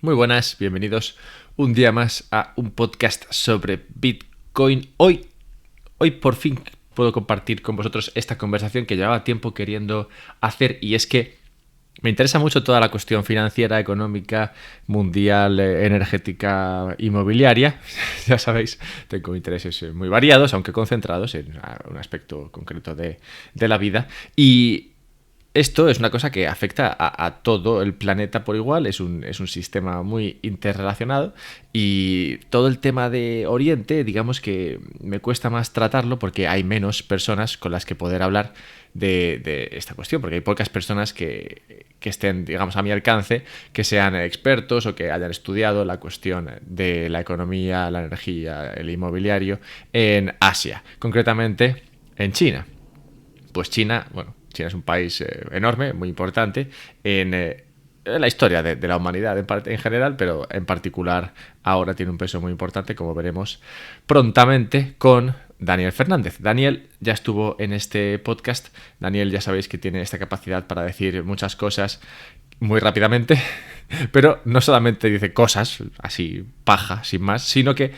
Muy buenas, bienvenidos un día más a un podcast sobre Bitcoin. Hoy por fin puedo compartir con vosotros esta conversación que llevaba tiempo queriendo hacer, y es que me interesa mucho toda la cuestión financiera, económica, mundial, energética, inmobiliaria. Ya sabéis, tengo intereses muy variados, aunque concentrados en un aspecto concreto de la vida. Y esto es una cosa que afecta a todo el planeta por igual, es un sistema muy interrelacionado, y todo el tema de Oriente, digamos que me cuesta más tratarlo porque hay menos personas con las que poder hablar de esta cuestión, porque hay pocas personas que estén, digamos, a mi alcance, que sean expertos o que hayan estudiado la cuestión de la economía, la energía, el inmobiliario en Asia, concretamente en China. Pues China es un país enorme, muy importante en la historia de la humanidad en general, pero en particular ahora tiene un peso muy importante, como veremos prontamente con Daniel Fernández. Daniel ya estuvo en este podcast. Daniel, ya sabéis que tiene esta capacidad para decir muchas cosas muy rápidamente, pero no solamente dice cosas así paja, sin más, sino que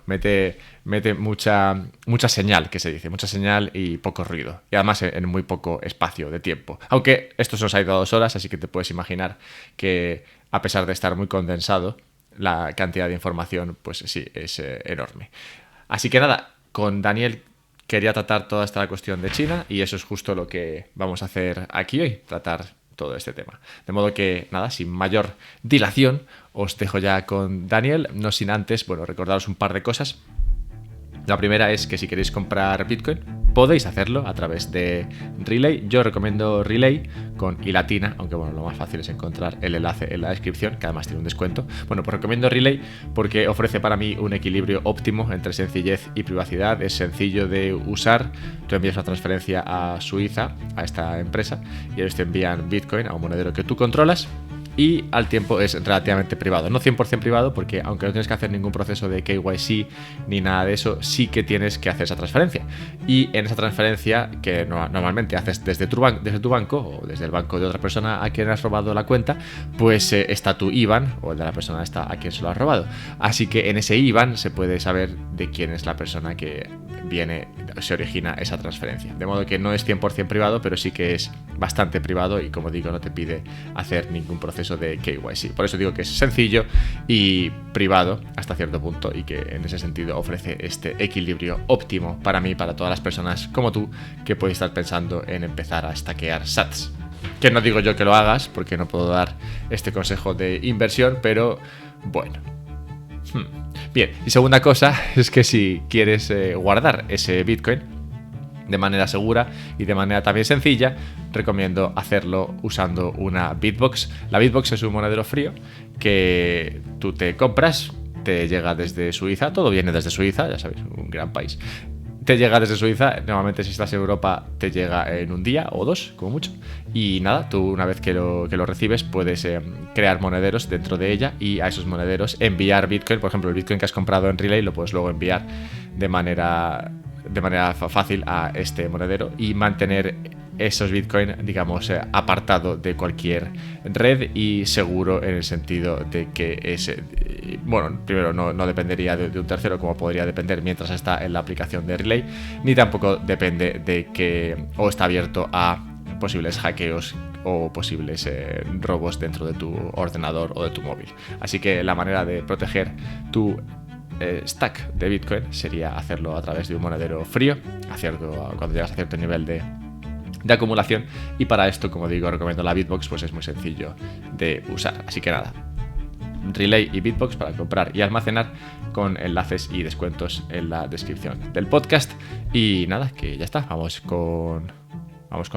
mete mucha señal, que se dice, mucha señal y poco ruido, y además en muy poco espacio de tiempo. Aunque esto se nos ha ido a 2 horas, así que te puedes imaginar que, a pesar de estar muy condensado, la cantidad de información, pues sí, es enorme. Así que nada, con Daniel quería tratar toda esta cuestión de China, y eso es justo lo que vamos a hacer aquí hoy, tratar todo este tema. De modo que, nada, sin mayor dilación, os dejo ya con Daniel, no sin antes, recordaros un par de cosas. La primera es que si queréis comprar Bitcoin, podéis hacerlo a través de Relay. Yo recomiendo Relay con I latina, aunque lo más fácil es encontrar el enlace en la descripción, que además tiene un descuento. Pues recomiendo Relay porque ofrece para mí un equilibrio óptimo entre sencillez y privacidad. Es sencillo de usar. Tú envías una transferencia a Suiza, a esta empresa, y ellos te envían Bitcoin a un monedero que tú controlas, y al tiempo es relativamente privado. No 100% privado, porque aunque no tienes que hacer ningún proceso de KYC ni nada de eso, sí que tienes que hacer esa transferencia. Y en esa transferencia, que normalmente haces desde tu banco o desde el banco de otra persona a quien has robado la cuenta, pues está tu IBAN, o el de la persona esta a quien se lo has robado. Así que en ese IBAN se puede saber de quién es la persona que se origina esa transferencia. De modo que no es 100% privado, pero sí que es bastante privado, y como digo, no te pide hacer ningún proceso de KYC. Por eso digo que es sencillo y privado hasta cierto punto, y que en ese sentido ofrece este equilibrio óptimo para mí, para todas las personas como tú que podéis estar pensando en empezar a stackear sats. Que no digo yo que lo hagas, porque no puedo dar este consejo de inversión, pero bueno. Bien, y segunda cosa es que si quieres guardar ese Bitcoin de manera segura y de manera también sencilla, recomiendo hacerlo usando una Bitbox. La Bitbox es un monedero frío que tú te compras, te llega desde Suiza, todo viene desde Suiza, ya sabéis, un gran país. Te llega desde Suiza, normalmente si estás en Europa te llega en un día o 2, como mucho. Y nada, tú una vez que lo recibes puedes crear monederos dentro de ella, y a esos monederos enviar Bitcoin. Por ejemplo, el Bitcoin que has comprado en Relay lo puedes luego enviar de manera fácil a este monedero y mantener esos Bitcoin, digamos, apartado de cualquier red y seguro, en el sentido de que primero no dependería de un tercero, como podría depender mientras está en la aplicación de Relay, ni tampoco depende de que o está abierto a posibles hackeos o posibles robos dentro de tu ordenador o de tu móvil. Así que la manera de proteger tu stack de Bitcoin sería hacerlo a través de un monedero frío, cuando llegas a cierto nivel de acumulación, y para esto, como digo, recomiendo la Bitbox, pues es muy sencillo de usar. Así que nada, Relay y Bitbox para comprar y almacenar, con enlaces y descuentos en la descripción del podcast. Y nada, que ya está, vamos con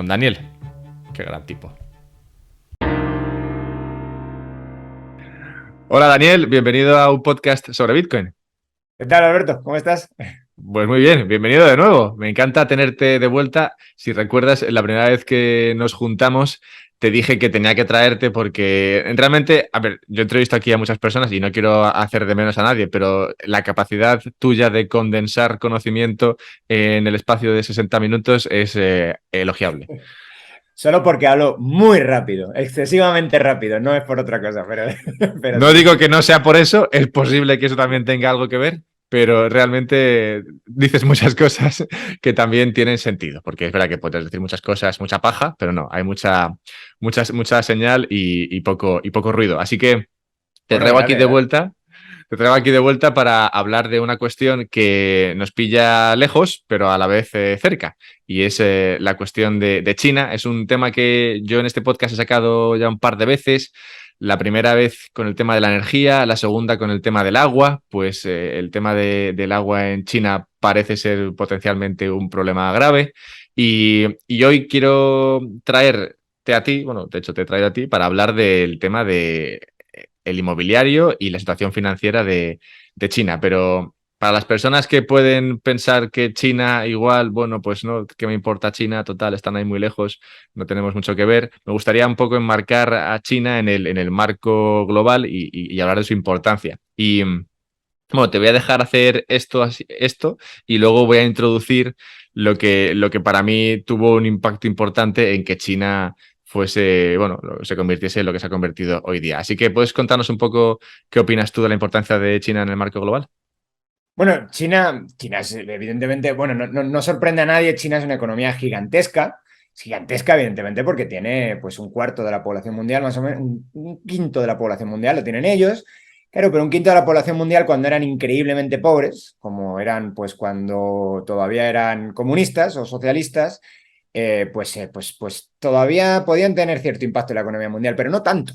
Daniel. Qué gran tipo. Hola Daniel, bienvenido a un podcast sobre Bitcoin. ¿Qué tal, Alberto? ¿Cómo estás? Pues muy bien, bienvenido de nuevo. Me encanta tenerte de vuelta. Si recuerdas, la primera vez que nos juntamos te dije que tenía que traerte porque realmente, a ver, yo entrevisto aquí a muchas personas y no quiero hacer de menos a nadie, pero la capacidad tuya de condensar conocimiento en el espacio de 60 minutos es elogiable. Solo porque hablo muy rápido, excesivamente rápido, no es por otra cosa, pero No sí. digo que no sea por eso, es posible que eso también tenga algo que ver, pero realmente dices muchas cosas que también tienen sentido, porque es verdad que puedes decir muchas cosas, mucha paja, pero no, hay mucha señal y poco ruido. Así que te Bueno, traigo aquí dale, de dale. vuelta. Te traigo aquí de vuelta para hablar de una cuestión que nos pilla lejos, pero a la vez cerca. Y es la cuestión de China. Es un tema que yo en este podcast he sacado ya un par de veces. La primera vez con el tema de la energía, la segunda con el tema del agua. Pues el tema del agua en China parece ser potencialmente un problema grave. Y hoy quiero traerte a ti, bueno, de hecho te he traído a ti para hablar del tema de el inmobiliario y la situación financiera de China. Pero para las personas que pueden pensar que China igual, bueno, pues no, ¿qué me importa China? Total, están ahí muy lejos, no tenemos mucho que ver. Me gustaría un poco enmarcar a China en el marco global y hablar de su importancia. Y bueno, te voy a dejar hacer esto y luego voy a introducir lo que para mí tuvo un impacto importante en que China fuese, bueno, se convirtiese en lo que se ha convertido hoy día. Así que puedes contarnos un poco qué opinas tú de la importancia de China en el marco global. Bueno, China es evidentemente, bueno, no sorprende a nadie, China es una economía gigantesca, es gigantesca evidentemente porque tiene pues un cuarto de la población mundial, más o menos, un quinto de la población mundial lo tienen ellos, claro, pero un quinto de la población mundial cuando eran increíblemente pobres, como eran pues cuando todavía eran comunistas o socialistas, pues todavía podían tener cierto impacto en la economía mundial, pero no tanto.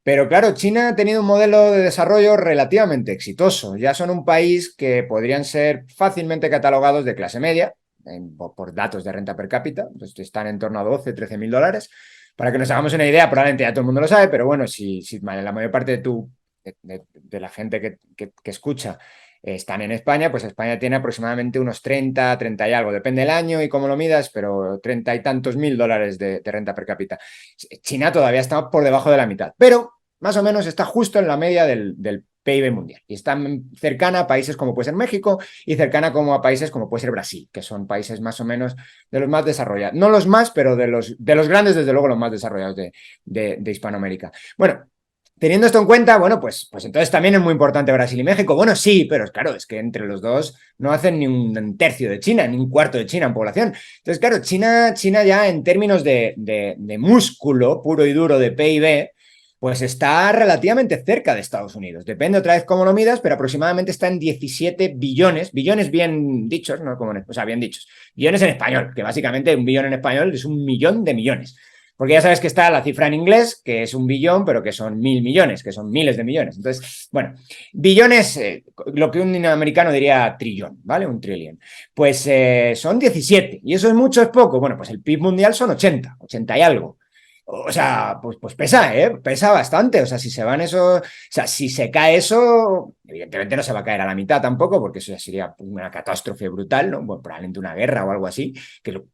Pero claro, China ha tenido un modelo de desarrollo relativamente exitoso. Ya son un país que podrían ser fácilmente catalogados de clase media, por datos de renta per cápita, pues están en torno a 12, 13 mil dólares. Para que nos hagamos una idea, probablemente ya todo el mundo lo sabe, pero bueno, si la mayor parte de la gente que escucha están en España, pues España tiene aproximadamente unos 30, 30 y algo, depende del año y cómo lo midas, pero 30 y tantos mil dólares de renta per cápita. China todavía está por debajo de la mitad, pero más o menos está justo en la media del PIB mundial y está cercana a países como puede ser México y cercana como a países como puede ser Brasil, que son países más o menos de los más desarrollados, no los más, pero de los grandes, desde luego, los más desarrollados de Hispanoamérica. Bueno, teniendo esto en cuenta, bueno, pues entonces también es muy importante Brasil y México. Bueno, sí, pero claro, es que entre los dos no hacen ni un tercio de China, ni un cuarto de China en población. Entonces, claro, China ya en términos de músculo puro y duro de PIB, pues está relativamente cerca de Estados Unidos. Depende otra vez cómo lo midas, pero aproximadamente está en 17 billones, billones bien dichos, ¿no? O sea, bien dichos, billones en español, que básicamente un billón en español es un millón de millones. Porque ya sabes que está la cifra en inglés, que es un billón, pero que son 1.000 millones, que son miles de millones. Entonces, bueno, billones, lo que un americano diría trillón, ¿vale? Un trillion. Pues son 17. ¿Y eso es mucho o es poco? Bueno, pues el PIB mundial son 80, 80 y algo. O sea, pues pesa, ¿eh? Pesa bastante. O sea, si se van eso, o sea, si se cae eso, evidentemente no se va a caer a la mitad tampoco, porque eso ya sería una catástrofe brutal, ¿no? Bueno, probablemente una guerra o algo así,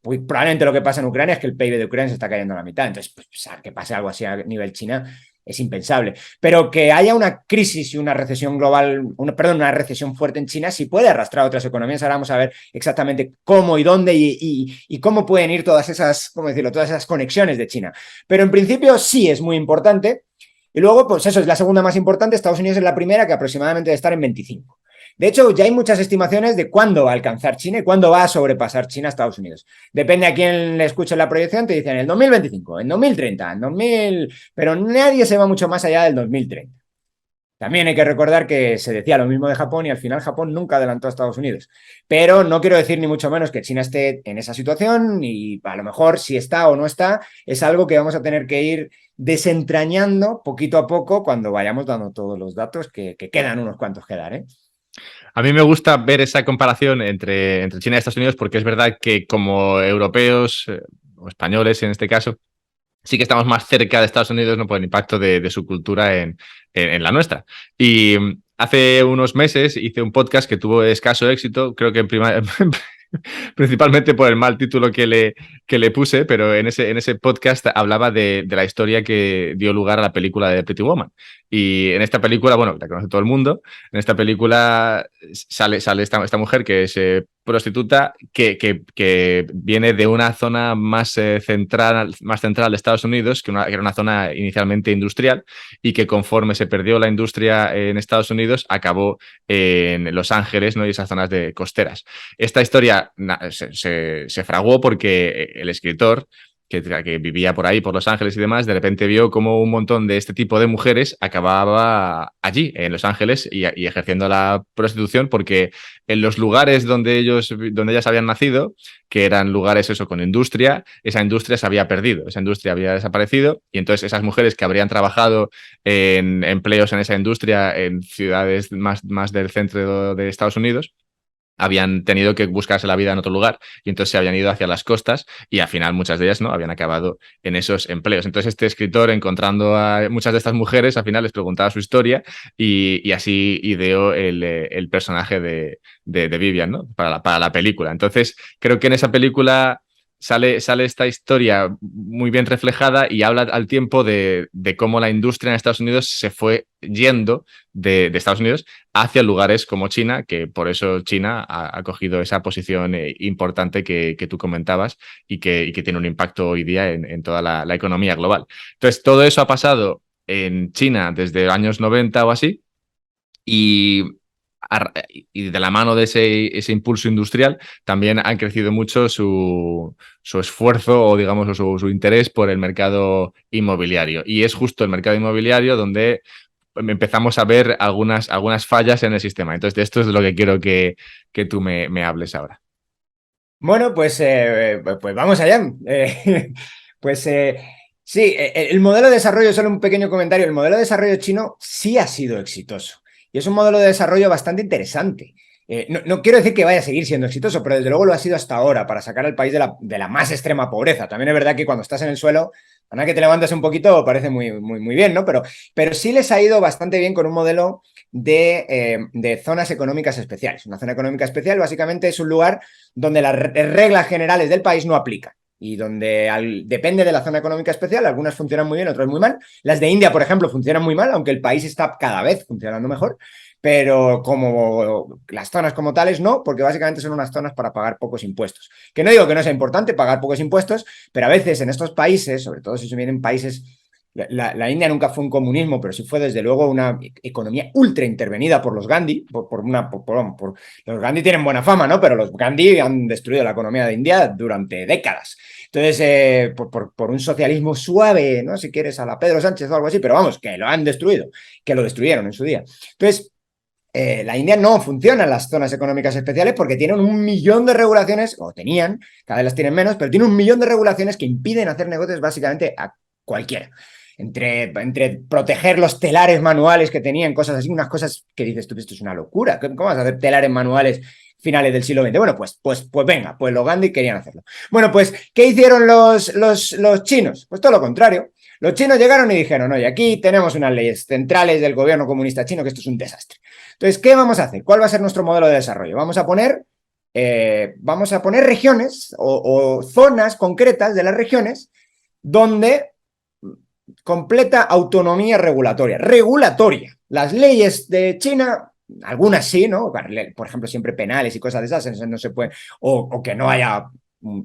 probablemente lo que pasa en Ucrania es que el PIB de Ucrania se está cayendo a la mitad. Entonces, pues, que pase algo así a nivel China es impensable. Pero que haya una crisis y una recesión global, una recesión fuerte en China, sí puede arrastrar a otras economías. Ahora vamos a ver exactamente cómo y dónde y cómo pueden ir todas esas, ¿cómo decirlo?, todas esas conexiones de China. Pero en principio sí es muy importante. Y luego, pues eso es la segunda más importante. Estados Unidos es la primera, que aproximadamente debe estar en 25. De hecho, ya hay muchas estimaciones de cuándo va a alcanzar China y cuándo va a sobrepasar China a Estados Unidos. Depende a quién le escuche la proyección, te dicen en el 2025, en 2030, en 2000, pero nadie se va mucho más allá del 2030. También hay que recordar que se decía lo mismo de Japón y al final Japón nunca adelantó a Estados Unidos. Pero no quiero decir ni mucho menos que China esté en esa situación y a lo mejor si está o no está es algo que vamos a tener que ir desentrañando poquito a poco cuando vayamos dando todos los datos que quedan unos cuantos que dar, ¿eh? A mí me gusta ver esa comparación entre China y Estados Unidos porque es verdad que como europeos o españoles en este caso, sí que estamos más cerca de Estados Unidos, ¿no? Por el impacto de su cultura en la nuestra. Y hace unos meses hice un podcast que tuvo escaso éxito, creo que principalmente por el mal título que le puse, pero en ese podcast hablaba de la historia que dio lugar a la película de Pretty Woman. Y en esta película, bueno, la conoce todo el mundo, en esta película sale esta mujer que es prostituta que viene de una zona más central de Estados Unidos, que era una zona inicialmente industrial, y que conforme se perdió la industria en Estados Unidos, acabó en Los Ángeles, ¿no? Y esas zonas de costeras. Esta historia se fraguó porque el escritor que vivía por ahí, por Los Ángeles y demás, de repente vio como un montón de este tipo de mujeres acababa allí, en Los Ángeles, y ejerciendo la prostitución, porque en los lugares donde ellas habían nacido, que eran lugares eso con industria, esa industria se había perdido, esa industria había desaparecido, y entonces esas mujeres que habrían trabajado en empleos en esa industria en ciudades más del centro de Estados Unidos, habían tenido que buscarse la vida en otro lugar y entonces se habían ido hacia las costas y al final muchas de ellas no habían acabado en esos empleos. Entonces este escritor, encontrando a muchas de estas mujeres, al final les preguntaba su historia y así ideó el personaje de Vivian, ¿no? Para la película. Entonces creo que en esa película sale esta historia muy bien reflejada y habla al tiempo de cómo la industria en Estados Unidos se fue yendo de Estados Unidos hacia lugares como China, que por eso China ha cogido esa posición importante que tú comentabas y que tiene un impacto hoy día en toda la economía global. Entonces, todo eso ha pasado en China desde los años 90 o así, y y de la mano de ese impulso industrial también ha crecido mucho su esfuerzo o digamos su interés por el mercado inmobiliario. Y es justo el mercado inmobiliario donde empezamos a ver algunas fallas en el sistema. Entonces, de esto es de lo que quiero que tú me hables ahora. Bueno, pues vamos allá. Pues sí, el modelo de desarrollo, solo un pequeño comentario, el modelo de desarrollo chino sí ha sido exitoso. Y es un modelo de desarrollo bastante interesante. No quiero decir que vaya a seguir siendo exitoso, pero desde luego lo ha sido hasta ahora para sacar al país de la más extrema pobreza. También es verdad que cuando estás en el suelo, a nada que te levantas un poquito, parece muy bien, ¿no? Pero sí les ha ido bastante bien con un modelo de zonas económicas especiales. Una zona económica especial básicamente es un lugar donde las reglas generales del país no aplican y donde depende de la zona económica especial, algunas funcionan muy bien, otras muy mal. Las de India, por ejemplo, funcionan muy mal, aunque el país está cada vez funcionando mejor, pero como las zonas como tales no, porque básicamente son unas zonas para pagar pocos impuestos. Que no digo que no sea importante pagar pocos impuestos, pero a veces en estos países, sobre todo si se vienen países... La India nunca fue un comunismo, pero sí fue desde luego una economía ultra intervenida por los Gandhi. Los Gandhi tienen buena fama, ¿no? Pero los Gandhi han destruido la economía de India durante décadas. Entonces, por un socialismo suave, ¿no? Si quieres, a la Pedro Sánchez o algo así, pero vamos, que lo han destruido, que lo destruyeron en su día. Entonces, la India no funciona en las zonas económicas especiales porque tienen 1.000.000 de regulaciones, o tenían, cada vez las tienen menos, pero tienen 1.000.000 de regulaciones que impiden hacer negocios básicamente a cualquiera. Entre proteger los telares manuales que tenían, cosas así, unas cosas que dices tú, esto es una locura. ¿Cómo vas a hacer telares manuales finales del siglo XX? Bueno, pues venga, pues los Gandhi querían hacerlo. Bueno, pues, ¿qué hicieron los chinos? Pues todo lo contrario. Los chinos llegaron y dijeron, oye, aquí tenemos unas leyes centrales del gobierno comunista chino que esto es un desastre. Entonces, ¿qué vamos a hacer? ¿Cuál va a ser nuestro modelo de desarrollo? Vamos a poner regiones o zonas concretas de las regiones donde completa autonomía regulatoria. Regulatoria. Las leyes de China, algunas sí, ¿no? Por ejemplo, siempre penales y cosas de esas, no se pueden, o que no haya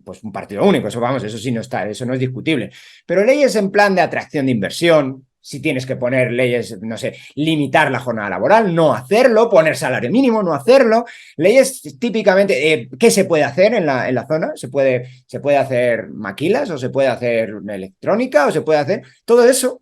pues un partido único, eso vamos, eso sí no está, eso no es discutible. Pero leyes en plan de atracción de inversión, si tienes que poner leyes, no sé, limitar la jornada laboral, no hacerlo, poner salario mínimo, no hacerlo. Leyes típicamente, ¿qué se puede hacer en la zona? ¿Se puede hacer maquilas o se puede hacer electrónica o se puede hacer? Todo eso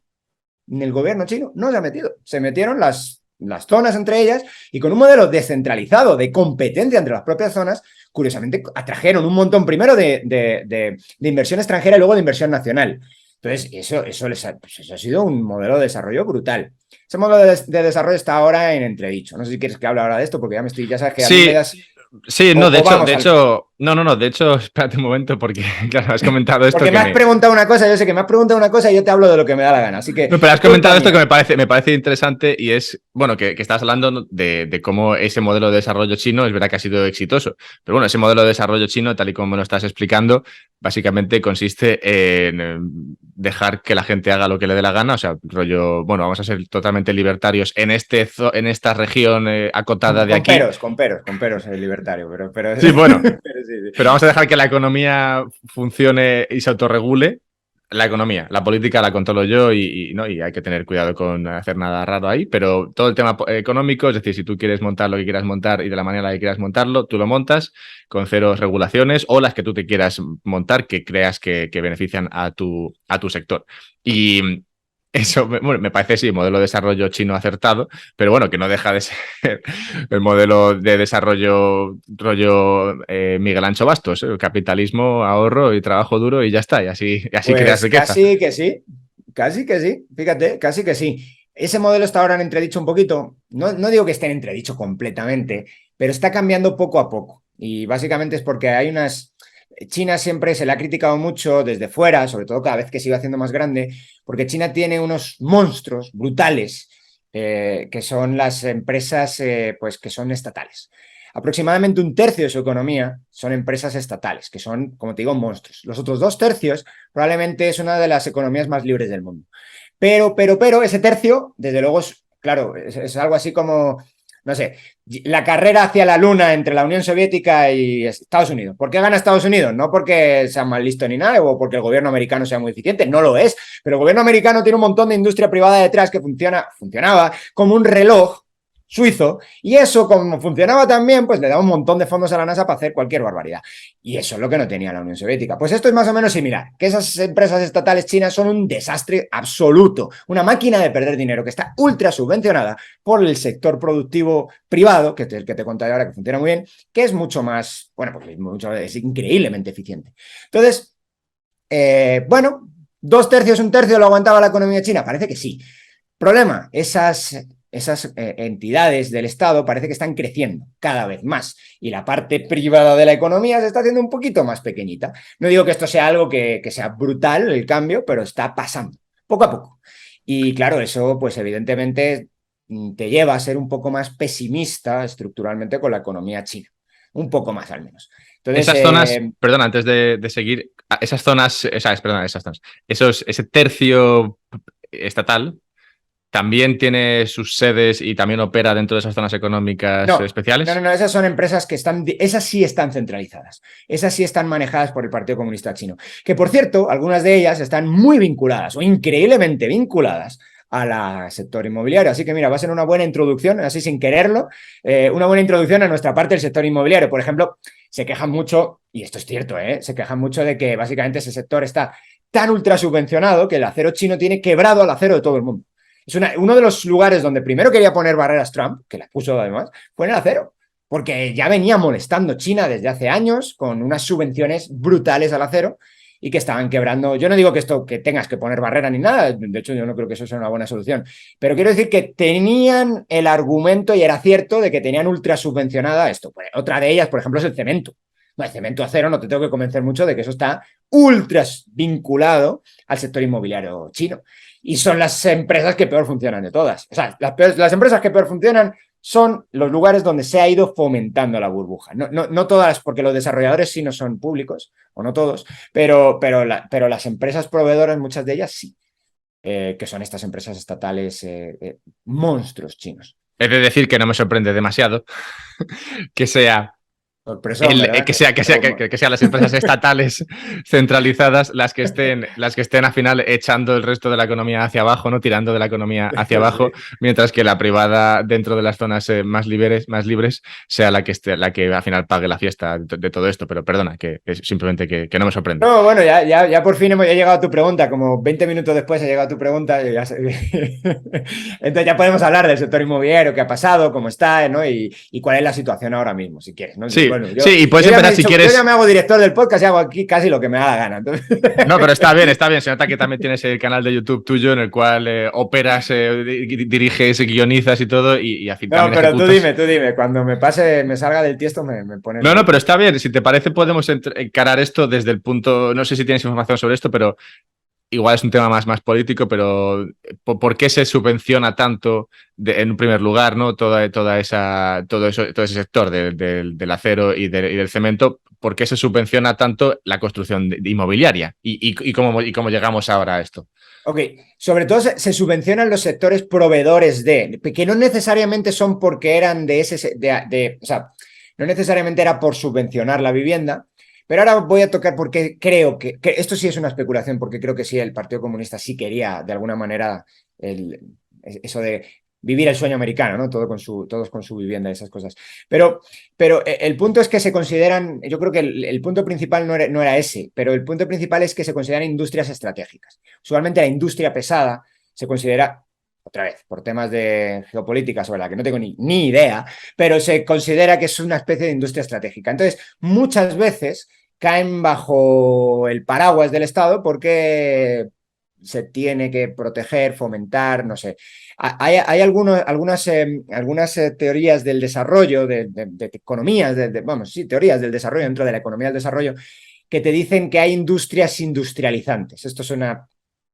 en el gobierno chino no se ha metido. Se metieron las zonas entre ellas y con un modelo descentralizado de competencia entre las propias zonas, curiosamente atrajeron un montón primero de inversión extranjera y luego de inversión nacional. Entonces, eso ha sido un modelo de desarrollo brutal. Ese modelo de desarrollo está ahora en entredicho. No sé si quieres que hable ahora de esto, porque ya sabes que a mí me das... Sí, no, de hecho, espérate un momento, porque, claro, has comentado esto. Porque me has preguntado una cosa, yo sé que me has preguntado una cosa y yo te hablo de lo que me da la gana, así que... No, pero has comentado esto que me parece interesante y es, bueno, que estás hablando de cómo ese modelo de desarrollo chino es verdad que ha sido exitoso, pero bueno, ese modelo de desarrollo chino, tal y como me lo estás explicando, básicamente consiste en dejar que la gente haga lo que le dé la gana, o sea, rollo, bueno, vamos a ser totalmente libertarios en esta región acotada de aquí. Con peros el libertario, pero... Sí, bueno, pero sí. pero vamos a dejar que la economía funcione y se autorregule. La economía, la política la controlo yo ¿no? Y hay que tener cuidado con hacer nada raro ahí, pero todo el tema económico, es decir, si tú quieres montar lo que quieras montar y de la manera en la que quieras montarlo, tú lo montas con cero regulaciones o las que tú te quieras montar que creas que benefician a tu sector. Y eso, bueno, me parece, sí, modelo de desarrollo chino acertado, pero bueno, que no deja de ser el modelo de desarrollo rollo Miguel Ancho Bastos, el capitalismo, ahorro y trabajo duro y ya está, y así creas Pues riqueza. casi que sí, fíjate, casi que sí. Ese modelo está ahora en entredicho un poquito, no digo que esté en entredicho completamente, pero está cambiando poco a poco. Y básicamente es porque hay unas... China siempre se le ha criticado mucho desde fuera, sobre todo cada vez que se iba haciendo más grande, porque China tiene unos monstruos brutales que son las empresas pues que son estatales. Aproximadamente un tercio de su economía son empresas estatales, que son, como te digo, monstruos. Los otros 2 tercios probablemente es una de las economías más libres del mundo. Pero, ese tercio, desde luego, claro, es algo así como, no sé, la carrera hacia la luna entre la Unión Soviética y Estados Unidos. ¿Por qué gana Estados Unidos? No porque sea mal listo ni nada o porque el gobierno americano sea muy eficiente, no lo es, pero el gobierno americano tiene un montón de industria privada detrás que funcionaba como un reloj suizo, y eso, como funcionaba también, pues le daba un montón de fondos a la NASA para hacer cualquier barbaridad. Y eso es lo que no tenía la Unión Soviética. Pues esto es más o menos similar, que esas empresas estatales chinas son un desastre absoluto, una máquina de perder dinero que está ultra subvencionada por el sector productivo privado, que es el que te contaré ahora, que funciona muy bien, que es mucho más, bueno, pues es increíblemente eficiente. Entonces, bueno, 2 tercios, un tercio lo aguantaba la economía china, parece que sí. Problema, esas entidades del Estado parece que están creciendo cada vez más y la parte privada de la economía se está haciendo un poquito más pequeñita. No digo que esto sea algo que sea brutal el cambio, pero está pasando poco a poco. Y claro, eso pues evidentemente te lleva a ser un poco más pesimista estructuralmente con la economía china. Un poco más al menos. Entonces, Esas zonas, perdón, antes de seguir, esas zonas, esas zonas, ese tercio estatal también tiene sus sedes y también opera dentro de esas zonas económicas especiales. No, esas son empresas que esas sí están centralizadas, esas sí están manejadas por el Partido Comunista Chino, que por cierto, algunas de ellas están muy vinculadas o increíblemente vinculadas al sector inmobiliario. Así que mira, va a ser una buena introducción, así sin quererlo, una buena introducción a nuestra parte del sector inmobiliario. Por ejemplo, se quejan mucho, y esto es cierto, se quejan mucho de que básicamente ese sector está tan ultra subvencionado que el acero chino tiene quebrado al acero de todo el mundo. Es uno de los lugares donde primero quería poner barreras Trump, que las puso además, fue en el acero, porque ya venía molestando China desde hace años con unas subvenciones brutales al acero y que estaban quebrando. Yo no digo que tengas que poner barrera ni nada, de hecho yo no creo que eso sea una buena solución, pero quiero decir que tenían el argumento y era cierto de que tenían ultra subvencionada esto. Pues otra de ellas, por ejemplo, es el cemento. No, el cemento acero no te tengo que convencer mucho de que eso está ultra vinculado al sector inmobiliario chino. Y son las empresas que peor funcionan de todas. O sea, las empresas que peor funcionan son los lugares donde se ha ido fomentando la burbuja. No todas, porque los desarrolladores sí no son públicos, o no todos, pero las empresas proveedoras, muchas de ellas sí, que son estas empresas estatales monstruos chinos. He de decir que no me sorprende demasiado que sea que sean las empresas estatales centralizadas las que estén al final echando el resto de la economía hacia abajo, ¿no? Tirando de la economía hacia abajo, sí. Mientras que la privada dentro de las zonas más libres sea la que al final pague la fiesta de todo esto. Pero perdona, que es simplemente que no me sorprende. No, bueno, ya por fin he llegado a tu pregunta, como 20 minutos después he llegado a tu pregunta. Entonces ya podemos hablar del sector inmobiliario, qué ha pasado, cómo está, ¿no? Y cuál es la situación ahora mismo, si quieres, ¿no? Sí. Bueno, sí, y puedes empezar si quieres. Yo ya me hago director del podcast y hago aquí casi lo que me da la gana. Entonces... No, pero está bien. Se nota que también tienes el canal de YouTube tuyo en el cual operas, diriges, guionizas y todo. Y al fin no, pero ejecutas. Tú dime. Cuando me salga del tiesto, me pones. No, pero está bien. Si te parece, podemos encarar esto desde el punto. No sé si tienes información sobre esto, pero igual es un tema más político, pero ¿por qué se subvenciona tanto en un primer lugar, ¿no? todo ese sector del acero y del cemento? por qué se subvenciona tanto la construcción inmobiliaria y cómo llegamos ahora a esto. Ok, sobre todo se subvencionan los sectores proveedores que no necesariamente son porque eran o sea, no necesariamente era por subvencionar la vivienda, pero ahora voy a tocar porque creo que esto sí es una especulación, porque creo que sí, el Partido Comunista sí quería de alguna manera eso de vivir el sueño americano, ¿no? Todos con su vivienda y esas cosas. Pero el punto es que se consideran, yo creo que el punto principal no era ese, pero el punto principal es que se consideran industrias estratégicas. Usualmente la industria pesada se considera, otra vez, por temas de geopolítica sobre la que no tengo ni idea, pero se considera que es una especie de industria estratégica. Entonces, muchas veces caen bajo el paraguas del Estado porque se tiene que proteger, fomentar, no sé. Hay algunas teorías del desarrollo, de economías, vamos, sí, teorías del desarrollo dentro de la economía del desarrollo, que te dicen que hay industrias industrializantes. Esto suena,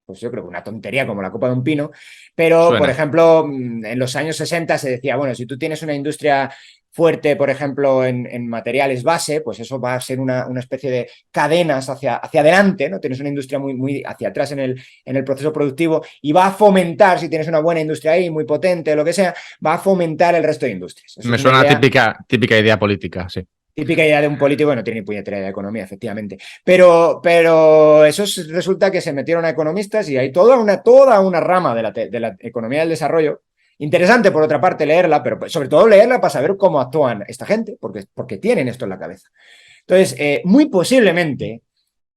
pues yo creo que una tontería como la copa de un pino, pero, por ejemplo, en los años 60 se decía, bueno, si tú tienes una industria fuerte, por ejemplo, en materiales base, pues eso va a ser una especie de cadenas hacia adelante, ¿no? Tienes una industria muy hacia atrás en el proceso productivo y va a fomentar, si tienes una buena industria ahí, muy potente, lo que sea, va a fomentar el resto de industrias. Me suena una típica idea política, sí. Típica idea de un político que no tiene ni puñetera idea de economía, efectivamente. Pero eso resulta que se metieron a economistas y hay toda una rama de la economía del desarrollo. Interesante, por otra parte, leerla, pero sobre todo leerla para saber cómo actúan esta gente, porque tienen esto en la cabeza. Entonces, muy posiblemente,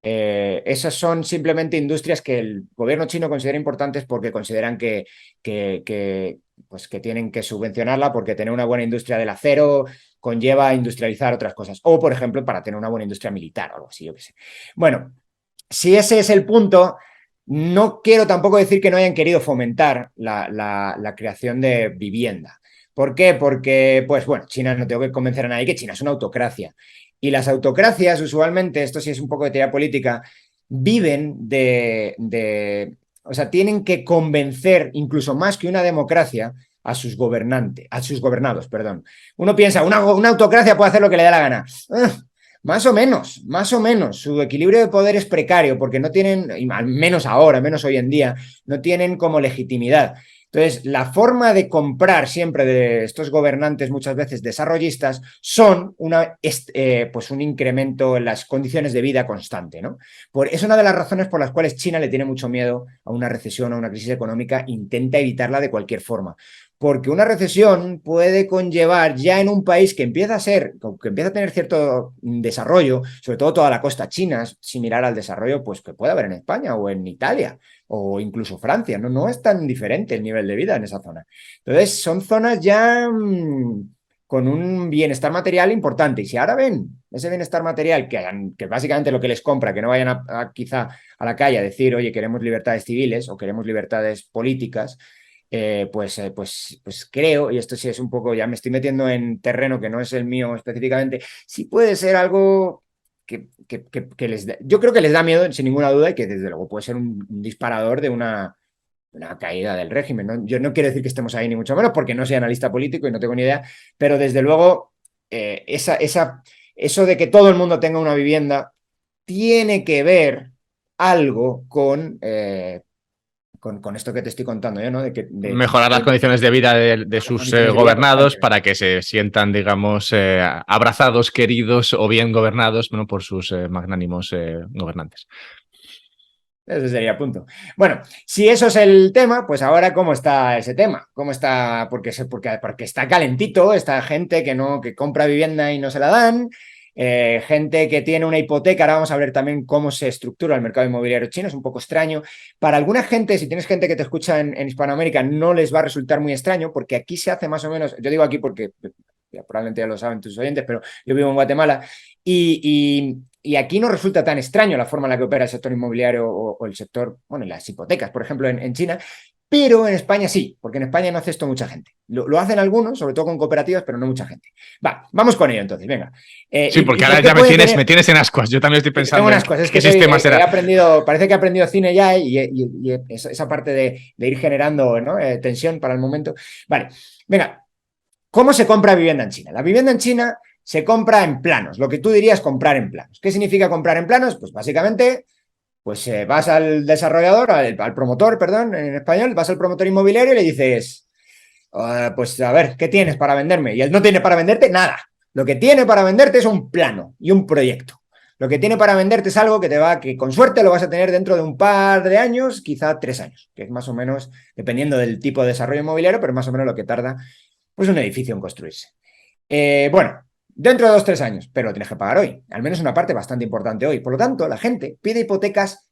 esas son simplemente industrias que el gobierno chino considera importantes porque consideran pues que tienen que subvencionarla porque tener una buena industria del acero conlleva industrializar otras cosas. O, por ejemplo, para tener una buena industria militar o algo así, yo qué sé. Bueno, si ese es el punto, no quiero tampoco decir que no hayan querido fomentar la creación de vivienda. ¿Por qué? Porque, pues bueno, China, no tengo que convencer a nadie que China es una autocracia. Y las autocracias, usualmente, esto sí es un poco de teoría política, viven o sea, tienen que convencer, incluso más que una democracia, a sus gobernantes, a sus gobernados, perdón. Uno piensa, una autocracia puede hacer lo que le da la gana. Más o menos. Su equilibrio de poder es precario porque no tienen, menos ahora, menos hoy en día, no tienen como legitimidad. Entonces, la forma de comprar siempre de estos gobernantes, muchas veces desarrollistas, son pues un incremento en las condiciones de vida constante, ¿no? Es una de las razones por las cuales China le tiene mucho miedo a una recesión, a una crisis económica, intenta evitarla de cualquier forma. Porque una recesión puede conllevar ya en un país que empieza a tener cierto desarrollo, sobre todo toda la costa china, similar al desarrollo pues, que puede haber en España o en Italia o incluso Francia. No es tan diferente el nivel de vida en esa zona. Entonces, son zonas ya con un bienestar material importante. Y si ahora ven ese bienestar material, que básicamente lo que les compra, que no vayan quizá a la calle a decir, oye, queremos libertades civiles o queremos libertades políticas, pues creo, y esto sí es un poco, ya me estoy metiendo en terreno que no es el mío específicamente, sí puede ser algo que yo creo que les da miedo sin ninguna duda y que desde luego puede ser un disparador de una caída del régimen, ¿no? Yo no quiero decir que estemos ahí ni mucho menos porque no soy analista político y no tengo ni idea, pero desde luego eso de que todo el mundo tenga una vivienda tiene que ver algo con esto que te estoy contando yo, ¿no? Mejorar las condiciones de vida de sus gobernados para que se sientan, digamos, abrazados, queridos o bien gobernados, bueno, por sus magnánimos gobernantes. Ese sería el punto. Bueno, si eso es el tema, pues ahora ¿cómo está ese tema? ¿Cómo está? Porque está calentito, está gente que compra vivienda y no se la dan, gente que tiene una hipoteca. Ahora vamos a ver también cómo se estructura el mercado inmobiliario chino, es un poco extraño. Para alguna gente, si tienes gente que te escucha en Hispanoamérica, no les va a resultar muy extraño, porque aquí se hace más o menos, yo digo aquí porque probablemente ya lo saben tus oyentes, pero yo vivo en Guatemala y aquí no resulta tan extraño la forma en la que opera el sector inmobiliario o el sector, bueno, las hipotecas, por ejemplo, en China, pero en España sí, porque en España no hace esto mucha gente. Lo hacen algunos, sobre todo con cooperativas, pero no mucha gente. Vamos con ello entonces, venga. Sí, porque ahora ya me tienes en ascuas. Yo también estoy pensando tengo en ascuas. Es que he aprendido, parece que he aprendido cine ya y esa parte de ir generando, ¿no? Tensión para el momento. Vale, venga. ¿Cómo se compra vivienda en China? La vivienda en China se compra en planos, lo que tú dirías comprar en planos. ¿Qué significa comprar en planos? Pues básicamente, pues vas al desarrollador, al promotor, perdón, en español, vas al promotor inmobiliario y le dices, pues a ver, ¿qué tienes para venderme? Y él no tiene para venderte nada. Lo que tiene para venderte es un plano y un proyecto. Lo que tiene para venderte es algo que con suerte lo vas a tener dentro de un par de años, quizá 3 años, que es más o menos, dependiendo del tipo de desarrollo inmobiliario, pero más o menos lo que tarda pues un edificio en construirse. Bueno, dentro de 2 o 3 años, pero lo tienes que pagar hoy, al menos una parte bastante importante hoy. Por lo tanto, la gente pide hipotecas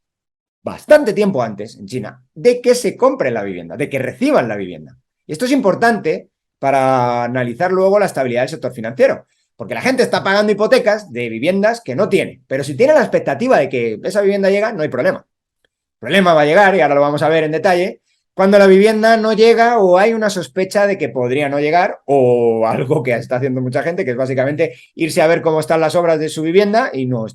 bastante tiempo antes, en China, de que se compre la vivienda, de que reciban la vivienda. Y esto es importante para analizar luego la estabilidad del sector financiero, porque la gente está pagando hipotecas de viviendas que no tiene, pero si tiene la expectativa de que esa vivienda llega, no hay problema. El problema va a llegar, y ahora lo vamos a ver en detalle, cuando la vivienda no llega o hay una sospecha de que podría no llegar, o algo que está haciendo mucha gente, que es básicamente irse a ver cómo están las obras de su vivienda y no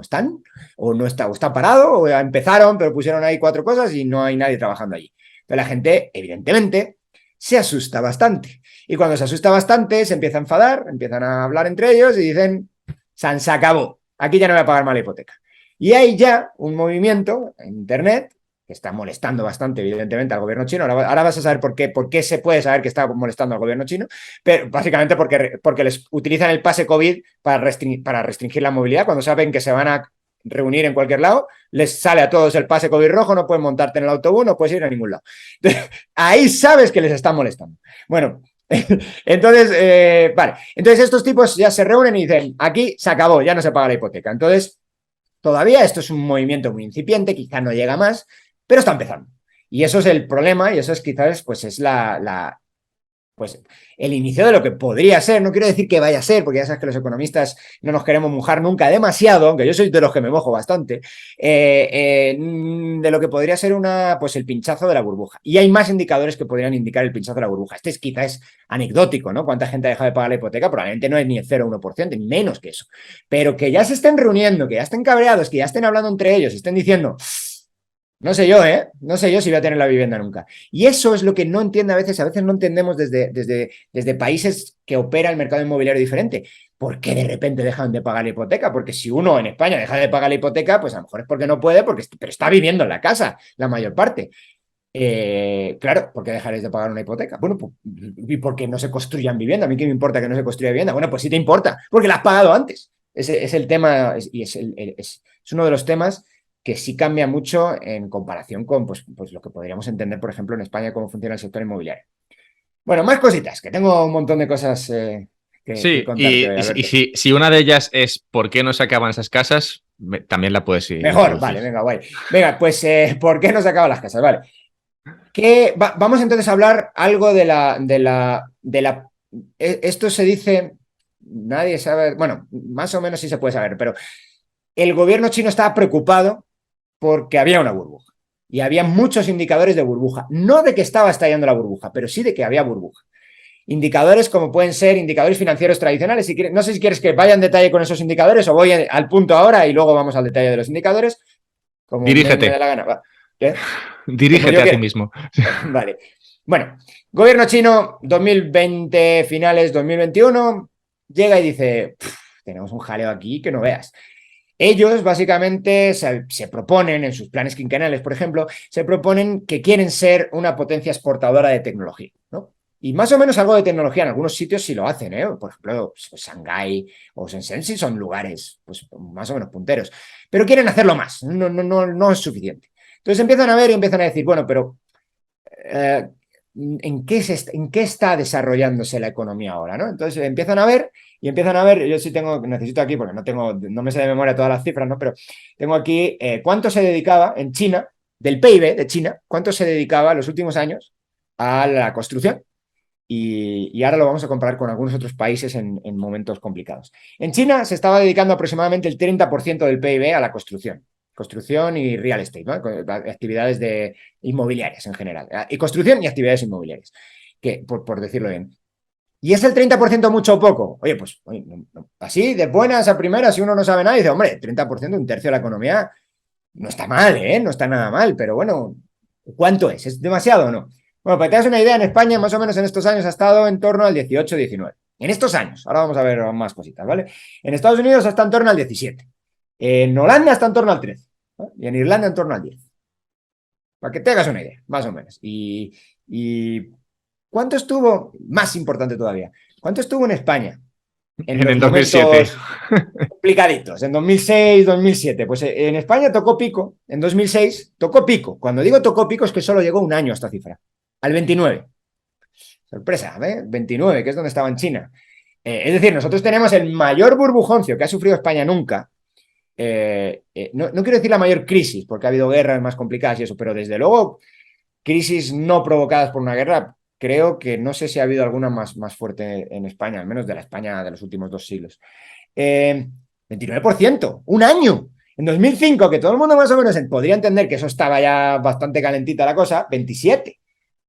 están, o no está, o está parado, o empezaron, pero pusieron ahí 4 cosas y no hay nadie trabajando allí. Entonces la gente, evidentemente, se asusta bastante. Y cuando se asusta bastante, se empieza a enfadar, empiezan a hablar entre ellos y dicen, se acabó, aquí ya no voy a pagar más la hipoteca. Y hay ya un movimiento en Internet que está molestando bastante, evidentemente, al gobierno chino. Ahora vas a saber por qué se puede saber que está molestando al gobierno chino, pero básicamente porque les utilizan el pase COVID para restringir la movilidad. Cuando saben que se van a reunir en cualquier lado, les sale a todos el pase COVID rojo, no pueden montarte en el autobús, no puedes ir a ningún lado. Entonces, ahí sabes que les están molestando. Bueno, entonces, vale. Entonces estos tipos ya se reúnen y dicen, aquí se acabó, ya no se paga la hipoteca. Entonces, todavía esto es un movimiento muy incipiente, quizá no llega más, pero está empezando. Y eso es el problema y eso es quizás pues es pues el inicio de lo que podría ser. No quiero decir que vaya a ser, porque ya sabes que los economistas no nos queremos mojar nunca demasiado, aunque yo soy de los que me mojo bastante, de lo que podría ser pues el pinchazo de la burbuja. Y hay más indicadores que podrían indicar el pinchazo de la burbuja. Este es quizás anecdótico, ¿no? ¿Cuánta gente ha dejado de pagar la hipoteca? Probablemente no es ni el 0 o 1%, ni menos que eso. Pero que ya se estén reuniendo, que ya estén cabreados, que ya estén hablando entre ellos, estén diciendo... No sé yo, ¿eh? No sé yo si voy a tener la vivienda nunca. Y eso es lo que no entiende a veces no entendemos desde países que opera el mercado inmobiliario diferente. ¿Por qué de repente dejan de pagar la hipoteca? Porque si uno en España deja de pagar la hipoteca, pues a lo mejor es porque no puede, pero está viviendo en la casa la mayor parte. Claro, ¿por qué dejaréis de pagar una hipoteca? Bueno, pues, ¿y por qué no se construyan vivienda? ¿A mí qué me importa que no se construya vivienda? Bueno, pues sí te importa, porque la has pagado antes. Ese es el tema, y es uno de los temas que sí cambia mucho en comparación con pues lo que podríamos entender, por ejemplo, en España, cómo funciona el sector inmobiliario. Bueno, más cositas, que tengo un montón de cosas que Sí, contarte hoy, y Alberto. si una de ellas es ¿por qué no se acaban esas casas? También la puedes Mejor, introducir. vale, venga, guay. Venga, pues, ¿por qué no se acaban las casas? Vale. Vamos entonces a hablar algo esto se dice, nadie sabe, bueno, más o menos sí se puede saber, pero el gobierno chino estaba preocupado porque había una burbuja. Y había muchos indicadores de burbuja. No de que estaba estallando la burbuja, pero sí de que había burbuja. Indicadores como pueden ser indicadores financieros tradicionales. No sé si quieres que vaya en detalle con esos indicadores o voy al punto ahora y luego vamos al detalle de los indicadores. Como me da Dirígete. la gana. ¿Qué? Como Dirígete yo a ti quiera. mismo. Vale. Bueno, gobierno chino, 2020, finales 2021, llega y dice, tenemos un jaleo aquí que no veas. Ellos básicamente se proponen en sus planes quinquenales, por ejemplo, se proponen que quieren ser una potencia exportadora de tecnología, ¿no? Y más o menos algo de tecnología en algunos sitios sí lo hacen, ¿eh? Por ejemplo, pues, Shanghái o Shenzhen sí son lugares pues, más o menos punteros, pero quieren hacerlo más, no es suficiente. Entonces empiezan a ver y empiezan a decir, bueno, pero eh, ¿en qué está desarrollándose la economía ahora, ¿no? Entonces empiezan a ver y empiezan a ver, yo sí necesito aquí, porque no me sé de memoria todas las cifras, ¿no? Pero tengo aquí cuánto se dedicaba en China, del PIB de China, cuánto se dedicaba en los últimos años a la construcción. Y ahora lo vamos a comparar con algunos otros países en momentos complicados. En China se estaba dedicando aproximadamente el 30% del PIB a la construcción y real estate, ¿no? Actividades inmobiliarias en general. Y construcción y actividades inmobiliarias, por decirlo bien. ¿Y es el 30% mucho o poco? Oye, pues así, de buenas a primeras, si uno no sabe nada, dice, hombre, 30%, un tercio de la economía, no está mal, ¿eh? No está nada mal, pero bueno, ¿cuánto es? ¿Es demasiado o no? Bueno, para que te hagas una idea, en España más o menos en estos años ha estado en torno al 18-19. En estos años, ahora vamos a ver más cositas, ¿vale? En Estados Unidos está en torno al 17. En Holanda está en torno al 13. ¿No? Y en Irlanda en torno al 10. Para que te hagas una idea, más o menos. Y ¿cuánto estuvo? Más importante todavía. ¿Cuánto estuvo en España? En En los el 2007. momentos complicaditos, en 2006, 2007. Pues en España tocó pico, en 2006 tocó pico. Cuando digo tocó pico es que solo llegó un año a esta cifra, al 29. Sorpresa, ¿eh? 29, que es donde estaba en China. Es decir, nosotros tenemos el mayor burbujoncio que ha sufrido España nunca. No quiero decir la mayor crisis, porque ha habido guerras más complicadas y eso, pero desde luego crisis no provocadas por una guerra, creo que no sé si ha habido alguna más fuerte en España, al menos de la España de los últimos 2 siglos. 29%, un año. En 2005, que todo el mundo más o menos podría entender que eso estaba ya bastante calentita la cosa, 27.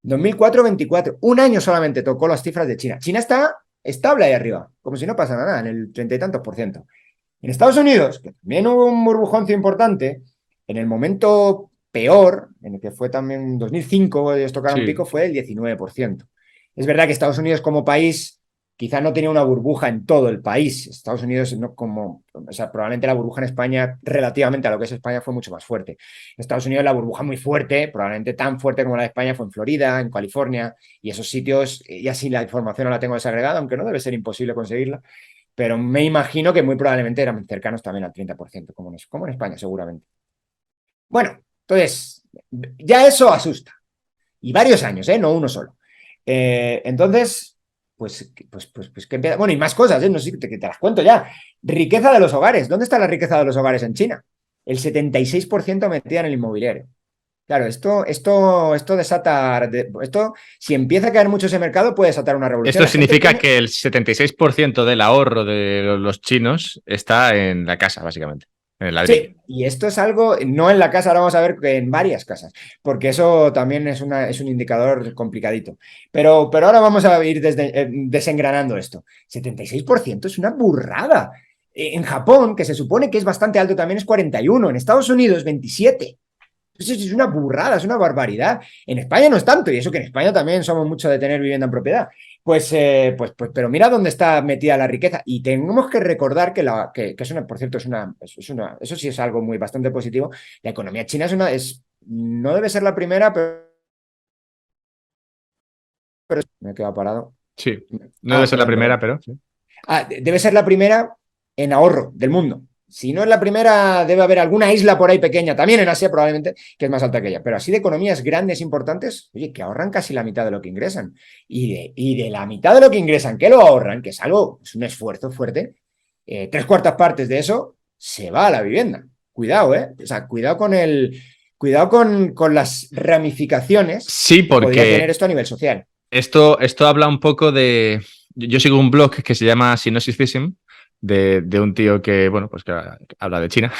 2004, 24. Un año solamente tocó las cifras de China. China está estable ahí arriba, como si no pasara nada, en el 30 y tantos por ciento. En Estados Unidos, que también hubo un burbujoncio importante, en el momento peor, en el que fue también 2005, ellos tocaron Sí. pico, fue el 19%. Es verdad que Estados Unidos como país quizá no tenía una burbuja en todo el país. Estados Unidos, no como, o sea, probablemente la burbuja en España, relativamente a lo que es España, fue mucho más fuerte. En Estados Unidos la burbuja muy fuerte, probablemente tan fuerte como la de España, fue en Florida, en California, y esos sitios, y así la información no la tengo desagregada, aunque no debe ser imposible conseguirla, pero me imagino que muy probablemente eran cercanos también al 30%, como en España seguramente. Bueno, entonces, ya eso asusta. Y varios años, ¿eh? No uno solo. Entonces, ¿qué empieza? Bueno, y más cosas, ¿eh? No sé, te las cuento ya. Riqueza de los hogares. ¿Dónde está la riqueza de los hogares en China? El 76% metida en el inmobiliario. Claro, esto desata, esto, si empieza a caer mucho ese mercado, puede desatar una revolución. Esto La gente significa tiene... que el 76% del ahorro de los chinos está en la casa, básicamente, en el ladrillo. Sí, y esto es algo, no en la casa, ahora vamos a ver que en varias casas, porque eso también es un indicador complicadito. Pero ahora vamos a ir desengranando esto. 76% es una burrada. En Japón, que se supone que es bastante alto, también es 41. En Estados Unidos, 27. Entonces es una burrada, es una barbaridad. En España no es tanto, y eso que en España también somos mucho de tener vivienda en propiedad. Pero mira dónde está metida la riqueza. Y tenemos que recordar que es una, por cierto, eso sí es algo muy bastante positivo. La economía china no debe ser la primera, pero me he quedado parado. Sí, no debe ser la Perdón, primera, perdón. pero sí. Debe ser la primera en ahorro del mundo. Si no es la primera, debe haber alguna isla por ahí pequeña, también en Asia probablemente, que es más alta que ella. Pero así de economías grandes, importantes, oye, que ahorran casi la mitad de lo que ingresan. Y de la mitad de lo que ingresan, que lo ahorran, que es un esfuerzo fuerte, 3/4 partes de eso se va a la vivienda. Cuidado, ¿eh? O sea, cuidado con las ramificaciones Sí, que podría tener porque esto a nivel social. esto habla un poco de... Yo sigo un blog que se llama Sinosism, de un tío que, bueno, pues que habla de China.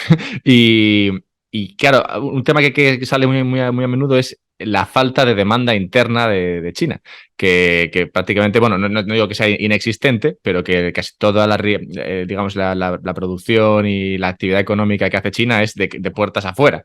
Y, y claro, un tema que sale muy a menudo es la falta de demanda interna de China, que prácticamente, bueno, no digo que sea inexistente, pero que casi toda digamos, la producción y la actividad económica que hace China es de puertas afuera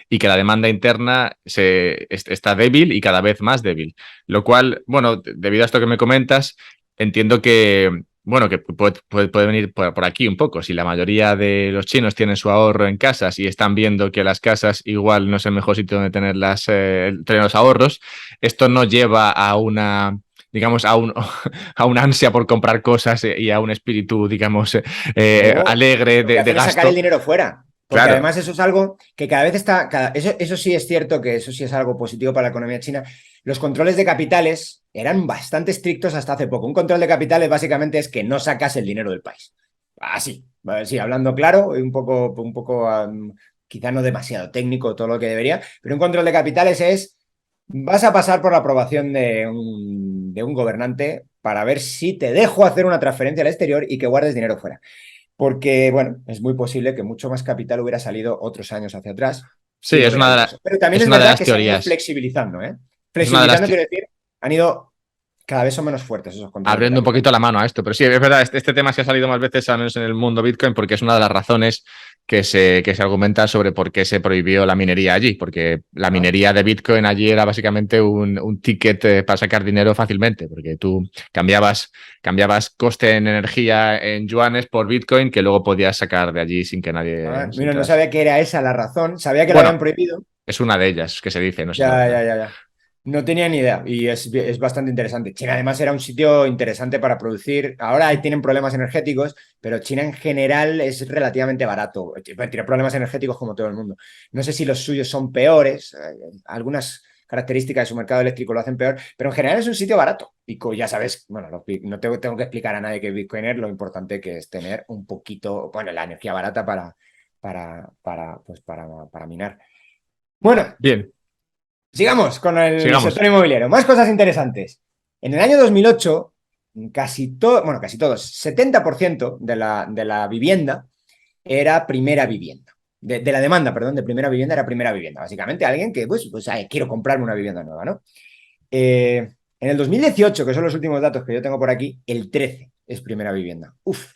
y que la demanda interna está débil y cada vez más débil. Lo cual, bueno, debido a esto que me comentas, entiendo que, bueno, que puede venir por aquí un poco. Si la mayoría de los chinos tienen su ahorro en casas y están viendo que las casas igual no es el mejor sitio donde tener los ahorros, esto no lleva a una digamos, a un ansia por comprar cosas y a un espíritu, digamos, No, alegre lo que de hacen es sacar el gasto. dinero fuera. Porque Claro, además eso es algo que cada vez está. Eso sí es cierto que eso sí es algo positivo para la economía china. Los controles de capitales eran bastante estrictos hasta hace poco. Un control de capitales básicamente es que no sacas el dinero del país. Así, sí, hablando claro, quizá no demasiado técnico todo lo que debería, pero un control de capitales es vas a pasar por la aprobación de un gobernante para ver si te dejo hacer una transferencia al exterior y que guardes dinero fuera. Porque, bueno, es muy posible que mucho más capital hubiera salido otros años hacia atrás sí, si no hubiera habido eso. Pero también es es una de verdad las que se han ido teorías. flexibilizando, ¿eh? Es una de las Flexibilizando quiero decir, cada vez son menos fuertes esos controles de abriendo un capital. poquito la mano a esto. Pero sí, es verdad, este tema se ha salido más veces, al menos en el mundo Bitcoin, porque es una de las razones que se argumenta sobre por qué se prohibió la minería allí, porque la minería de Bitcoin allí era básicamente un ticket para sacar dinero fácilmente, porque tú cambiabas coste en energía en yuanes por Bitcoin que luego podías sacar de allí sin que nadie se Mira, no enterase. sabía que era esa la razón. Sabía que la Bueno, habían prohibido. es una de ellas que se dice, no sé si es la Ya, verdad. ya, ya, ya. No tenía ni idea y es bastante interesante. China además era un sitio interesante para producir. Ahora ahí tienen problemas energéticos, pero China en general es relativamente barato. Tiene problemas energéticos como todo el mundo. No sé si los suyos son peores. Algunas características de su mercado eléctrico lo hacen peor, pero en general es un sitio barato. Y ya sabes, bueno, no tengo que explicar a nadie que Bitcoiner lo importante que es tener un poquito, bueno, la energía barata para minar. Bueno, Bien, sigamos con el sector sigamos. inmobiliario. Más cosas interesantes. En el año 2008, casi todos, 70% de la vivienda era primera vivienda. De la demanda, perdón, de primera vivienda era primera vivienda. Básicamente alguien que, quiero comprarme una vivienda nueva, ¿no? En el 2018, que son los últimos datos que yo tengo por aquí, el 13 es primera vivienda. Uf,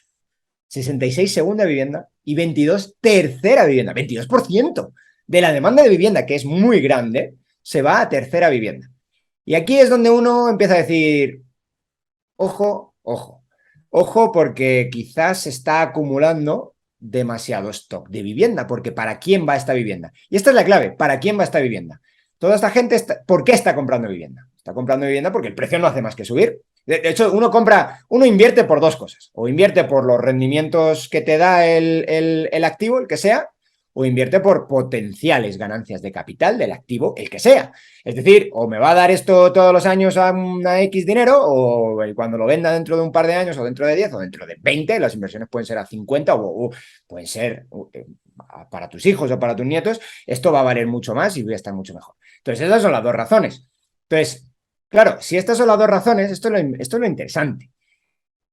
66 segunda vivienda y 22 tercera vivienda. 22% de la demanda de vivienda, que es muy grande, se va a tercera vivienda. Y aquí es donde uno empieza a decir, ojo, ojo, ojo, porque quizás se está acumulando demasiado stock de vivienda, porque ¿para quién va esta vivienda? Y esta es la clave, ¿para quién va esta vivienda? Toda esta gente, ¿por qué está comprando vivienda? Está comprando vivienda porque el precio no hace más que subir. De hecho, uno invierte por dos cosas, o invierte por los rendimientos que te da el activo, el que sea, o invierte por potenciales ganancias de capital del activo, el que sea. Es decir, o me va a dar esto todos los años a una X dinero, o cuando lo venda dentro de un par de años, o dentro de 10, o dentro de 20, las inversiones pueden ser a 50, o pueden ser para tus hijos o para tus nietos, esto va a valer mucho más y voy a estar mucho mejor. Entonces, esas son las dos razones. Entonces, claro, si estas son las dos razones, esto es lo interesante.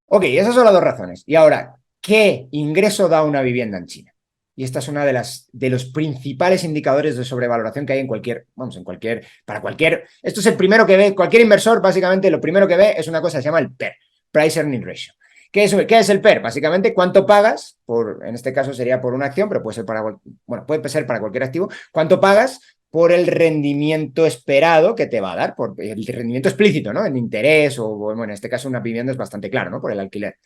Ok, esas son las dos razones. Y ahora, ¿qué ingreso da una vivienda en China? Y esta es una de los principales indicadores de sobrevaloración que hay para cualquier, esto es el primero que ve, cualquier inversor básicamente lo primero que ve es una cosa que se llama el PER, Price Earning Ratio. ¿Qué es el PER? Básicamente, ¿cuánto pagas? En este caso sería por una acción, pero puede ser para cualquier activo. ¿Cuánto pagas por el rendimiento esperado que te va a dar? Por el rendimiento explícito, ¿no? En interés o, bueno, en este caso una vivienda es bastante claro, ¿no? Por el alquiler.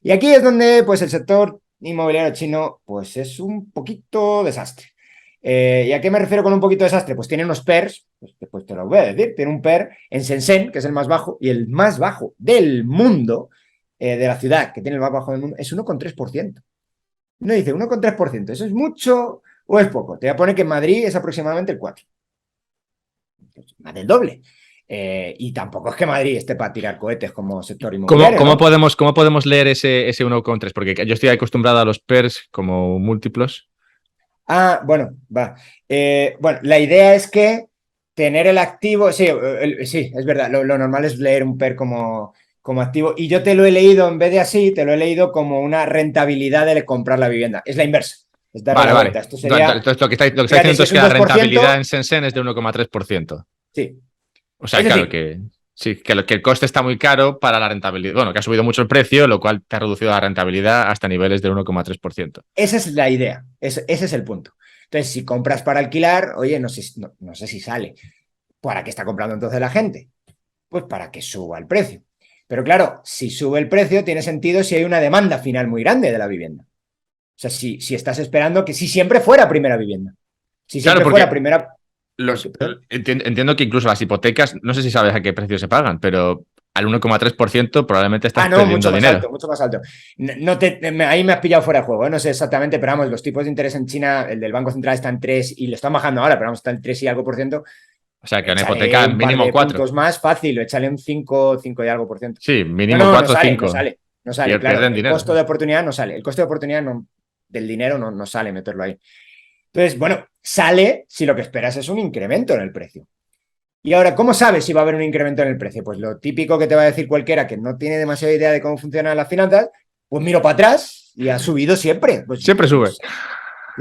Y aquí es donde, pues, el sector inmobiliario chino, pues, es un poquito desastre. ¿Y a qué me refiero con un poquito desastre? Pues tiene unos PERs, pues te lo voy a decir, tiene un PER en Shenzhen, que es el más bajo, y el más bajo del mundo, de la ciudad, que tiene el más bajo del mundo, es 1,3%. Uno dice, 1,3%, ¿eso es mucho o es poco? Te voy a poner que en Madrid es aproximadamente el 4%. Más del doble. Y tampoco es que Madrid esté para tirar cohetes como sector ¿Cómo, inmobiliario, cómo ¿no? podemos, cómo podemos leer ese 1,3? Porque yo estoy acostumbrado a los pairs como múltiplos. Bueno, va. Bueno, la idea es que tener el activo, sí, sí, es verdad, lo normal es leer un PER como activo y yo te lo he leído, en vez de así, te lo he leído como una rentabilidad de comprar la vivienda. Es la inversa, es darle Vale, la vale. vuelta. Esto sería, Entonces, lo que está fíjate, diciendo si es es que un la rentabilidad 2%, en Shenzhen es de 1,3%. sí. O sea, Es claro decir, que sí, que el coste está muy caro para la rentabilidad. Bueno, que ha subido mucho el precio, lo cual te ha reducido la rentabilidad hasta niveles del 1,3%. esa es la idea, ese es el punto. Entonces, si compras para alquilar, oye, no sé si sale. ¿Para qué está comprando entonces la gente? Pues para que suba el precio. Pero claro, si sube el precio, tiene sentido si hay una demanda final muy grande de la vivienda. O sea, si estás esperando que si siempre fuera primera vivienda. Si Claro, siempre fuera porque primera. ¿Perdón? entiendo que incluso las hipotecas, no sé si sabes a qué precio se pagan, pero al 1,3% probablemente estás No, perdiendo mucho más dinero. alto, mucho más alto. Ahí me has pillado fuera de juego, ¿eh? No sé exactamente, pero vamos, los tipos de interés en China, el del Banco Central está en 3 y lo están bajando ahora, pero vamos, está en 3 y algo por ciento. O sea, que una Échale hipoteca un par mínimo de 4. puntos más, fácil, échale un 5 y algo por ciento. Sí, No, mínimo no, no 4 o sale, no 5. sale, no sale, claro. Pierden El dinero. costo de oportunidad no sale. El costo de oportunidad del dinero no sale meterlo ahí. Entonces, bueno, sale si lo que esperas es un incremento en el precio. Y ahora, ¿cómo sabes si va a haber un incremento en el precio? Pues lo típico que te va a decir cualquiera que no tiene demasiada idea de cómo funcionan las finanzas, pues miro para atrás y ha subido siempre. Pues Siempre no sube. sé.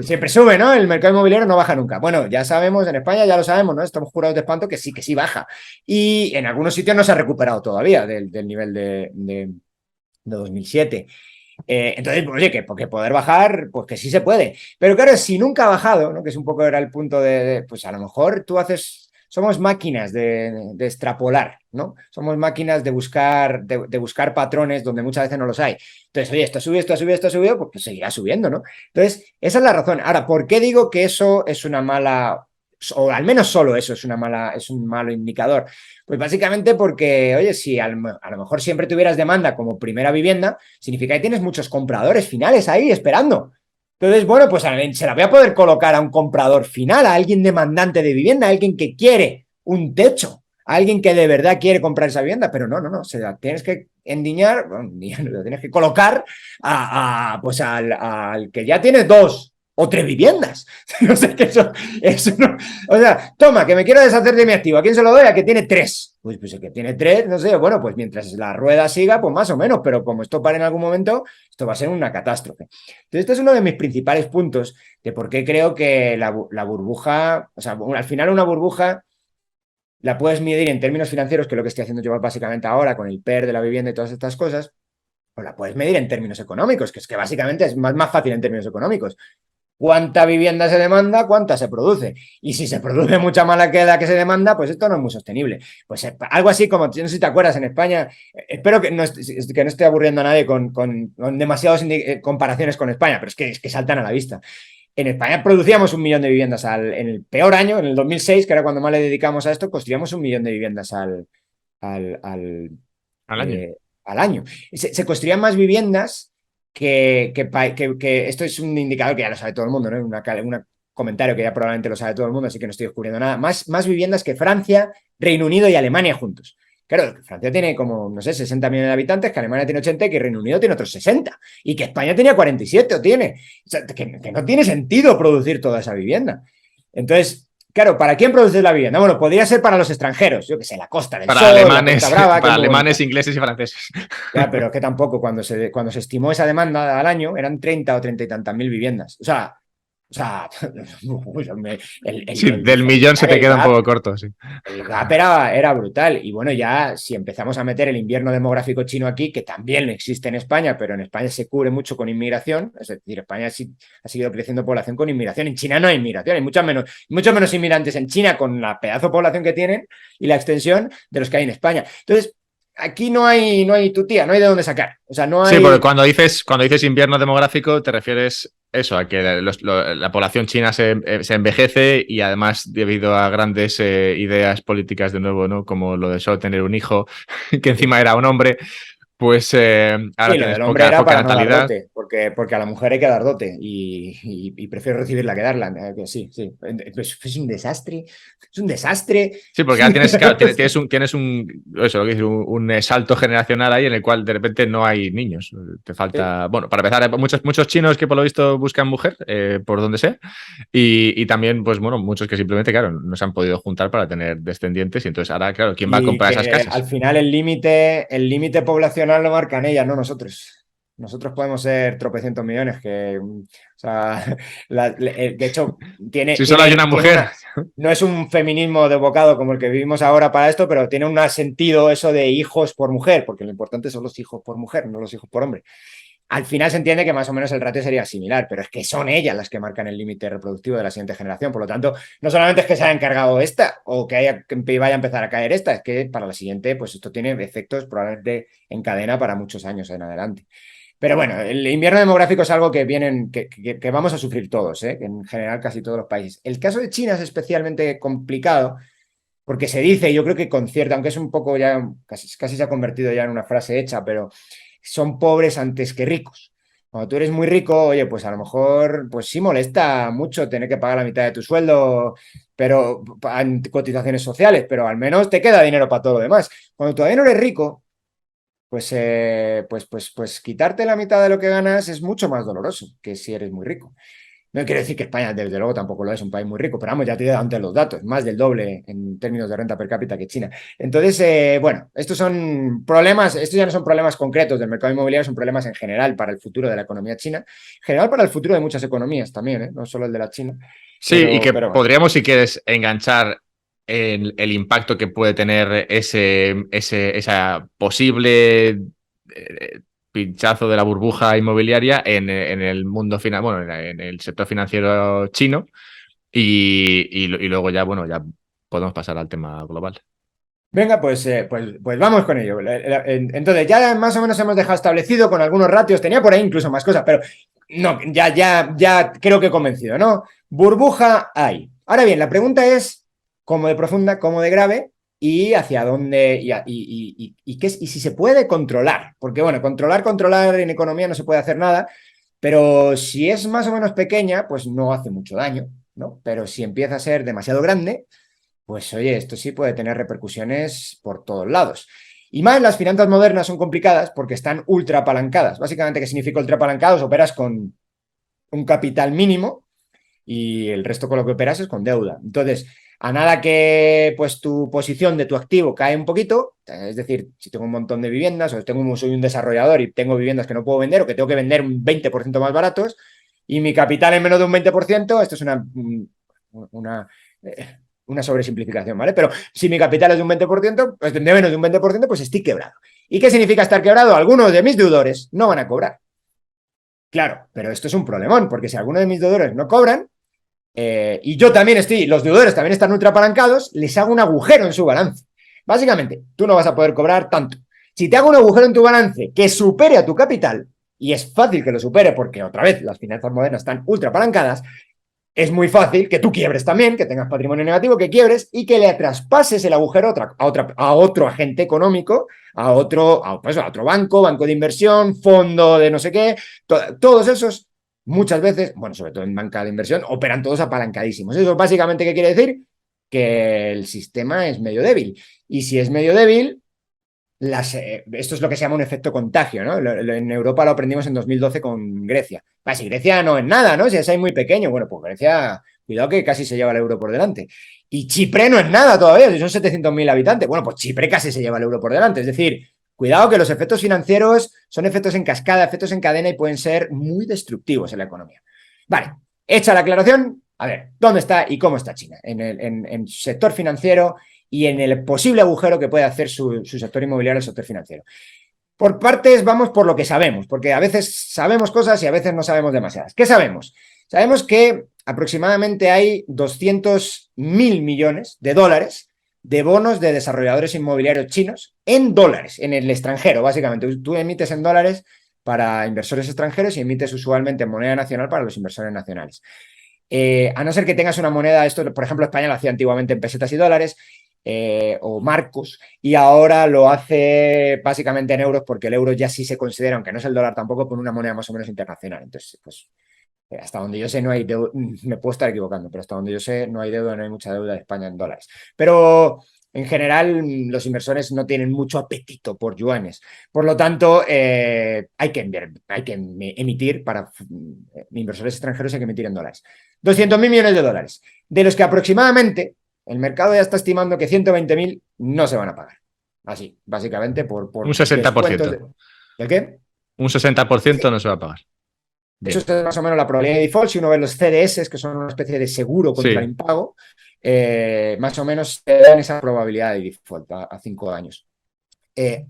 Siempre sube, ¿no? El mercado inmobiliario no baja nunca. Bueno, ya sabemos, en España ya lo sabemos, ¿no? Estamos jurados de espanto que sí baja. Y en algunos sitios no se ha recuperado todavía del nivel de 2007. Entonces, pues, oye, que poder bajar, pues que sí se puede. Pero claro, si nunca ha bajado, ¿no? Que es un poco era el punto pues a lo mejor tú haces, somos máquinas de extrapolar, ¿no? Somos máquinas de buscar patrones donde muchas veces no los hay. Entonces, oye, esto ha subido, esto ha subido, esto ha subido, pues seguirá subiendo, ¿no? Entonces, esa es la razón. Ahora, ¿por qué digo que eso es una mala, o al menos solo eso es un malo indicador? Pues básicamente porque, oye, si a lo mejor siempre tuvieras demanda como primera vivienda, significa que tienes muchos compradores finales ahí esperando. Entonces, bueno, pues se la voy a poder colocar a un comprador final, a alguien demandante de vivienda, a alguien que quiere un techo, a alguien que de verdad quiere comprar esa vivienda, pero no, se la tienes que endiñar, bueno, lo tienes que colocar pues al que ya tiene 2 o 3 viviendas. No sé, eso no. O sea, toma, que me quiero deshacer de mi activo. ¿A quién se lo doy? A que tiene 3. Pues el que tiene 3, no sé, bueno, pues mientras la rueda siga, pues más o menos, pero como esto para en algún momento, esto va a ser una catástrofe. Entonces, este es uno de mis principales puntos de por qué creo que la burbuja, o sea, al final una burbuja la puedes medir en términos financieros, que es lo que estoy haciendo yo básicamente ahora con el PER de la vivienda y todas estas cosas, pues la puedes medir en términos económicos, que es que básicamente es más fácil en términos económicos. Cuánta vivienda se demanda, cuánta se produce. Y si se produce mucha mala que la que se demanda, pues esto no es muy sostenible. Pues algo así como, no sé si te acuerdas, en España, espero que no esté aburriendo a nadie con demasiadas comparaciones con España, pero es que saltan a la vista. En España producíamos 1 millón de viviendas en el peor año, en el 2006, que era cuando más le dedicamos a esto, construíamos 1 millón de viviendas al, al, al año. al año. Se construían más viviendas que esto es un indicador que ya lo sabe todo el mundo, ¿no? Un comentario que ya probablemente lo sabe todo el mundo, así que no estoy descubriendo nada. Más viviendas que Francia, Reino Unido y Alemania juntos. Claro, Francia tiene como, no sé, 60 millones de habitantes, que Alemania tiene 80, que Reino Unido tiene otros 60, y que España tenía 47 o tiene. O sea, que no tiene sentido producir toda esa vivienda. Entonces, claro, ¿para quién produces la vivienda? Bueno, podría ser para los extranjeros, yo que sé, la Costa del Para Sol, la alemanes, Costa Brava, que para es muy bonita. alemanes, ingleses y franceses. Ya, pero es que tampoco, cuando se estimó esa demanda al año, eran 30 o 30 y tantas mil viviendas. O sea, Sí, el del millón se diferencial, te queda un poco corto, sí. el gap era brutal. Y bueno, ya si empezamos a meter el invierno demográfico chino aquí, que también existe en España, pero en España se cubre mucho con inmigración, es decir, España sí ha seguido creciendo población con inmigración. En China no hay inmigración, hay mucho menos inmigrantes en China con la pedazo de población que tienen y la extensión de los que hay en España. Entonces, aquí no hay tu tía, no hay de dónde sacar. O sea, no Sí, porque hay. cuando dices invierno demográfico, te refieres eso, a que la población china se envejece y además debido a grandes ideas políticas de nuevo, ¿no? Como lo de solo tener un hijo, que encima era un hombre, pues Sí, ahora lo tienes del hombre era poca para no dar natalidad. dote, porque a la mujer hay que dar dote y prefiero recibirla que darla. Que sí, sí. Es un desastre. Es un desastre. Sí, porque ahora tienes, claro, eso, lo que dices, un salto generacional ahí en el cual de repente no hay niños. Te Sí. falta, bueno, para empezar, hay muchos chinos que por lo visto buscan mujer, por donde sea, y también, pues bueno, muchos que simplemente, claro, no se han podido juntar para tener descendientes, y entonces ahora, claro, ¿quién va a Y comprar esas que al casas? final el límite poblacional lo marcan ellas, no nosotros. Nosotros podemos ser tropecientos millones, o sea, de hecho, Si solo hay una tiene mujer. no es un feminismo de bocado como el que vivimos ahora para esto, pero tiene un sentido eso de hijos por mujer, porque lo importante son los hijos por mujer, no los hijos por hombre. Al final se entiende que más o menos el ratio sería similar, pero es que son ellas las que marcan el límite reproductivo de la siguiente generación. Por lo tanto, no solamente es que se haya encargado esta o que vaya a empezar a caer esta, es que para la siguiente, pues esto tiene efectos probablemente en cadena para muchos años en adelante. Pero bueno, el invierno demográfico es algo que vamos a sufrir todos, ¿eh? En general casi todos los países. El caso de China es especialmente complicado porque se dice, yo creo que con cierta, aunque es un poco ya, casi se ha convertido ya en una frase hecha, pero son pobres antes que ricos. Cuando tú eres muy rico, oye, pues a lo mejor, pues sí molesta mucho tener que pagar la mitad de tu sueldo, pero en cotizaciones sociales, pero al menos te queda dinero para todo lo demás. Cuando todavía no eres rico, pues quitarte la mitad de lo que ganas es mucho más doloroso que si eres muy rico. No quiero decir que España, desde luego, tampoco lo es un país muy rico, pero vamos, ya te he dado antes los datos, más del doble en términos de renta per cápita que China. Entonces, bueno, estos son problemas, estos ya no son problemas concretos del mercado inmobiliario, son problemas en general para el futuro de la economía china, en general para el futuro de muchas economías también, ¿eh? No solo el de la China, Sí, y pero, que pero bueno. podríamos, si quieres, enganchar el impacto que puede tener esa posible pinchazo de la burbuja inmobiliaria en el mundo bueno, en el sector financiero chino y luego ya, bueno, ya podemos pasar al tema global. Venga, pues vamos con ello. Entonces, ya más o menos hemos dejado establecido con algunos ratios, tenía por ahí incluso más cosas, pero no, ya creo que he convencido, ¿no? Burbuja hay. Ahora bien, la pregunta es cómo de profunda, cómo de grave y hacia dónde y si se puede controlar. Porque, bueno, controlar en economía no se puede hacer nada, pero si es más o menos pequeña, pues no hace mucho daño, ¿no? Pero si empieza a ser demasiado grande, pues oye, esto sí puede tener repercusiones por todos lados. Y más las finanzas modernas son complicadas porque están ultra apalancadas. Básicamente, ¿qué significa ultra apalancados? Operas con un capital mínimo y el resto con lo que operas es con deuda. Entonces, a nada que pues tu posición de tu activo cae un poquito, es decir, si tengo un montón de viviendas o soy un desarrollador y tengo viviendas que no puedo vender o que tengo que vender un 20% más baratos y mi capital es menos de un 20%, esto es una, una sobresimplificación, ¿vale? Pero si mi capital es de un 20%, pues de menos de un 20%, pues estoy quebrado. ¿Y qué significa estar quebrado? Algunos de mis deudores no van a cobrar. Claro, pero esto es un problemón, porque si algunos de mis deudores no cobran, y yo también los deudores también están ultra apalancados, les hago un agujero en su balance. Básicamente, tú no vas a poder cobrar tanto. Si te hago un agujero en tu balance que supere a tu capital, y es fácil que lo supere porque otra vez las finanzas modernas están ultra apalancadas, es muy fácil que tú quiebres también, que tengas patrimonio negativo, que quiebres y que le traspases el agujero a otro agente económico, a otro banco de inversión, fondo de no sé qué. Todos esos, muchas veces, bueno, sobre todo en banca de inversión, operan todos apalancadísimos. Eso básicamente, ¿qué quiere decir? Que el sistema es medio débil. Y si es medio débil, esto es lo que se llama un efecto contagio, ¿no? En Europa lo aprendimos en 2012 con Grecia. Si Grecia no es nada, ¿no? Si es ahí muy pequeño, bueno, pues Grecia, cuidado que casi se lleva el euro por delante. Y Chipre no es nada todavía, si son 700.000 habitantes. Bueno, pues Chipre casi se lleva el euro por delante. Es decir, cuidado que los efectos financieros son efectos en cascada, efectos en cadena y pueden ser muy destructivos en la economía. Vale, hecha la aclaración, a ver, ¿dónde está y cómo está China? En sector financiero y en el posible agujero que puede hacer su sector inmobiliario, el sector financiero. Por partes vamos por lo que sabemos, porque a veces sabemos cosas y a veces no sabemos demasiadas. ¿Qué sabemos? Sabemos que aproximadamente hay 200.000 millones de dólares de bonos de desarrolladores inmobiliarios chinos en dólares, en el extranjero, básicamente. Tú emites en dólares para inversores extranjeros y emites usualmente en moneda nacional para los inversores nacionales. A no ser que tengas una moneda, esto por ejemplo España lo hacía antiguamente en pesetas y dólares, o marcos, y ahora lo hace básicamente en euros porque el euro ya sí se considera, aunque no es el dólar tampoco, por una moneda más o menos internacional. Entonces, pues hasta donde yo sé no hay deuda, me puedo estar equivocando, pero hasta donde yo sé no hay deuda, no hay mucha deuda de España en dólares. Pero en general los inversores no tienen mucho apetito por yuanes. Por lo tanto, hay que emitir para inversores extranjeros, hay que emitir en dólares. 200.000 millones de dólares, de los que aproximadamente el mercado ya está estimando que 120.000 no se van a pagar. Así, básicamente por un 60%. ¿El qué? Un 60% no se va a pagar. Eso es más o menos la probabilidad de default. Si uno ve los CDS, que son una especie de seguro contra el impago, más o menos te dan esa probabilidad de default a 5 años.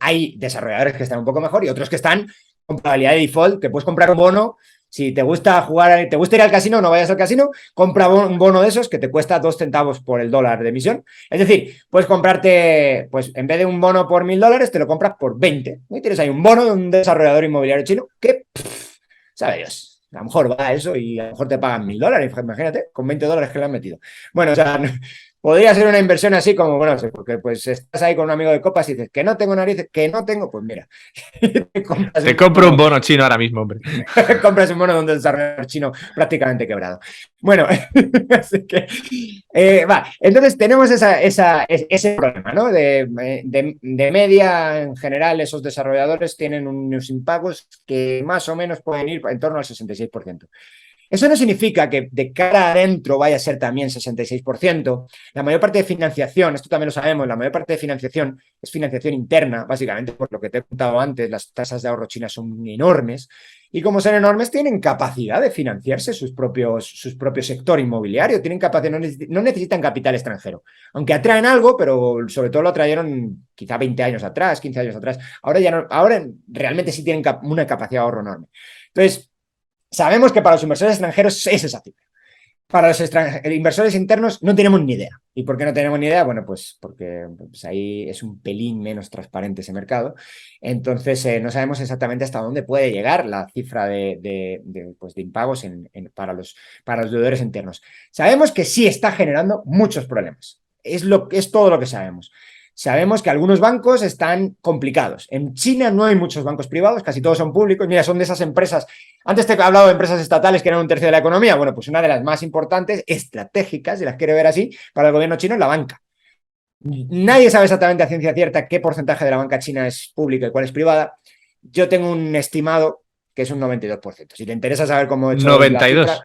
Hay desarrolladores que están un poco mejor y otros que están con probabilidad de default, que puedes comprar un bono. Si te gusta te gusta ir al casino, no vayas al casino, compra un bono de esos que te cuesta 2 centavos por el dólar de emisión. Es decir, puedes comprarte, pues en vez de un bono por $1.000, te lo compras por 20. Y tienes ahí un bono de un desarrollador inmobiliario chino que, sabe Dios, a lo mejor va a eso y a lo mejor te pagan $1.000, imagínate, con $20 que le han metido. Bueno, o sea, podría ser una inversión así como, bueno, porque pues estás ahí con un amigo de copas y dices que no tengo narices, que no tengo, pues mira. Te compro un bono chino ahora mismo, hombre. Compras un bono de un desarrollador chino prácticamente quebrado. Bueno, así que, entonces tenemos ese problema, ¿no? De media, en general, esos desarrolladores tienen unos impagos que más o menos pueden ir en torno al 66%. Eso no significa que de cara adentro vaya a ser también 66%. La mayor parte de financiación, esto también lo sabemos, la mayor parte de financiación es financiación interna, básicamente por lo que te he contado antes, las tasas de ahorro chinas son enormes y como son enormes tienen capacidad de financiarse su propio sector inmobiliario, tienen capacidad, no necesitan capital extranjero, aunque atraen algo, pero sobre todo lo atrayeron quizá 20 años atrás, 15 años atrás. Ahora ya no, ahora realmente sí tienen una capacidad de ahorro enorme. Entonces, sabemos que para los inversores extranjeros es esa cifra. Para los inversores internos no tenemos ni idea. ¿Y por qué no tenemos ni idea? Bueno, pues porque pues ahí es un pelín menos transparente ese mercado. Entonces, no sabemos exactamente hasta dónde puede llegar la cifra pues, de impagos para los deudores internos. Sabemos que sí está generando muchos problemas. Es todo lo que sabemos. Sabemos que algunos bancos están complicados. En China no hay muchos bancos privados, casi todos son públicos. Mira, son de esas empresas. Antes te he hablado de empresas estatales que eran un tercio de la economía. Bueno, pues una de las más importantes, estratégicas, si las quiero ver así, para el gobierno chino es la banca. Nadie sabe exactamente a ciencia cierta qué porcentaje de la banca china es pública y cuál es privada. Yo tengo un estimado que es un 92%. Si te interesa saber cómo he hecho la cifra, 92.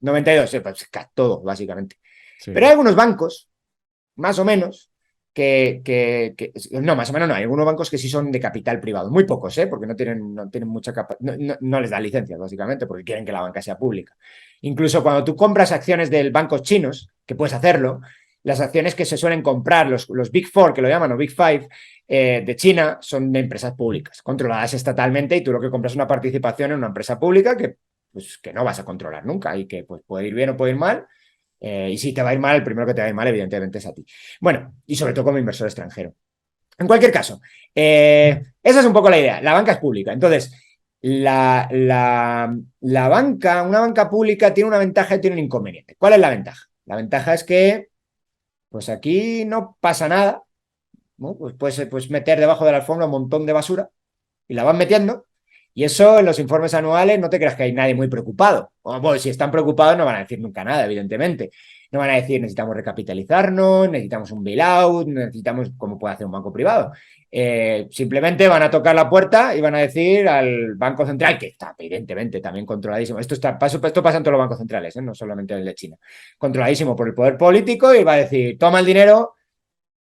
92, pues todo, básicamente. Sí. Pero hay algunos bancos, más o menos, no, más o menos no, hay algunos bancos que sí son de capital privado, muy pocos, porque no tienen mucha capacidad, no les da licencias, básicamente, porque quieren que la banca sea pública. Incluso cuando tú compras acciones del bancos chinos, que puedes hacerlo, las acciones que se suelen comprar, los Big Four, que lo llaman, o Big Five, de China, son de empresas públicas, controladas estatalmente, y tú lo que compras es una participación en una empresa pública que no vas a controlar nunca y que pues, puede ir bien o puede ir mal. Y si te va a ir mal, el primero que te va a ir mal, evidentemente, es a ti. Bueno, y sobre todo como inversor extranjero. En cualquier caso, esa es un poco la idea. La banca es pública. Entonces, una banca pública tiene una ventaja y tiene un inconveniente. ¿Cuál es la ventaja? La ventaja es que, pues aquí no pasa nada, ¿no? Pues puedes meter debajo de la alfombra un montón de basura y la van metiendo. Y eso en los informes anuales no te creas que hay nadie muy preocupado. O, bueno, si están preocupados no van a decir nunca nada, evidentemente. No van a decir necesitamos recapitalizarnos, necesitamos un bailout, necesitamos como puede hacer un banco privado. Simplemente van a tocar la puerta y van a decir al Banco Central, que está evidentemente también controladísimo. Esto pasa en todos los bancos centrales, no solamente el de China. Controladísimo por el poder político y va a decir, toma el dinero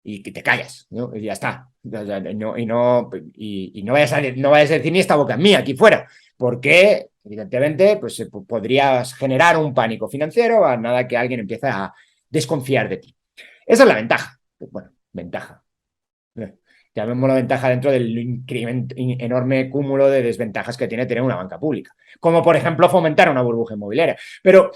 y que te callas, ¿no? Y ya está. Y no vayas a decir ni esta boca es mía aquí fuera, porque evidentemente pues, podrías generar un pánico financiero a nada que alguien empiece a desconfiar de ti. Esa es la ventaja. Bueno, ventaja. Llamémoslo ventaja dentro del enorme cúmulo de desventajas que tiene tener una banca pública. Como por ejemplo fomentar una burbuja inmobiliaria. Pero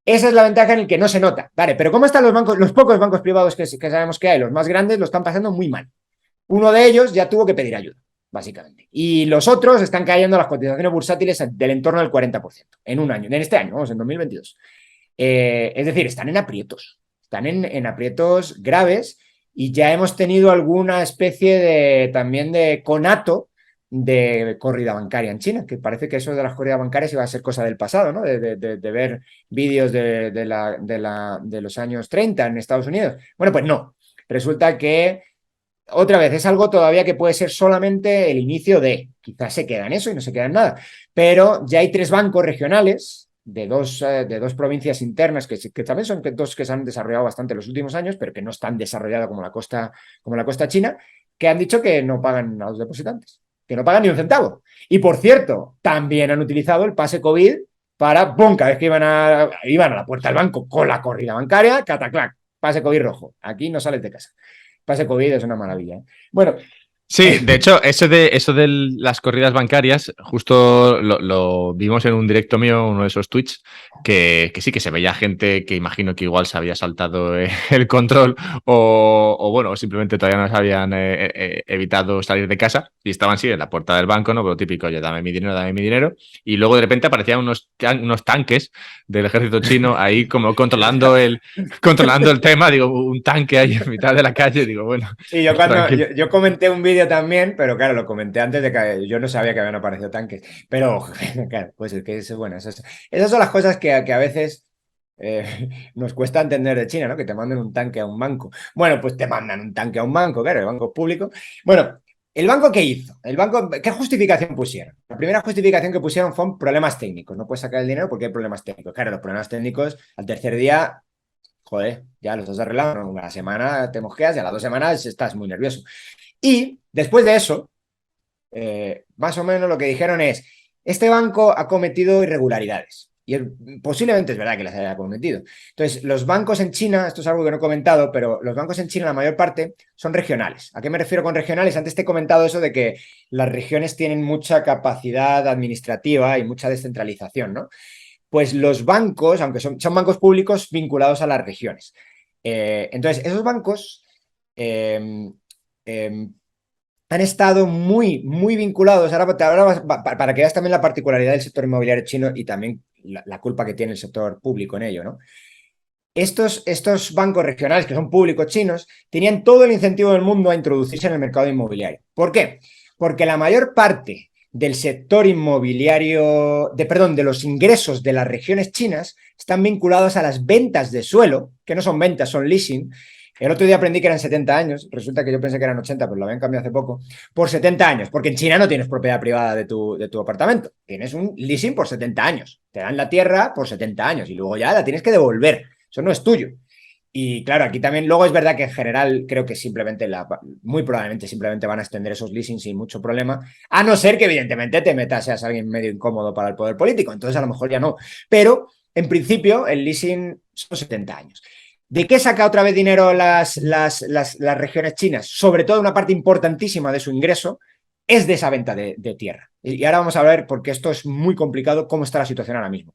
esa es la ventaja en el que no se nota. Vale, pero ¿cómo están los bancos, los pocos bancos privados que sabemos que hay? Los más grandes lo están pasando muy mal. Uno de ellos ya tuvo que pedir ayuda, básicamente. Y los otros están cayendo las cotizaciones bursátiles del entorno del 40% en un año, en este año, vamos, en 2022. Es decir, están en aprietos. Están en aprietos graves y ya hemos tenido alguna especie también de conato de corrida bancaria en China, que parece que eso de las corridas bancarias iba a ser cosa del pasado, ¿no? De ver vídeos de los años 30 en Estados Unidos. Bueno, pues no. Resulta que, otra vez, es algo todavía que puede ser solamente el inicio de, quizás se queda en eso y no se queda en nada, pero ya hay 3 bancos regionales de dos provincias internas que también son dos que se han desarrollado bastante en los últimos años, pero que no están desarrolladas como la costa china, que han dicho que no pagan a los depositantes, que no pagan ni un centavo. Y por cierto, también han utilizado el pase COVID para, ¡bum!, cada vez que iban a la puerta del banco con la corrida bancaria, cataclac, pase COVID rojo. Aquí no sales de casa. Pase COVID es una maravilla. Bueno. Sí, de hecho, eso de las corridas bancarias, justo lo vimos en un directo mío, uno de esos tweets, que sí que se veía gente que imagino que igual se había saltado el control o bueno, simplemente todavía no se habían evitado salir de casa y estaban sí en la puerta del banco, ¿no? Pero típico, oye, dame mi dinero. Y luego de repente aparecían unos tanques del ejército chino ahí como controlando el tema, digo, un tanque ahí en mitad de la calle, digo, bueno. Sí, yo comenté un vídeo también, pero claro, lo comenté antes de que yo no sabía que habían aparecido tanques. Pero, claro, pues es que bueno, esas son las cosas que a veces nos cuesta entender de China, ¿no? Que te manden un tanque a un banco. Bueno, pues te mandan un tanque a un banco, claro, el banco público. Bueno, ¿El banco qué hizo? ¿El banco qué justificación pusieron? La primera justificación que pusieron fue problemas técnicos. No puedes sacar el dinero porque hay problemas técnicos. Claro, los problemas técnicos al tercer día, joder, ya los has arreglado. ¿No? Una semana te mosqueas y a las 2 semanas estás muy nervioso. Y después de eso, más o menos lo que dijeron es, este banco ha cometido irregularidades. Y posiblemente es verdad que las haya cometido. Entonces, los bancos en China, esto es algo que no he comentado, pero los bancos en China, la mayor parte, son regionales. ¿A qué me refiero con regionales? Antes te he comentado eso de que las regiones tienen mucha capacidad administrativa y mucha descentralización, ¿no? Pues los bancos, aunque son bancos públicos vinculados a las regiones. Entonces, esos bancos eh, eh, han estado muy, muy vinculados. Ahora para que veas también la particularidad del sector inmobiliario chino y también la culpa que tiene el sector público en ello, ¿no? Estos bancos regionales, que son públicos chinos, tenían todo el incentivo del mundo a introducirse en el mercado inmobiliario. ¿Por qué? Porque la mayor parte del sector inmobiliario, de los ingresos de las regiones chinas están vinculados a las ventas de suelo, que no son ventas, son leasing. El otro día aprendí que eran 70 años, resulta que yo pensé que eran 80, pero lo habían cambiado hace poco, por 70 años, porque en China no tienes propiedad privada de tu apartamento, tienes un leasing por 70 años, te dan la tierra por 70 años y luego ya la tienes que devolver, eso no es tuyo. Y claro, aquí también, luego es verdad que en general creo que muy probablemente simplemente van a extender esos leasings sin mucho problema, a no ser que evidentemente te metas, seas alguien medio incómodo para el poder político, entonces a lo mejor ya no, pero en principio el leasing son 70 años. ¿De qué saca otra vez dinero las regiones chinas? Sobre todo una parte importantísima de su ingreso es de esa venta de tierra. Y ahora vamos a ver, porque esto es muy complicado, cómo está la situación ahora mismo.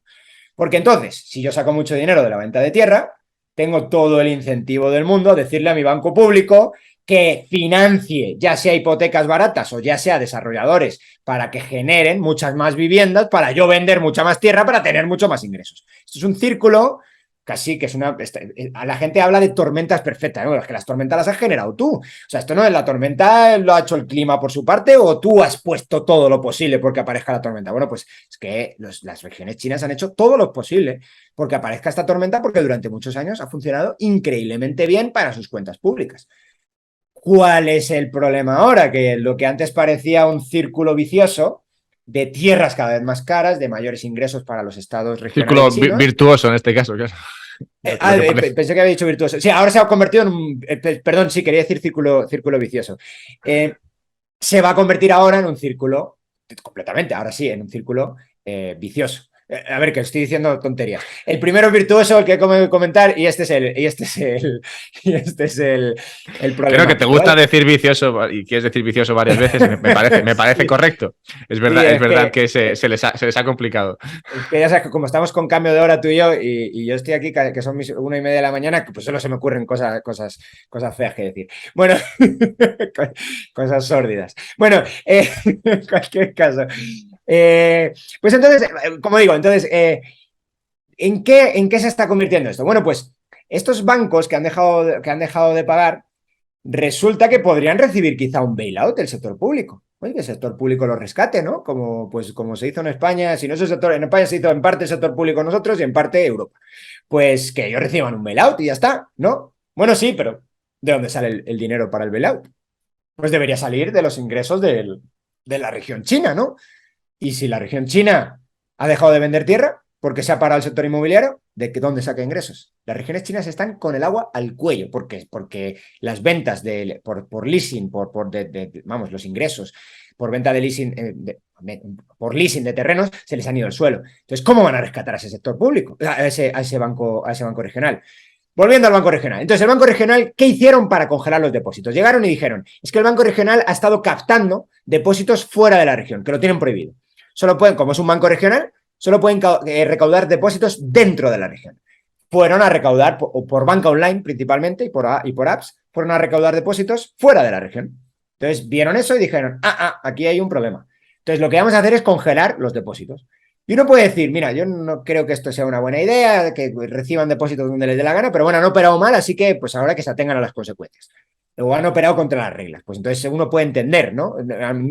Porque entonces, si yo saco mucho dinero de la venta de tierra, tengo todo el incentivo del mundo a decirle a mi banco público que financie, ya sea hipotecas baratas o ya sea desarrolladores, para que generen muchas más viviendas, para yo vender mucha más tierra, para tener mucho más ingresos. Esto es un círculo casi que es una... A la gente habla de tormentas perfectas, ¿no? Es que las tormentas las has generado tú. O sea, esto no es la tormenta, lo ha hecho el clima por su parte o tú has puesto todo lo posible porque aparezca la tormenta. Bueno, pues es que las regiones chinas han hecho todo lo posible porque aparezca esta tormenta porque durante muchos años ha funcionado increíblemente bien para sus cuentas públicas. ¿Cuál es el problema ahora? Que lo que antes parecía un círculo vicioso de tierras cada vez más caras, de mayores ingresos para los estados regionales Círculo chinos. virtuoso en este caso, claro. Pensé que había dicho virtuoso. Sí, ahora se ha convertido en un... perdón, sí, quería decir círculo vicioso. Se va a convertir ahora en un círculo, completamente, ahora sí, en un círculo vicioso. A ver, que estoy diciendo tonterías. El primero es virtuoso, el que comentar, y este es el problema. Creo que te gusta decir vicioso y quieres decir vicioso varias veces. Me parece sí. Correcto. Es verdad, sí, es verdad que se les ha complicado. Es que ya sabes que como estamos con cambio de hora tú y yo, y yo estoy aquí, que son mis 1:30 de la mañana, pues solo se me ocurren cosas feas que decir. Bueno, cosas sórdidas. Bueno, en cualquier caso. Pues entonces, como digo, ¿en qué se está convirtiendo esto? Bueno, pues estos bancos que han dejado de pagar, resulta que podrían recibir quizá un bailout del sector público. Oye, que el sector público lo rescate, ¿no? Como se hizo en España, si no es el sector, en España se hizo en parte el sector público nosotros y en parte Europa. Pues que ellos reciban un bailout y ya está, ¿no? Bueno, sí, pero ¿de dónde sale el dinero para el bailout? Pues debería salir de los ingresos de la región china, ¿no? Y si la región china ha dejado de vender tierra porque se ha parado el sector inmobiliario, ¿de dónde saca ingresos? Las regiones chinas están con el agua al cuello. ¿Por qué? Porque las ventas por leasing, vamos, los ingresos por venta de leasing, por leasing de terrenos, se les han ido al suelo. Entonces, ¿cómo van a rescatar a ese sector público? A ese banco regional. Volviendo al Banco Regional. Entonces, el Banco Regional, ¿qué hicieron para congelar los depósitos? Llegaron y dijeron, es que el Banco Regional ha estado captando depósitos fuera de la región, que lo tienen prohibido. Solo pueden, como es un banco regional, solo pueden recaudar depósitos dentro de la región. Fueron a recaudar, por banca online principalmente, y por apps, fueron a recaudar depósitos fuera de la región. Entonces, vieron eso y dijeron, aquí hay un problema. Entonces, lo que vamos a hacer es congelar los depósitos. Y uno puede decir, mira, yo no creo que esto sea una buena idea, que reciban depósitos donde les dé la gana, pero bueno, han operado mal, así que pues ahora que se atengan a las consecuencias. O han operado contra las reglas. Pues entonces uno puede entender, ¿no?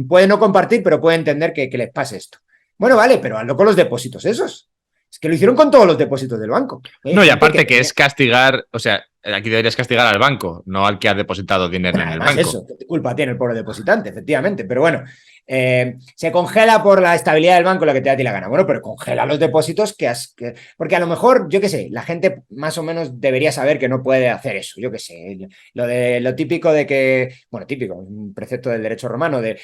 Puede no compartir, pero puede entender que les pase esto. Bueno, vale, pero hazlo con los depósitos esos. Es que lo hicieron con todos los depósitos del banco. No, y aparte que es castigar, o sea, aquí deberías castigar al banco, no al que ha depositado dinero en el Además, banco. eso, ¿qué culpa tiene el pobre depositante? Efectivamente, pero bueno, se congela por la estabilidad del banco lo que te da a ti la gana. Bueno, pero congela los depósitos porque a lo mejor, yo qué sé, la gente más o menos debería saber que no puede hacer eso. Yo qué sé, lo típico de que, bueno, típico, un precepto del derecho romano de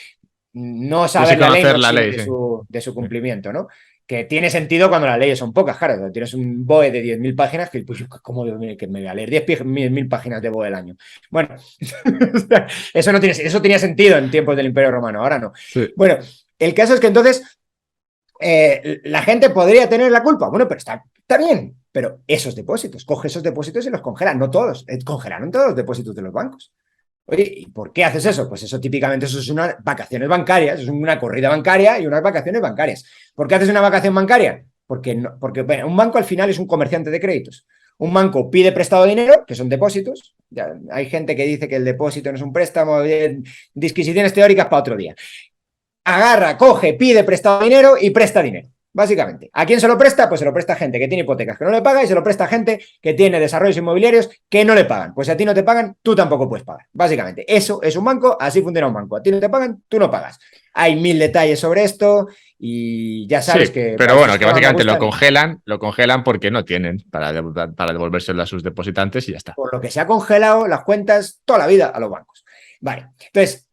no saber la ley no Conocer la exime ley, sí. de su cumplimiento, ¿no? Que tiene sentido cuando las leyes son pocas, claro. Tienes un BOE de 10.000 páginas que, pues, ¿cómo que me voy a leer 10.000 páginas de BOE al año? Bueno, eso tenía sentido en tiempos del Imperio Romano, ahora no. Sí. Bueno, el caso es que entonces la gente podría tener la culpa. Bueno, pero está bien, pero esos depósitos, coge esos depósitos y los congela, no todos, congelaron todos los depósitos de los bancos. Oye, ¿y por qué haces eso? Pues eso típicamente eso es unas vacaciones bancarias, es una corrida bancaria y unas vacaciones bancarias. ¿Por qué haces una vacación bancaria? Porque bueno, un banco al final es un comerciante de créditos. Un banco pide prestado dinero, que son depósitos. Ya, hay gente que dice que el depósito no es un préstamo, disquisiciones teóricas para otro día. Agarra, coge, pide prestado dinero y presta dinero. Básicamente. ¿A quién se lo presta? Pues se lo presta a gente que tiene hipotecas que no le paga y se lo presta a gente que tiene desarrollos inmobiliarios que no le pagan. Pues si a ti no te pagan, tú tampoco puedes pagar. Básicamente, eso es un banco, así funciona un banco. A ti no te pagan, tú no pagas. Hay 1000 detalles sobre esto y ya sabes Sí, que pero bueno, que no me básicamente gusta lo congelan porque no tienen para devolvérselo a sus depositantes y ya está. por lo que se ha congelado las cuentas toda la vida a los bancos. Vale, entonces,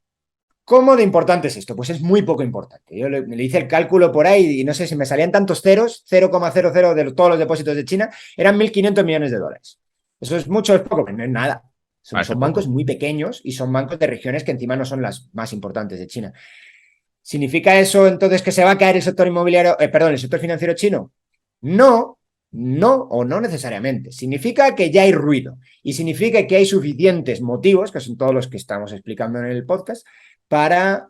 ¿cómo de importante es esto? Pues es muy poco importante. Yo le hice el cálculo por ahí y no sé si me salían tantos ceros, 0,00 de todos los depósitos de China, eran 1.500 millones de dólares. Eso es mucho, es poco, pero no es nada. Parece Son bancos poco. muy pequeños y son bancos de regiones que encima no son las más importantes de China. ¿Significa eso entonces que se va a caer el sector inmobiliario, perdón, el sector financiero chino? No, no o no necesariamente. Significa que ya hay ruido y significa que hay suficientes motivos, que son todos los que estamos explicando en el podcast, para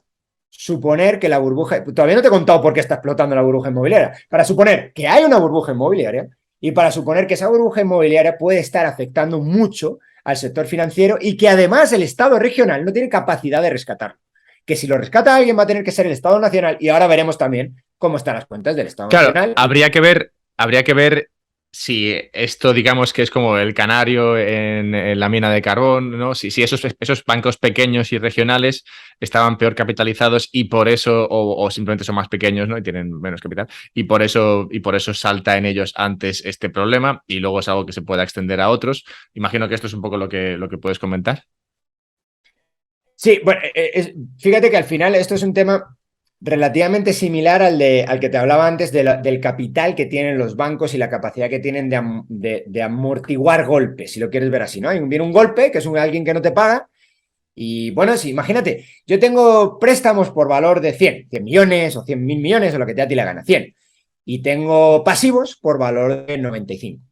suponer que la burbuja, todavía no te he contado por qué está explotando la burbuja inmobiliaria, para suponer que hay una burbuja inmobiliaria y para suponer que esa burbuja inmobiliaria puede estar afectando mucho al sector financiero y que además el Estado regional no tiene capacidad de rescatarlo. Que si lo rescata alguien va a tener que ser el Estado Nacional y ahora veremos también cómo están las cuentas del Estado Claro, Nacional. habría que ver si esto, digamos, que es como el canario en la mina de carbón, ¿no? Si esos bancos pequeños y regionales estaban peor capitalizados y por eso, o simplemente son más pequeños, ¿no? Y tienen menos capital, y por eso salta en ellos antes este problema, y luego es algo que se pueda extender a otros. Imagino que esto es un poco lo que puedes comentar. Sí, bueno, fíjate que al final esto es un tema relativamente similar al que te hablaba antes del capital que tienen los bancos y la capacidad que tienen de amortiguar golpes, si lo quieres ver así, ¿no? Viene un golpe, que es alguien que no te paga, y bueno, sí, imagínate, yo tengo préstamos por valor de 100 millones o 100.000 millones o lo que te da a ti la gana, 100, y tengo pasivos por valor de 95.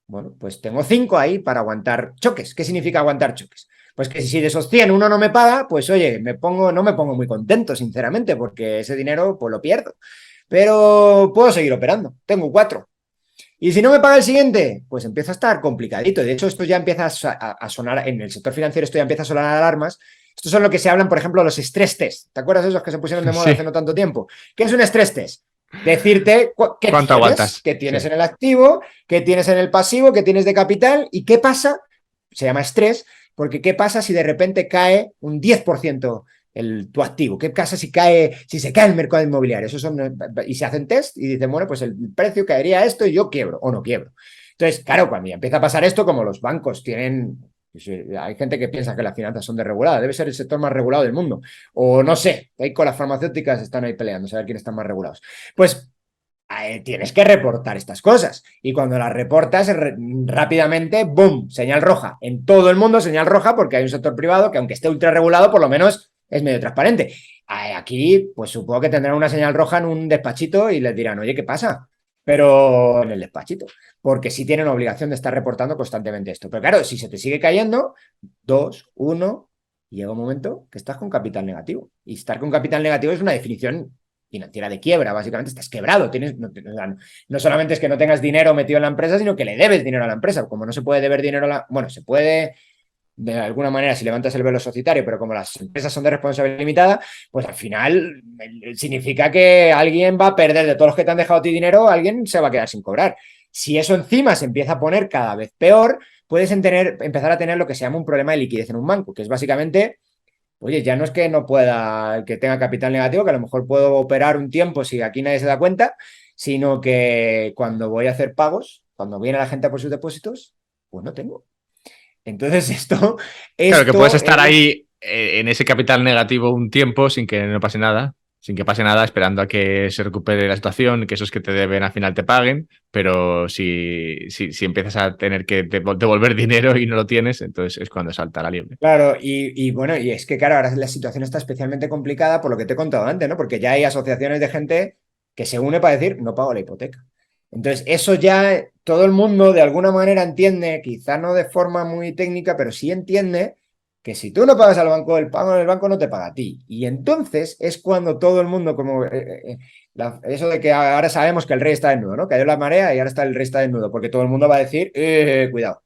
Bueno, pues tengo 5 ahí para aguantar choques. ¿Qué significa aguantar choques? Pues que si de esos 100 uno no me paga, pues oye, no me pongo muy contento, sinceramente, porque ese dinero pues lo pierdo. Pero puedo seguir operando. Tengo 4. Y si no me paga el siguiente, pues empieza a estar complicadito. De hecho, esto ya empieza a sonar, en el sector financiero esto ya empieza a sonar alarmas. Estos son lo que se hablan, por ejemplo, los stress test. ¿Te acuerdas de esos que se pusieron de moda Sí. hace no tanto tiempo? ¿Qué es un stress test? Decirte ¿Cuánto aguantas? qué tienes Sí. en el activo, qué tienes en el pasivo, qué tienes de capital y qué pasa, se llama estrés, porque qué pasa si de repente cae un 10% tu activo, qué pasa si se cae el mercado inmobiliario. Y se hacen test y dicen, bueno, pues el precio caería esto y yo quiebro o no quiebro. Entonces, claro, cuando ya empieza a pasar esto, como los bancos tienen... Hay gente que piensa que las finanzas son desreguladas, debe ser el sector más regulado del mundo. O no sé, ahí con las farmacéuticas están ahí peleando, a ver quiénes están más regulados. Pues tienes que reportar estas cosas. Y cuando las reportas, rápidamente, ¡boom! Señal roja. En todo el mundo, señal roja, porque hay un sector privado que, aunque esté ultra regulado, por lo menos es medio transparente. Aquí, pues supongo que tendrán una señal roja en un despachito y les dirán, oye, ¿qué pasa? Pero en el despachito, porque sí tienen obligación de estar reportando constantemente esto. Pero claro, si se te sigue cayendo, 2, 1, llega un momento que estás con capital negativo. Y estar con capital negativo es una definición financiera de quiebra, básicamente estás quebrado. No solamente es que no tengas dinero metido en la empresa, sino que le debes dinero a la empresa. Como no se puede deber dinero a la... Bueno, se puede de alguna manera si levantas el velo societario, pero como las empresas son de responsabilidad limitada, pues al final significa que alguien va a perder de todos los que te han dejado a ti dinero, alguien se va a quedar sin cobrar. Si eso encima se empieza a poner cada vez peor, puedes empezar a tener lo que se llama un problema de liquidez en un banco, que es básicamente, oye, ya no es que no pueda, que tenga capital negativo, que a lo mejor puedo operar un tiempo si aquí nadie se da cuenta, sino que cuando voy a hacer pagos, cuando viene la gente a por sus depósitos, pues no tengo. Entonces Claro que puedes esto estar es... ahí en ese capital negativo un tiempo sin que no pase nada, sin que pase nada, esperando a que se recupere la situación, que esos que te deben al final te paguen, pero si empiezas a tener que devolver dinero y no lo tienes, entonces es cuando salta la liebre. Claro, bueno, y es que claro, ahora la situación está especialmente complicada por lo que te he contado antes, ¿no? Porque ya hay asociaciones de gente que se une para decir, no pago la hipoteca. Entonces, eso ya todo el mundo de alguna manera entiende, quizá no de forma muy técnica, pero sí entiende que si tú no pagas al banco, el pago del banco no te paga a ti. Y entonces es cuando todo el mundo, como eso de que ahora sabemos que el rey está desnudo, ¿no? Cayó la marea y ahora el rey está desnudo, porque todo el mundo va a decir, cuidado.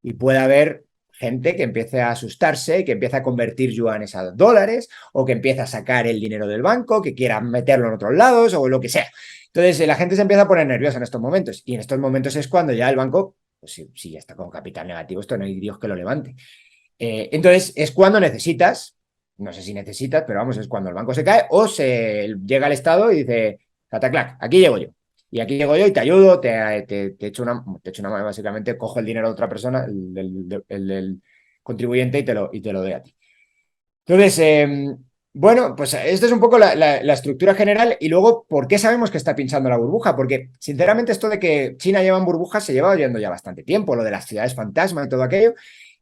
Y puede haber gente que empiece a asustarse y que empiece a convertir yuanes a dólares o que empiece a sacar el dinero del banco, que quiera meterlo en otros lados o lo que sea. Entonces, la gente se empieza a poner nerviosa en estos momentos y en estos momentos es cuando ya el banco, pues si ya está con capital negativo, esto no hay Dios que lo levante. Entonces, es cuando necesitas, no sé si necesitas, pero vamos, es cuando el banco se cae o se llega al Estado y dice, cataclac, aquí llego yo. Y aquí llego yo y te ayudo, te echo una mano, básicamente, cojo el dinero de otra persona, el del contribuyente y te lo doy a ti. Entonces, bueno, pues esto es un poco la estructura general y luego, ¿por qué sabemos que está pinchando la burbuja? Porque, sinceramente, esto de que China lleva en burbujas se lleva oyendo ya bastante tiempo, lo de las ciudades fantasma y todo aquello,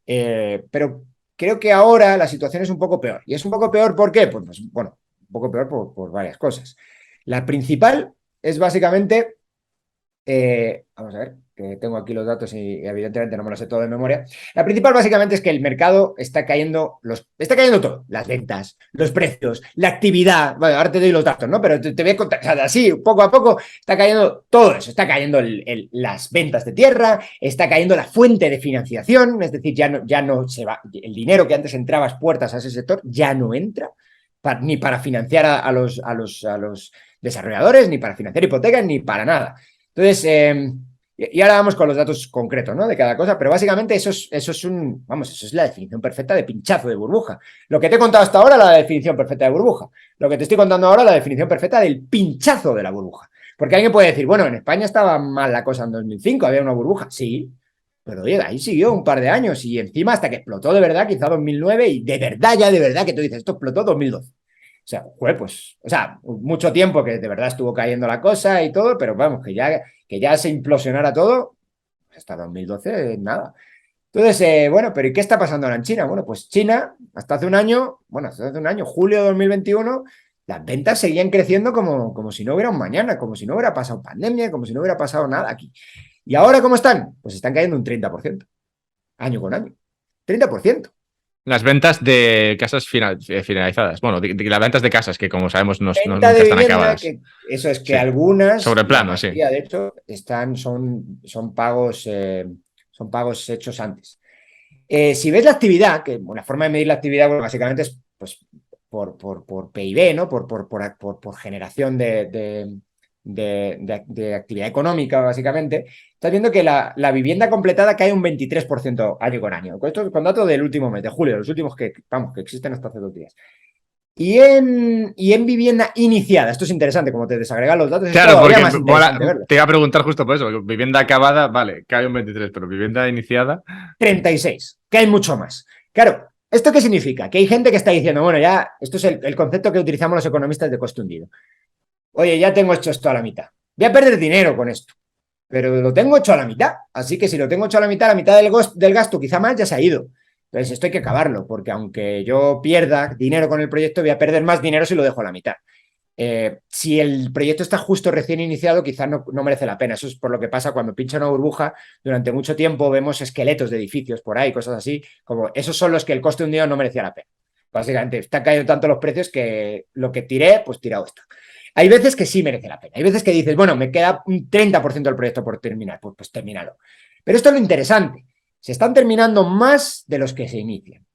pero creo que ahora la situación es un poco peor. ¿Y es un poco peor por qué? Pues bueno, un poco peor por varias cosas. La principal es básicamente, vamos a ver, que tengo aquí los datos y evidentemente no me lo sé todo de memoria. La principal básicamente es que el mercado está cayendo, está cayendo todo, las ventas, los precios, la actividad. Bueno, ahora te doy los datos, ¿no? Pero te voy a contar, o sea, así, poco a poco, está cayendo todo eso, está cayendo las ventas de tierra, está cayendo la fuente de financiación, es decir, ya no se va, el dinero que antes entraba a puertas a ese sector ya no entra, ni para financiar a los desarrolladores, ni para financiar hipotecas, ni para nada. Entonces, y ahora vamos con los datos concretos, ¿no? De cada cosa, pero básicamente eso es la definición perfecta de pinchazo de burbuja. Lo que te he contado hasta ahora, la definición perfecta de burbuja. Lo que te estoy contando ahora, la definición perfecta del pinchazo de la burbuja. Porque alguien puede decir, bueno, en España estaba mal la cosa en 2005, había una burbuja. Sí, pero oye, ahí siguió un par de años y encima hasta que explotó de verdad, quizá 2009 y de verdad, ya de verdad, que tú dices, esto explotó 2012. O sea, pues, o sea, mucho tiempo que de verdad estuvo cayendo la cosa y todo, pero vamos, que ya se implosionara todo, hasta 2012, nada. Entonces, bueno, pero ¿y qué está pasando ahora en China? Bueno, pues China, hasta hace un año, julio de 2021, las ventas seguían creciendo como si no hubiera un mañana, como si no hubiera pasado pandemia, como si no hubiera pasado nada aquí. ¿Y ahora cómo están? Pues están cayendo un 30%, año con año. 30%. Las ventas de casas finalizadas. Bueno, las ventas de casas que, como sabemos, Venta nunca de están vivienda, acabadas. que eso es que Sí. algunas, Sobre la plano, sí. mayoría de hecho, son pagos hechos antes. Si ves la actividad, que una forma de medir la actividad, bueno, básicamente es pues, por PIB, ¿no? Por generación de actividad económica, básicamente, estás viendo que la vivienda completada cae un 23% año con año. Esto es con datos del último mes, de julio, los últimos que existen hasta hace 2 días. Y en vivienda iniciada, esto es interesante, como te desagregan los datos, es Claro, todavía porque más interesante verlo. te iba a preguntar justo por eso. Vivienda acabada, vale, cae un 23, pero vivienda iniciada. 36, que hay mucho más. Claro, ¿esto qué significa? Que hay gente que está diciendo, bueno, ya, esto es el concepto que utilizamos los economistas de coste hundido. Oye, ya tengo hecho esto a la mitad. Voy a perder dinero con esto, pero lo tengo hecho a la mitad. Así que si lo tengo hecho a la mitad del gasto, quizá más, ya se ha ido. Entonces esto hay que acabarlo, porque aunque yo pierda dinero con el proyecto, voy a perder más dinero si lo dejo a la mitad. Si el proyecto está justo recién iniciado, quizás no merece la pena. Eso es por lo que pasa cuando pincha una burbuja. Durante mucho tiempo vemos esqueletos de edificios por ahí, cosas así, como esos son los que el coste hundido no merecía la pena. Básicamente, están cayendo tanto los precios que lo que tiré, pues tirado está. Hay veces que sí merece la pena. Hay veces que dices, bueno, me queda un 30% del proyecto por terminar. Pues termínalo. Pero esto es lo interesante. Se están terminando más de los que se inician.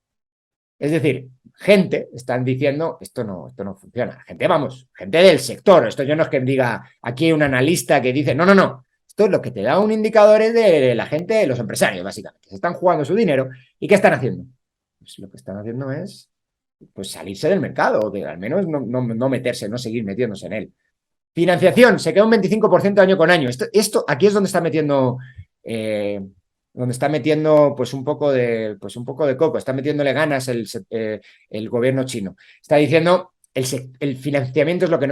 Es decir, gente están diciendo esto no funciona. Gente, vamos, gente del sector. Esto yo no es que diga aquí hay un analista que dice, no. Esto es lo que te da un indicador es de la gente, los empresarios, básicamente. Se están jugando su dinero. ¿Y qué están haciendo? Pues lo que están haciendo es pues, salirse del mercado, o de, al menos no meterse, no seguir metiéndose en él. Financiación, se queda un 25% año con año. Esto aquí es donde está metiendo pues un poco de coco, está metiéndole ganas el gobierno chino. Está diciendo el financiamiento es lo que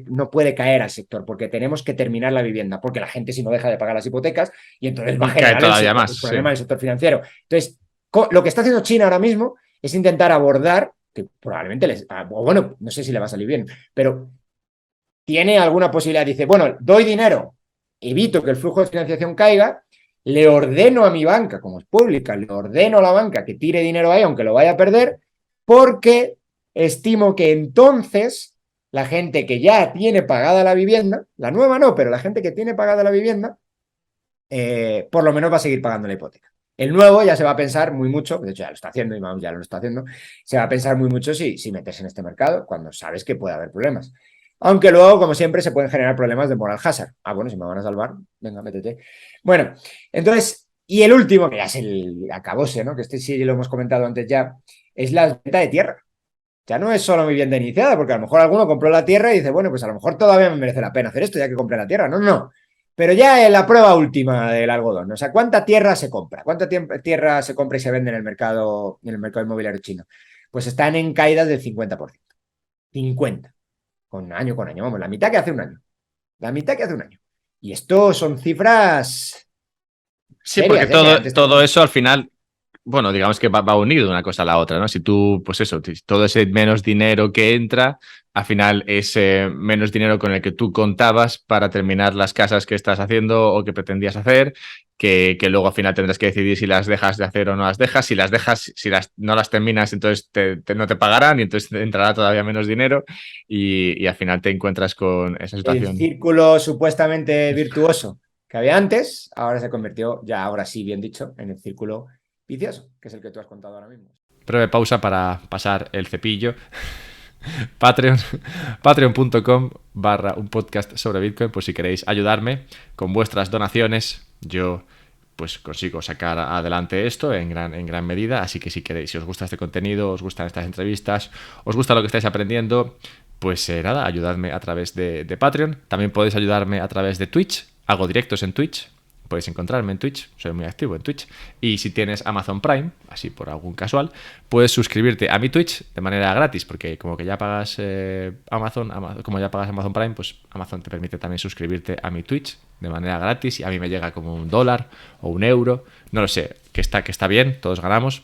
no puede caer al sector, porque tenemos que terminar la vivienda, porque la gente si no deja de pagar las hipotecas y entonces va a Cae generar todavía el más, sí. problema del sector financiero. Entonces, lo que está haciendo China ahora mismo es intentar abordar, que probablemente o bueno, no sé si le va a salir bien, pero tiene alguna posibilidad, dice, bueno, doy dinero, evito que el flujo de financiación caiga, le ordeno a mi banca, como es pública, le ordeno a la banca que tire dinero ahí, aunque lo vaya a perder, porque estimo que entonces la gente que ya tiene pagada la vivienda, la nueva no, pero la gente que tiene pagada la vivienda, por lo menos va a seguir pagando la hipoteca. El nuevo ya se va a pensar muy mucho, de hecho ya lo está haciendo, y ya lo está haciendo, se va a pensar muy mucho si meterse en este mercado cuando sabes que puede haber problemas. Aunque luego, como siempre, se pueden generar problemas de moral hazard. Ah, bueno, si me van a salvar, venga, métete. Bueno, entonces, y el último, que ya es el acabose, ¿no? Que este sí lo hemos comentado antes ya, es la venta de tierra. Ya no es solo vivienda iniciada, porque a lo mejor alguno compró la tierra y dice, bueno, pues a lo mejor todavía me merece la pena hacer esto ya que compré la tierra. No, no. Pero ya en la prueba última del algodón, o sea, ¿cuánta tierra se compra? ¿Cuánta tierra se compra y se vende en el mercado inmobiliario chino? Pues están en caídas del 50%. 50 con año, vamos, la mitad que hace un año. La mitad que hace un año. Y esto son cifras Sí, porque serias, ¿eh? Que antes todo también. eso al final, bueno, digamos que va unido una cosa a la otra, ¿no? Si tú, pues eso, todo ese menos dinero que entra, al final es menos dinero con el que tú contabas para terminar las casas que estás haciendo o que pretendías hacer, que luego al final tendrás que decidir si las dejas de hacer o no las dejas. Si las dejas, si no las terminas, entonces no te pagarán y entonces te entrará todavía menos dinero y al final te encuentras con esa El situación. círculo supuestamente virtuoso que había antes, ahora se convirtió, ya ahora sí, bien dicho, en el círculo vicioso, que es el que tú has contado ahora mismo. Breve pausa para pasar el cepillo. Patreon, patreon.com/, un podcast sobre Bitcoin, pues si queréis ayudarme con vuestras donaciones, yo pues consigo sacar adelante esto en gran medida, así que si queréis, si os gusta este contenido, os gustan estas entrevistas, os gusta lo que estáis aprendiendo, pues nada, ayudadme a través de Patreon. También podéis ayudarme a través de Twitch, hago directos en Twitch, podéis encontrarme en Twitch, soy muy activo en Twitch. Y si tienes Amazon Prime, así por algún casual, puedes suscribirte a mi Twitch de manera gratis, porque como que ya pagas como ya pagas Amazon Prime, pues Amazon te permite también suscribirte a mi Twitch de manera gratis y a mí me llega como $1 o €1, no lo sé, que está bien, todos ganamos.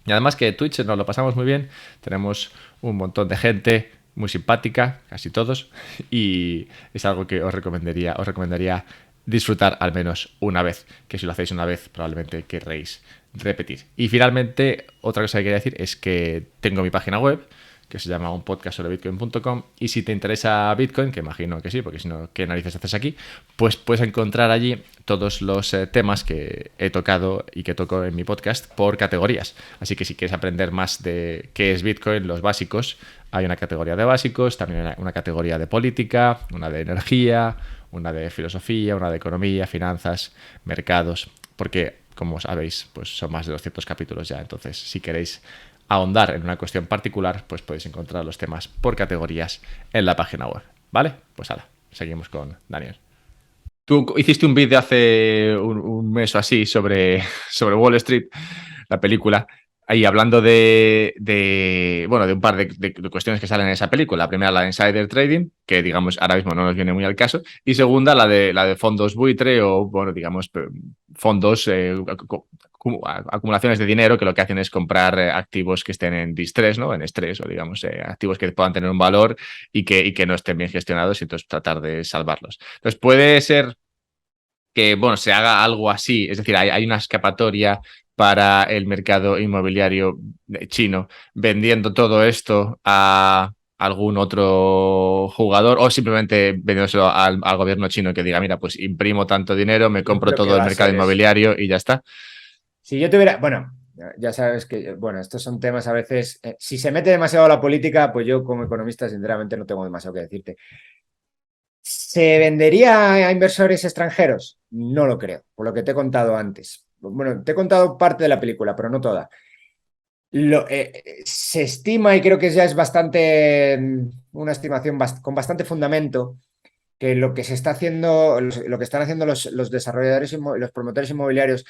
Y además que Twitch nos lo pasamos muy bien, tenemos un montón de gente muy simpática, casi todos, y es algo que os recomendaría disfrutar al menos una vez, que si lo hacéis una vez probablemente querréis repetir. Y finalmente, otra cosa que quería decir es que tengo mi página web, que se llama unpodcastsobrebitcoin.com, y si te interesa Bitcoin, que imagino que sí, porque si no, ¿qué narices haces aquí? Pues puedes encontrar allí todos los temas que he tocado y que toco en mi podcast por categorías. Así que si quieres aprender más de qué es Bitcoin, los básicos, hay una categoría de básicos, también una categoría de política, una de energía, una de filosofía, una de economía, finanzas, mercados, porque como sabéis, pues son más de 200 capítulos ya, entonces si queréis ahondar en una cuestión particular, pues podéis encontrar los temas por categorías en la página web, ¿vale? Pues ahora, seguimos con Daniel. Tú hiciste un vídeo hace un mes o así sobre Wall Street, la película, ahí hablando bueno, de un par de cuestiones que salen en esa película. La primera, la de insider trading, que digamos ahora mismo no nos viene muy al caso, y segunda, la de fondos buitre o, bueno, digamos, fondos, acumulaciones de dinero que lo que hacen es comprar activos que estén en distrés, ¿no? En estrés, o digamos, activos que puedan tener un valor y que no estén bien gestionados y entonces tratar de salvarlos. Entonces puede ser que, bueno, se haga algo así, es decir, hay una escapatoria para el mercado inmobiliario chino vendiendo todo esto a algún otro jugador o simplemente vendiéndoselo al gobierno chino que diga, mira, pues imprimo tanto dinero, me Yo compro creo que todo el va a mercado ser eso. inmobiliario y ya está. Si yo tuviera, bueno, ya sabes que, bueno, estos son temas a veces, si se mete demasiado la política, pues yo como economista sinceramente no tengo demasiado que decirte. ¿Se vendería a inversores extranjeros? No lo creo, por lo que te he contado antes. Bueno, te he contado parte de la película, pero no toda. Se estima, y creo que ya es bastante, una estimación con bastante fundamento, que lo que se está haciendo, lo que están haciendo los desarrolladores, los promotores inmobiliarios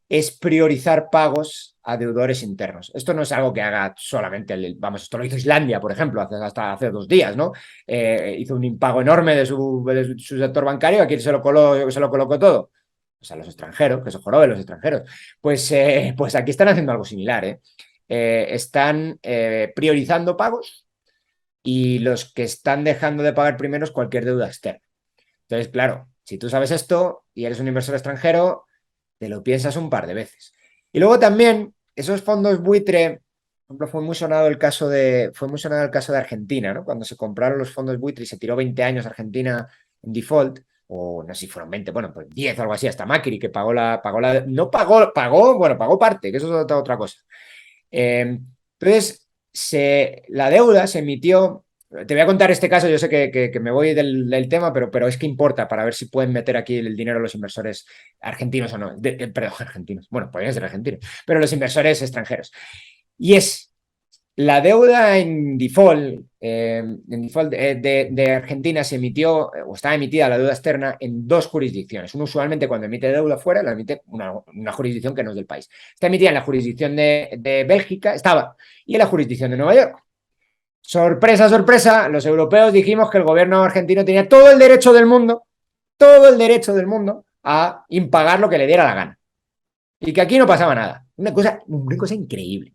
es priorizar pagos a deudores internos. Esto no es algo que haga solamente, esto lo hizo Islandia, por ejemplo, hasta hace 2 días, ¿no? Hizo un impago enorme de su sector bancario, aquí se lo colocó todo. O sea, los extranjeros, que se joroben los extranjeros. Pues aquí están haciendo algo similar, ¿eh? Están priorizando pagos y los que están dejando de pagar primero es cualquier deuda externa. Entonces, claro, si tú sabes esto y eres un inversor extranjero, te lo piensas un par de veces. Y luego también, esos fondos buitre, por ejemplo, fue muy sonado el caso de Argentina, ¿no? Cuando se compraron los fondos buitre y se tiró 20 años Argentina en default, o no sé si fueron 20, bueno, pues 10 o algo así, hasta Macri, que pagó parte, que eso es otra cosa. Entonces, la deuda se emitió. Te voy a contar este caso, yo sé que me voy del tema, pero es que importa para ver si pueden meter aquí el dinero los inversores argentinos o no. Perdón, argentinos. Bueno, podrían ser argentinos, pero los inversores extranjeros. Y es la deuda en default de Argentina se emitió, o está emitida la deuda externa en 2 jurisdicciones. Uno usualmente cuando emite deuda fuera, la emite una jurisdicción que no es del país. Está emitida en la jurisdicción de Bélgica, y en la jurisdicción de Nueva York. Sorpresa, sorpresa, los europeos dijimos que el gobierno argentino tenía todo el derecho del mundo a impagar lo que le diera la gana. Y que aquí no pasaba nada. Una cosa increíble.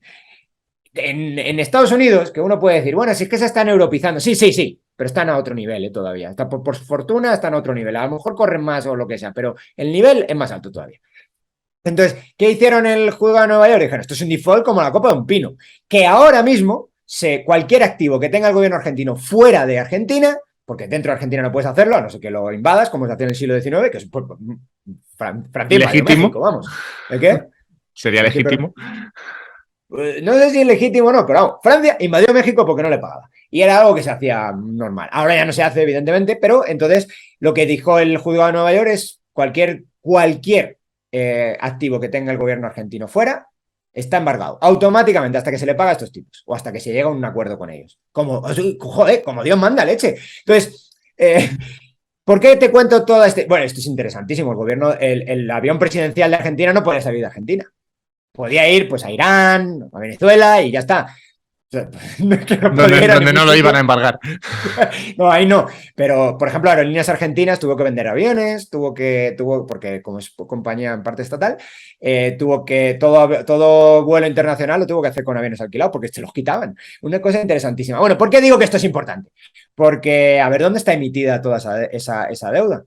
En Estados Unidos, que uno puede decir, bueno, si es que se están europizando. Sí, pero están a otro nivel todavía. Por fortuna están a otro nivel. A lo mejor corren más o lo que sea, pero el nivel es más alto todavía. Entonces, ¿qué hicieron el juzgado de Nueva York? Dijeron, esto es un default como la copa de un pino. Que ahora mismo, cualquier activo que tenga el gobierno argentino fuera de Argentina, porque dentro de Argentina no puedes hacerlo, a no ser que lo invadas, como se hacía en el siglo XIX, que es Francisco, ¿Legítimo? México, vamos. ¿El qué? ¿Sería legítimo? No sé si es legítimo o no, pero vamos, Francia invadió México porque no le pagaba. Y era algo que se hacía normal. Ahora ya no se hace, evidentemente, pero entonces lo que dijo el juzgado de Nueva York es cualquier activo que tenga el gobierno argentino fuera está embargado automáticamente hasta que se le paga a estos tipos o hasta que se llega a un acuerdo con ellos. Como Dios manda, leche. Entonces, ¿por qué te cuento todo este? Bueno, esto es interesantísimo. El avión presidencial de Argentina no puede salir de Argentina. Podía ir pues a Irán, a Venezuela y ya está. O sea, donde no lo iban a embargar. No, ahí no. Pero, por ejemplo, Aerolíneas Argentinas tuvo que vender aviones, porque como es compañía en parte estatal, todo vuelo internacional lo tuvo que hacer con aviones alquilados porque se los quitaban. Una cosa interesantísima. Bueno, ¿por qué digo que esto es importante? Porque, a ver, ¿dónde está emitida toda esa deuda?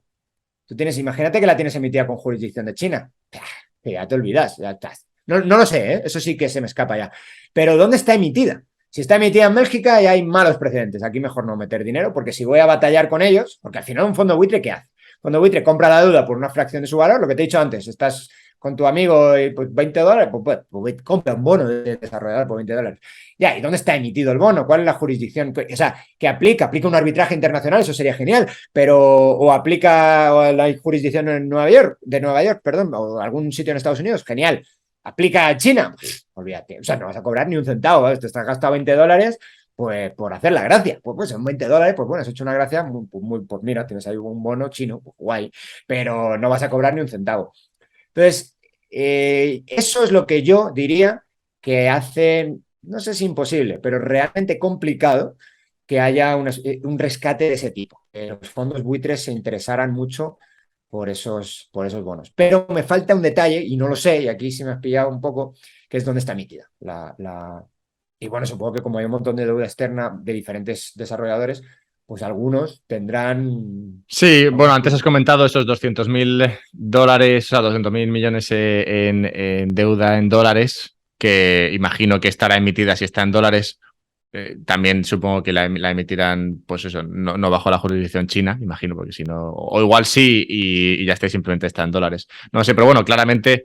Imagínate que la tienes emitida con jurisdicción de China. Que ya te olvidas, ya estás. No lo sé, ¿eh? Eso sí que se me escapa ya. Pero ¿dónde está emitida? Si está emitida en Bélgica, ya hay malos precedentes. Aquí mejor no meter dinero, porque si voy a batallar con ellos, porque al final un fondo buitre, ¿qué hace? Fondo buitre compra la deuda por una fracción de su valor, lo que te he dicho antes, estás con tu amigo y pues $20, pues compra un bono de desarrollador por $20. Ya, ¿y dónde está emitido el bono? ¿Cuál es la jurisdicción? O sea, ¿qué aplica? ¿Aplica un arbitraje internacional? Eso sería genial, pero o aplica la jurisdicción de Nueva York, perdón, o algún sitio en Estados Unidos, genial. ¿Aplica a China? Pues, olvídate, o sea, no vas a cobrar ni un centavo, ¿eh? Te estás gastado $20 pues por hacer la gracia. Pues son $20, pues bueno, has hecho una gracia, pues mira, tienes ahí un bono chino, pues guay, pero no vas a cobrar ni un centavo. Entonces, eso es lo que yo diría que hace, no sé si imposible, pero realmente complicado que haya un rescate de ese tipo. Que los fondos buitres se interesaran mucho por esos bonos. Pero me falta un detalle, y no lo sé, y aquí sí me has pillado un poco, que es dónde está emitida. Y bueno, supongo que como hay un montón de deuda externa de diferentes desarrolladores, pues algunos tendrán... Sí, bueno, antes has comentado esos $200.000, o sea, 200.000 millones en deuda en dólares, que imagino que estará emitida si está en dólares. También supongo que la emitirán, pues eso, no bajo la jurisdicción china, imagino, porque si no, o igual sí y ya esté simplemente está en dólares. No sé, pero bueno, claramente,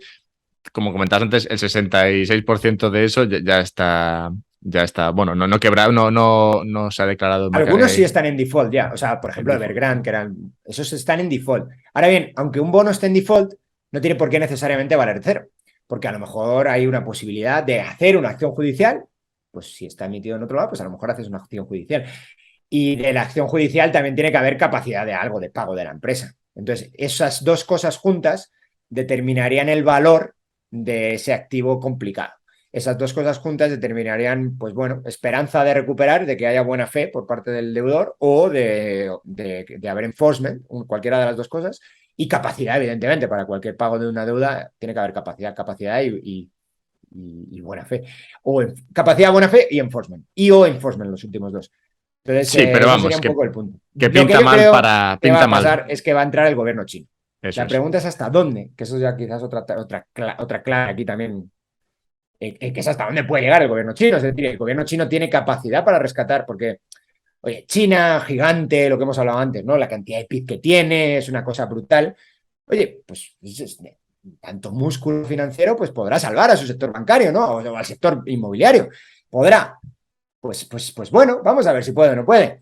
como comentabas antes, el 66% de eso ya está ya está. Bueno, no quebrado, no se ha declarado Algunos sí están en default ya. O sea, por ejemplo, default. Evergrande, que eran. Esos están en default. Ahora bien, aunque un bono esté en default, no tiene por qué necesariamente valer cero. Porque a lo mejor hay una posibilidad de hacer una acción judicial. Pues si está emitido en otro lado, pues a lo mejor haces una acción judicial. Y de la acción judicial también tiene que haber capacidad de algo de pago de la empresa. Entonces, esas dos cosas juntas determinarían el valor de ese activo complicado. Esas dos cosas juntas determinarían, pues bueno, esperanza de recuperar, de que haya buena fe por parte del deudor o de haber enforcement, cualquiera de las dos cosas, y capacidad, evidentemente, para cualquier pago de una deuda tiene que haber capacidad y buena fe. O capacidad, buena fe y enforcement. Y o enforcement, los últimos dos. Entonces, Sí, pero ese sería vamos, un poco el punto. que Lo que pinta yo mal creo para. que va Pinta a mal. pasar es que va a entrar el gobierno chino. Eso La es. pregunta es hasta dónde, que eso ya quizás otra clave aquí también, que es hasta dónde puede llegar el gobierno chino. Es decir, el gobierno chino tiene capacidad para rescatar, porque, oye, China, gigante, lo que hemos hablado antes, ¿no? La cantidad de PIB que tiene es una cosa brutal. Oye, pues tanto músculo financiero, pues podrá salvar a su sector bancario, ¿no? O al sector inmobiliario. Podrá. Pues bueno, vamos a ver si puede o no puede.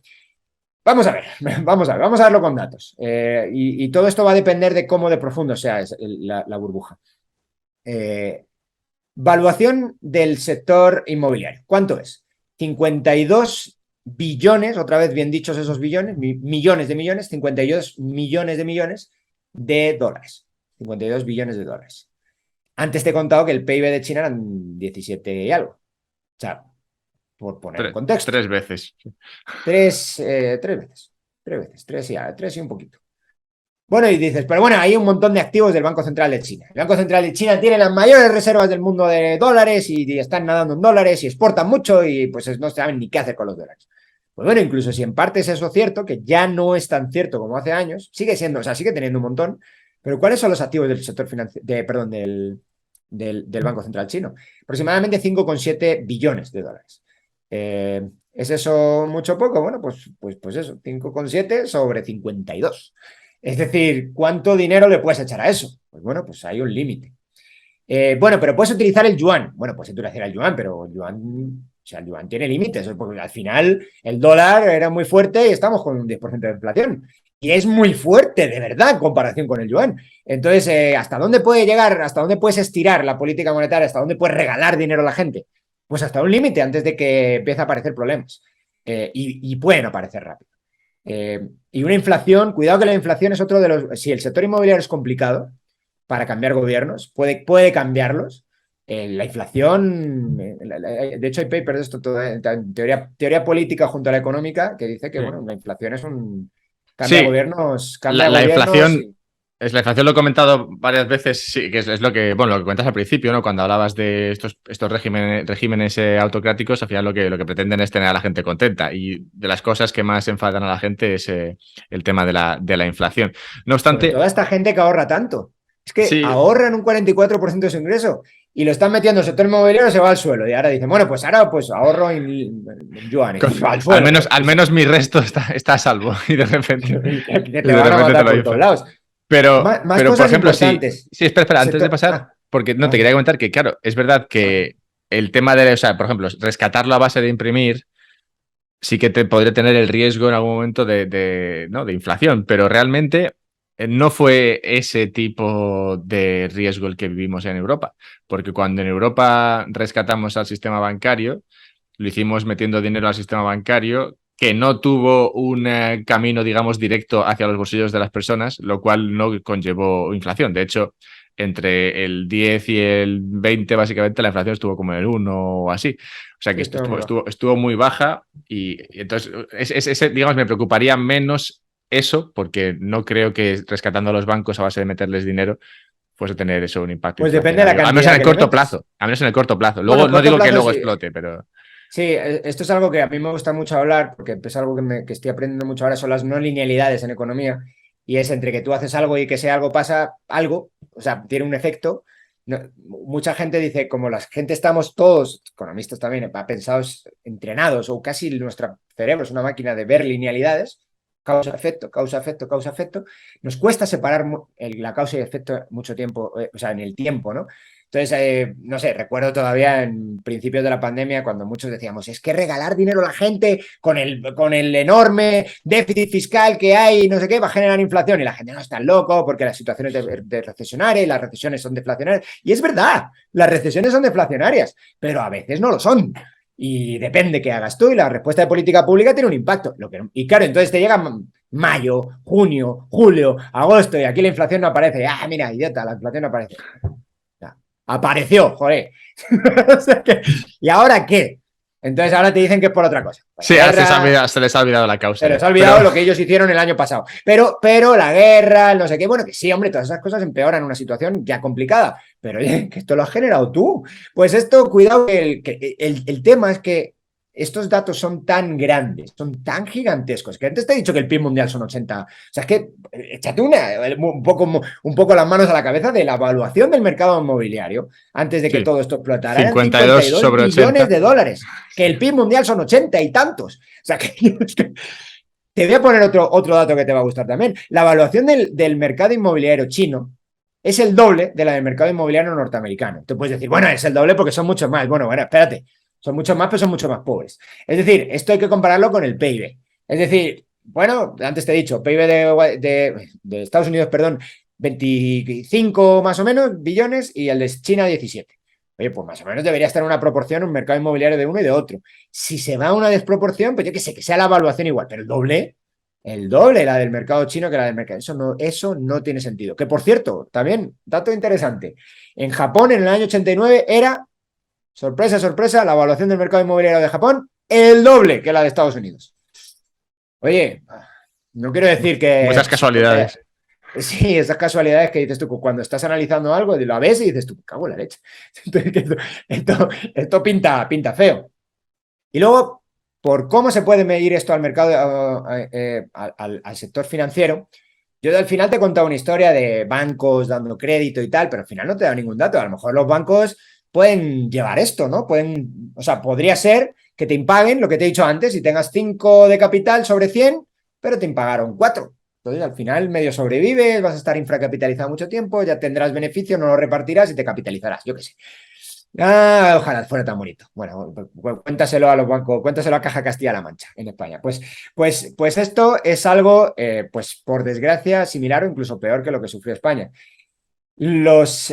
Vamos a ver, vamos a verlo con datos. Y todo esto va a depender de cómo de profundo sea la burbuja. Valuación del sector inmobiliario. ¿Cuánto es? 52 billones, otra vez bien dichos esos billones, millones de millones, 52 millones de millones de dólares. 52 billones de dólares. Antes te he contado que el PIB de China eran 17 y algo. O sea, por poner en contexto. 3 veces. Tres veces, tres y un poquito. Bueno, y dices, pero bueno, hay un montón de activos del Banco Central de China. El Banco Central de China tiene las mayores reservas del mundo de dólares y están nadando en dólares y exportan mucho y pues no saben ni qué hacer con los dólares. Pues bueno, incluso si en parte es eso cierto, que ya no es tan cierto como hace años, sigue siendo, o sea, sigue teniendo un montón, pero ¿cuáles son los activos del sector financiero, perdón, del Banco Central chino? Aproximadamente 5,7 billones de dólares. ¿Es eso mucho o poco? Bueno, pues eso, 5,7 sobre 52. Es decir, ¿cuánto dinero le puedes echar a eso? Pues bueno, pues hay un límite. Bueno, pero puedes utilizar el yuan. Bueno, puedes utilizar el yuan, pero el yuan tiene límites, porque al final el dólar era muy fuerte y estamos con un 10% de inflación. Y es muy fuerte, de verdad, en comparación con el yuan. Entonces, ¿hasta dónde puede llegar? ¿Hasta dónde puedes estirar la política monetaria? ¿Hasta dónde puedes regalar dinero a la gente? Pues hasta un límite antes de que empiece a aparecer problemas. Y pueden aparecer rápido. Y una inflación, cuidado que la inflación es otro de los. Si el sector inmobiliario es complicado para cambiar gobiernos, puede cambiarlos. La inflación, de hecho hay papers de esto, teoría política junto a la económica, que dice que bueno, la inflación es un. Cambia Sí, gobiernos, la inflación. y. La inflación lo he comentado varias veces, sí, que es lo que, bueno, lo que comentas al principio, ¿no? Cuando hablabas de estos regímenes autocráticos, al final lo que pretenden es tener a la gente contenta. Y de las cosas que más enfadan a la gente es el tema de la inflación. No Sobre obstante, todo esta gente que ahorra tanto. Es que sí, ahorran un 44% de su ingreso y lo están metiendo en el sector inmobiliario, se va al suelo. Y ahora dicen, bueno, pues ahora pues ahorro en yuanes. Al al suelo. menos, al menos mi resto está a salvo. Y de repente, Que y te de van a repente te matar lo por todos dicen. lados. Más Pero, por cosas ejemplo, sí, importantes. sí, espera, antes de Sector. pasar, porque no te Ah, quería comentar que, claro, es verdad que el tema de, o sea, por ejemplo, rescatarlo a base de imprimir, sí que te podría tener el riesgo en algún momento ¿no? de inflación, pero realmente no fue ese tipo de riesgo el que vivimos en Europa, porque cuando en Europa rescatamos al sistema bancario, lo hicimos metiendo dinero al sistema bancario que no tuvo un camino, digamos, directo hacia los bolsillos de las personas, lo cual no conllevó inflación. De hecho, entre el 10 y el 20, básicamente, la inflación estuvo como en el 1 o así. O sea sí, que esto esto es muy bajo. estuvo muy baja y entonces, digamos, me preocuparía menos eso, porque no creo que rescatando a los bancos a base de meterles dinero fuese tener eso un impacto Pues depende de la inflacionario. Al menos en cantidad el que le corto metes. plazo. Al menos en el corto plazo. Bueno, Luego en no corto digo que plazo luego sí. explote, pero. Sí, esto es algo que a mí me gusta mucho hablar porque es algo que estoy aprendiendo mucho ahora, son las no linealidades en economía y es entre que tú haces algo y que ese algo pasa algo, o sea, tiene un efecto. Mucha gente dice, como la gente estamos todos, economistas también, pensados, entrenados o casi nuestro cerebro es una máquina de ver linealidades, causa-efecto, causa-efecto, causa-efecto, nos cuesta separar la causa y efecto mucho tiempo, o sea, en el tiempo, ¿no? Entonces, no sé, recuerdo todavía en principios de la pandemia cuando muchos decíamos, es que regalar dinero a la gente con el enorme déficit fiscal que hay, no sé qué, va a generar inflación. Y la gente no está loco porque las situaciones de recesionarias y las recesiones son deflacionarias. Y es verdad, las recesiones son deflacionarias, pero a veces no lo son. Y depende qué hagas tú y la respuesta de política pública tiene un impacto. Y claro, entonces te llega mayo, junio, julio, agosto y aquí la inflación no aparece. Ah, mira, idiota, la inflación no aparece. Apareció, joder. O sea ¿y ahora qué? Entonces ahora te dicen que es por otra cosa. Sí, se les ha olvidado la causa. Se les ha olvidado lo que ellos hicieron el año pasado. Pero la guerra, el no sé qué, bueno, que sí, hombre, todas esas cosas empeoran una situación ya complicada. Pero oye, que esto lo has generado tú. Pues esto, cuidado, el tema es que estos datos son tan grandes, son tan gigantescos, que antes te he dicho que el PIB mundial son 80. O sea, es que échate un poco las manos a la cabeza de la evaluación del mercado inmobiliario antes de que todo esto explotara. 52 sobre 80 billones de dólares, que el PIB mundial son 80 y tantos. O sea, que te voy a poner otro dato que te va a gustar también. La evaluación del mercado inmobiliario chino es el doble de la del mercado inmobiliario norteamericano. Te puedes decir, bueno, es el doble porque son muchos más. Bueno, espérate. Son muchos más, pero son mucho más pobres. Es decir, esto hay que compararlo con el PIB. Es decir, bueno, antes te he dicho, PIB de Estados Unidos, perdón, 25 más o menos billones y el de China 17. Oye, pues más o menos debería estar en una proporción un mercado inmobiliario de uno y de otro. Si se va a una desproporción, pues yo que sé, que sea la evaluación igual, pero el doble la del mercado chino que la del mercado. Eso no tiene sentido. Que por cierto, también, dato interesante, en Japón en el año 89 era, sorpresa, sorpresa, la evaluación del mercado inmobiliario de Japón, el doble que la de Estados Unidos. Oye, no quiero decir que... Muchas casualidades. Sí, esas casualidades que dices tú, cuando estás analizando algo, lo ves y dices tú, cago en la leche. Esto pinta feo. Y luego, por cómo se puede medir esto al mercado, al sector financiero, yo al final te he contado una historia de bancos dando crédito y tal, pero al final no te da ningún dato. A lo mejor los bancos pueden llevar esto, ¿no? O sea, podría ser que te impaguen lo que te he dicho antes, si tengas 5 de capital sobre 100, pero te impagaron 4. Entonces, al final medio sobrevives, vas a estar infracapitalizado mucho tiempo, ya tendrás beneficio, no lo repartirás y te capitalizarás, yo qué sé. Ah, ojalá fuera tan bonito. Bueno, cuéntaselo a los bancos, cuéntaselo a Caja Castilla-La Mancha en España. Pues esto es algo, pues por desgracia, similar o incluso peor que lo que sufrió España. Los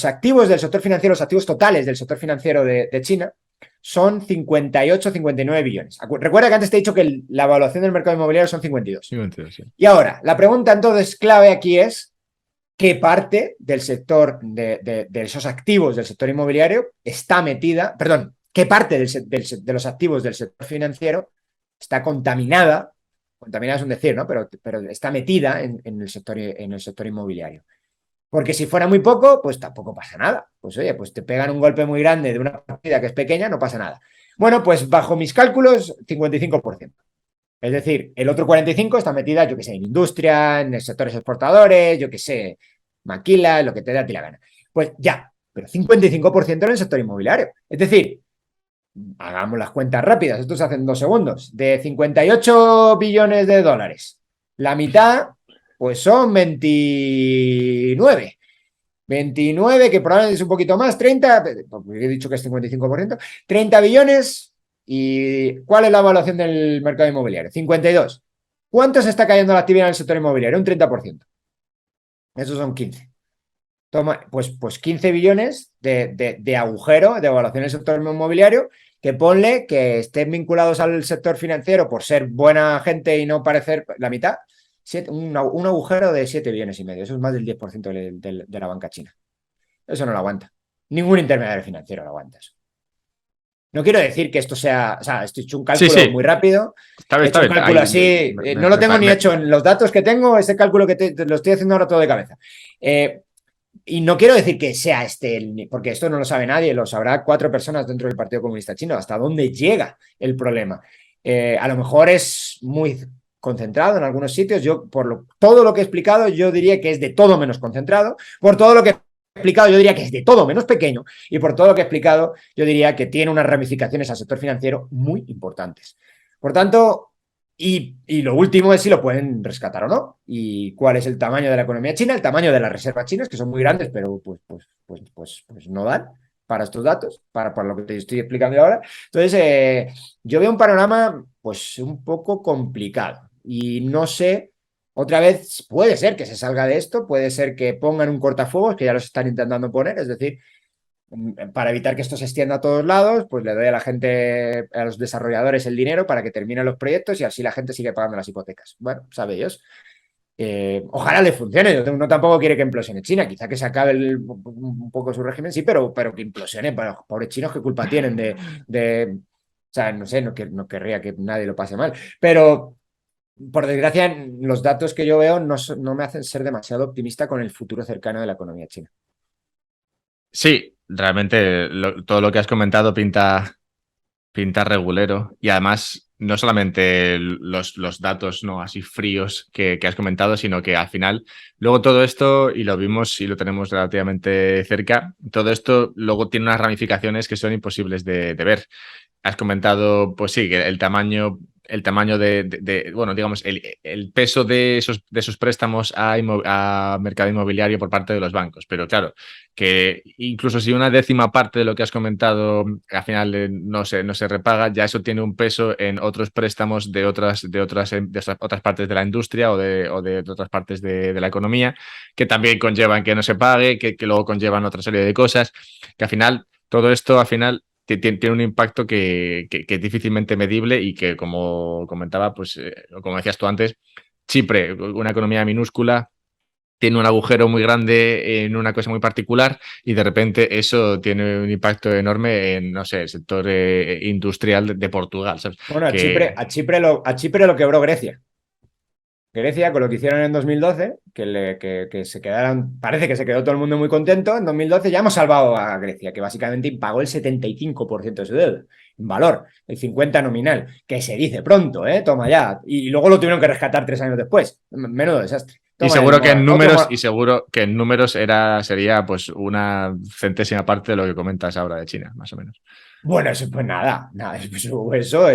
activos del sector financiero, los activos totales del sector financiero de China son 58, 59 billones. Recuerda que antes te he dicho que la evaluación del mercado inmobiliario son 52. 52 sí. Y ahora, la pregunta entonces clave aquí es qué parte del sector, de esos activos del sector inmobiliario está metida, perdón, qué parte de los activos del sector financiero está contaminada es un decir, ¿no? Pero está metida en el sector inmobiliario. Porque si fuera muy poco, pues tampoco pasa nada. Pues oye, pues te pegan un golpe muy grande de una partida que es pequeña, no pasa nada. Bueno, pues bajo mis cálculos, 55%. Es decir, el otro 45% está metida, yo que sé, en industria, en sectores exportadores, yo que sé, maquila, lo que te dé a ti la gana. Pues ya, pero 55% en el sector inmobiliario. Es decir, hagamos las cuentas rápidas, esto se hace en 2 segundos. De 58 billones de dólares, la mitad, pues son 29. 29, que probablemente es un poquito más, 30, porque he dicho que es 55%, 30 billones. ¿Y cuál es la evaluación del mercado inmobiliario? 52. ¿Cuánto se está cayendo la actividad en el sector inmobiliario? Un 30%. Esos son 15. Toma, pues 15 billones de agujero de evaluación del sector inmobiliario, que ponle que estén vinculados al sector financiero por ser buena gente y no parecer la mitad, un agujero de 7 billones y medio. Eso es más del 10% de la banca china. Eso no lo aguanta. Ningún intermediario financiero lo aguanta eso. No quiero decir que esto sea, o sea, estoy hecho un cálculo muy rápido. He hecho un cálculo así, no lo tengo ni hecho en los datos que tengo, ese cálculo que lo estoy haciendo ahora todo de cabeza. Y no quiero decir que sea porque esto no lo sabe nadie, lo sabrá 4 personas dentro del Partido Comunista Chino, hasta dónde llega el problema. A lo mejor es muy concentrado en algunos sitios, yo todo lo que he explicado, yo diría que es de todo menos concentrado, por todo lo que he explicado, yo diría que es de todo menos pequeño, y por todo lo que he explicado, yo diría que tiene unas ramificaciones al sector financiero muy importantes. Por tanto, Y lo último es si lo pueden rescatar o no. Y cuál es el tamaño de la economía china, el tamaño de las reservas chinas, que son muy grandes, pero pues no dan para estos datos, para lo que te estoy explicando ahora. Entonces, yo veo un panorama pues un poco complicado. Y no sé, otra vez, puede ser que se salga de esto, puede ser que pongan un cortafuegos, que ya los están intentando poner, es decir, para evitar que esto se extienda a todos lados, pues le doy a la gente, a los desarrolladores el dinero para que terminen los proyectos y así la gente sigue pagando las hipotecas. Bueno, sabe Dios. Ojalá le funcione. Uno tampoco quiere que implosione China. Quizá que se acabe un poco su régimen, sí, pero que implosione. Para los pobres chinos, ¿qué culpa tienen o sea, no sé, no querría que nadie lo pase mal. Pero, por desgracia, los datos que yo veo no me hacen ser demasiado optimista con el futuro cercano de la economía china. Sí, realmente todo lo que has comentado pinta regulero. Y además, no solamente los datos no así fríos que has comentado, sino que al final, luego todo esto, y lo vimos y lo tenemos relativamente cerca, todo esto luego tiene unas ramificaciones que son imposibles de ver. Has comentado, pues sí, que el tamaño bueno, digamos, el peso de esos préstamos a mercado inmobiliario por parte de los bancos. Pero claro, que incluso si una décima parte de lo que has comentado al final no se repaga, ya eso tiene un peso en otros préstamos de otras partes de la industria o de otras partes de la economía, que también conllevan que no se pague, que luego conllevan otra serie de cosas, que al final, todo esto al final tiene un impacto que es difícilmente medible y que, como comentaba, pues como decías tú antes, Chipre, una economía minúscula, tiene un agujero muy grande en una cosa muy particular y de repente eso tiene un impacto enorme en, no sé, el sector industrial de Portugal, ¿sabes? Bueno, Que a Chipre lo quebró Grecia. Grecia, con lo que hicieron en 2012, que se quedaron, parece que se quedó todo el mundo muy contento. En 2012 ya hemos salvado a Grecia, que básicamente pagó el 75% de su deuda, en valor, el 50% nominal, que se dice pronto, ¿eh? Toma ya. Y luego lo tuvieron que rescatar 3 años después. Menudo desastre. y Toma ya, seguro que en otro números, sería pues una centésima parte de lo que comentas ahora de China, más o menos. Bueno, eso pues nada, eso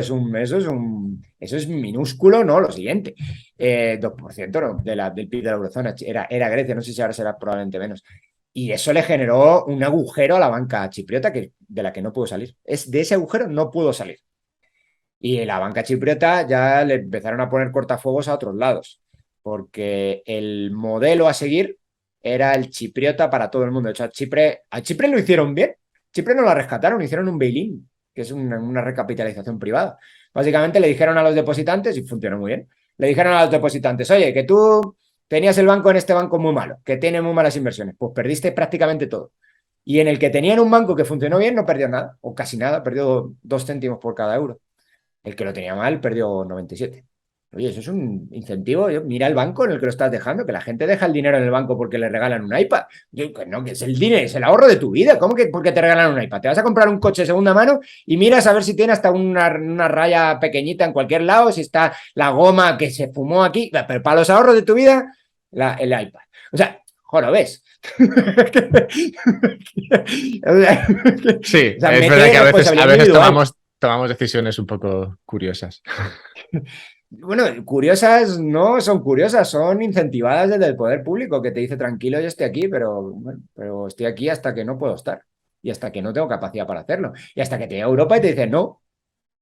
es minúsculo, ¿no? Lo siguiente, 2%, ¿no? Del PIB de la eurozona, era Grecia, no sé si ahora será probablemente menos. Y eso le generó un agujero a la banca chipriota de la que no pudo salir. De ese agujero no pudo salir. Y la banca chipriota ya le empezaron a poner cortafuegos a otros lados, porque el modelo a seguir era el chipriota para todo el mundo. De hecho, a Chipre lo hicieron bien. Chipre no la rescataron, hicieron un bail-in, que es una recapitalización privada. Básicamente le dijeron a los depositantes, y funcionó muy bien, le dijeron a los depositantes, oye, que tú tenías el banco en este banco muy malo, que tiene muy malas inversiones, pues perdiste prácticamente todo. Y en el que tenían un banco que funcionó bien, no perdió nada, o casi nada, perdió 2 céntimos por cada euro. El que lo tenía mal perdió 97. Oye, eso es un incentivo. Mira el banco en el que lo estás dejando, que la gente deja el dinero en el banco porque le regalan un iPad. Que no, que es el dinero, es el ahorro de tu vida. ¿Cómo que porque te regalan un iPad? Te vas a comprar un coche de segunda mano y miras a ver si tiene hasta una raya pequeñita en cualquier lado, si está la goma que se fumó aquí. Pero para los ahorros de tu vida, el iPad. O sea, ves. Sí, O sea, es verdad que a veces tomamos decisiones un poco curiosas. Bueno, curiosas no son curiosas, son incentivadas desde el poder público que te dice tranquilo, yo estoy aquí, pero estoy aquí hasta que no puedo estar y hasta que no tengo capacidad para hacerlo. Y hasta que te llega a Europa y te dice, no,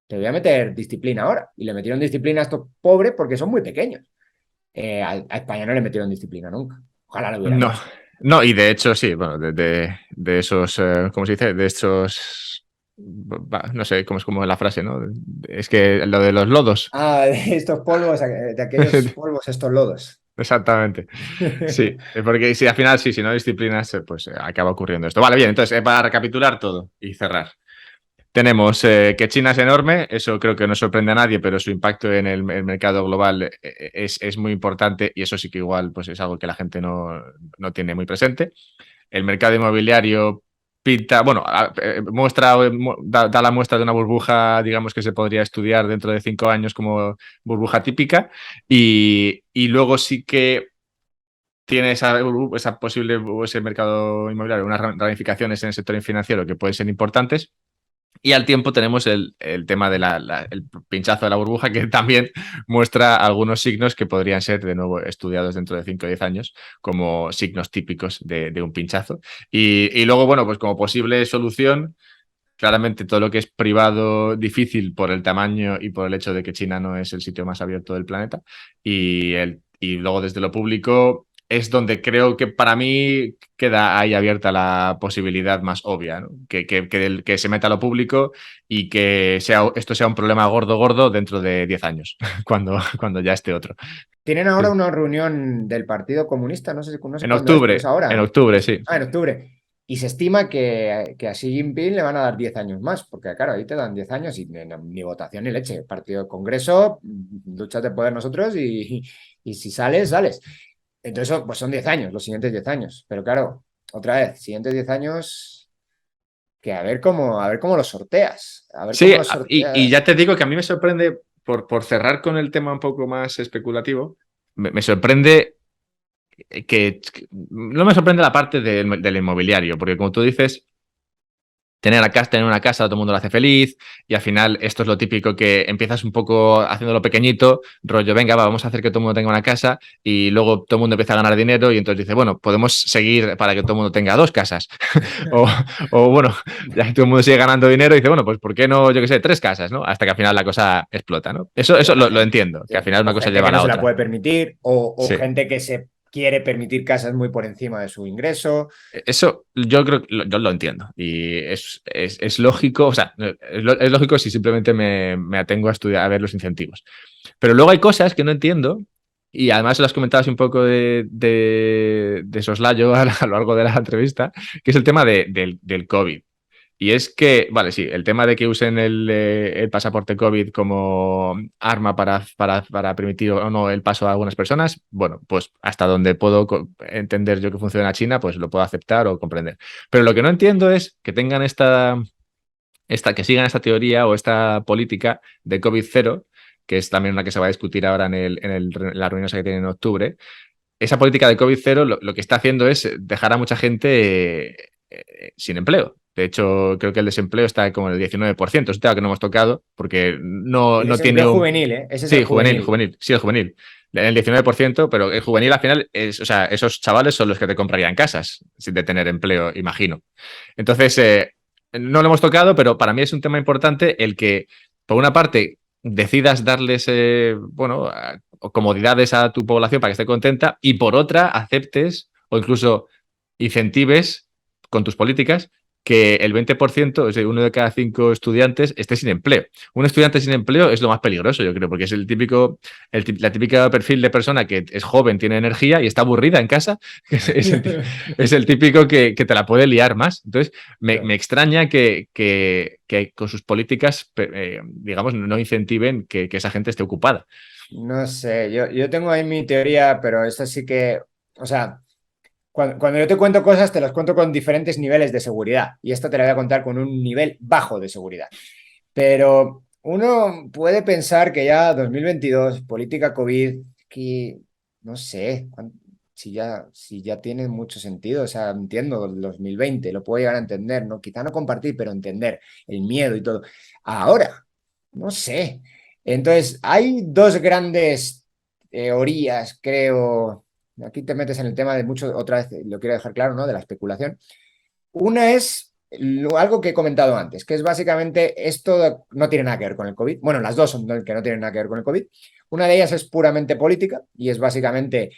te voy a meter disciplina ahora. Y le metieron disciplina a estos pobres porque son muy pequeños. A España no le metieron disciplina nunca. Ojalá lo hubieran No, hecho. no, y de hecho sí, bueno, de esos, ¿cómo se dice? De estos, no sé cómo es como la frase, ¿no? Es que lo de los lodos. Ah, de estos polvos, de aquellos polvos, estos lodos. Exactamente. Sí, porque si al final sí, si no hay disciplinas, pues acaba ocurriendo esto. Vale, bien, entonces, para recapitular todo y cerrar. Tenemos que China es enorme, eso creo que no sorprende a nadie, pero su impacto en el mercado global es muy importante y eso sí que igual pues es algo que la gente no tiene muy presente. El mercado inmobiliario pinta, bueno, da la muestra de una burbuja, digamos, que se podría estudiar dentro de 5 años como burbuja típica y luego sí que tiene esa posible, ese mercado inmobiliario, unas ramificaciones en el sector financiero que pueden ser importantes. Y al tiempo tenemos el tema del pinchazo de la burbuja, que también muestra algunos signos que podrían ser de nuevo estudiados dentro de 5 o 10 años como signos típicos de un pinchazo. Y luego, bueno, pues como posible solución, claramente todo lo que es privado difícil por el tamaño y por el hecho de que China no es el sitio más abierto del planeta. Y luego desde lo público es donde creo que para mí queda ahí abierta la posibilidad más obvia, ¿no? Que se meta a lo público y que esto sea un problema gordo, gordo dentro de 10 años, cuando ya esté otro. Tienen ahora Sí. una reunión del Partido Comunista, no sé En cuándo es, pero es en ahora. octubre, sí. En octubre. Y se estima que a Xi Jinping le van a dar 10 años más, porque claro, ahí te dan 10 años y ni votación ni leche. Partido Congreso, luchas de poder nosotros y si sales, sales. Entonces, pues son 10 años, los siguientes 10 años. Pero claro, otra vez, siguientes 10 años, que a ver cómo lo sorteas. A ver Sí, cómo lo y sorteas. ya te digo que a mí me sorprende, por cerrar con el tema un poco más especulativo, me sorprende no me sorprende la parte del inmobiliario, porque como tú dices, tener una casa, todo el mundo lo hace feliz, y al final esto es lo típico que empiezas un poco haciéndolo pequeñito, rollo, venga, vamos a hacer que todo el mundo tenga una casa, y luego todo el mundo empieza a ganar dinero, y entonces dice, bueno, podemos seguir para que todo el mundo tenga dos casas. o, o, bueno, ya todo el mundo sigue ganando dinero y dice, bueno, pues ¿por qué no, yo qué sé, tres casas, ¿no? Hasta que al final la cosa explota, ¿no? Eso lo entiendo, que al final una O cosa gente lleva a que no la se la otra. puede permitir, o Sí. gente que se quiere permitir casas muy por encima de su ingreso. Eso yo creo que yo lo entiendo y es lógico, o sea, es lógico si simplemente me atengo a estudiar, a ver los incentivos. Pero luego hay cosas que no entiendo y además lo has comentado así un poco de soslayo a lo largo de la entrevista, que es el tema del COVID. Y es que, vale, sí, el tema de que usen el pasaporte COVID como arma para permitir o no el paso a algunas personas, bueno, pues hasta donde puedo entender yo que funciona China, pues lo puedo aceptar o comprender. Pero lo que no entiendo es que tengan que sigan esta teoría o esta política de COVID cero, que es también una que se va a discutir ahora en la reunión esa que tienen en octubre. Esa política de COVID cero lo que está haciendo es dejar a mucha gente sin empleo. De hecho, creo que el desempleo está como en el 19%. Es un tema que no hemos tocado porque El no tiene desempleo un... juvenil, ¿eh? Ese es el Sí, juvenil, juvenil. juvenil. Sí, el juvenil. El 19%, pero el juvenil al final es, o sea, esos chavales son los que te comprarían casas sin de tener empleo, imagino. Entonces, no lo hemos tocado, pero para mí es un tema importante el que, por una parte, decidas darles, bueno, comodidades a tu población para que esté contenta y por otra, aceptes o incluso incentives con tus políticas que el 20%, o sea, uno de cada 5 estudiantes, esté sin empleo. Un estudiante sin empleo es lo más peligroso, yo creo, porque es la típica perfil de persona que es joven, tiene energía y está aburrida en casa. Es el típico que te la puede liar más. Entonces, me extraña que con sus políticas, digamos, no incentiven que esa gente esté ocupada. No sé, yo tengo ahí mi teoría, pero esta sí que, o sea, cuando yo te cuento cosas, te las cuento con diferentes niveles de seguridad. Y esta te la voy a contar con un nivel bajo de seguridad. Pero uno puede pensar que ya 2022, política COVID, que no sé si ya tiene mucho sentido. O sea, entiendo el 2020, lo puedo llegar a entender, ¿no? Quizá no compartir, pero entender el miedo y todo. Ahora, no sé. Entonces, hay dos grandes teorías, creo. Aquí te metes en el tema de mucho, otra vez lo quiero dejar claro, ¿no? De la especulación. Una es algo que he comentado antes, que es básicamente esto no tiene nada que ver con el COVID. Bueno, las dos son que no tienen nada que ver con el COVID. Una de ellas es puramente política y es básicamente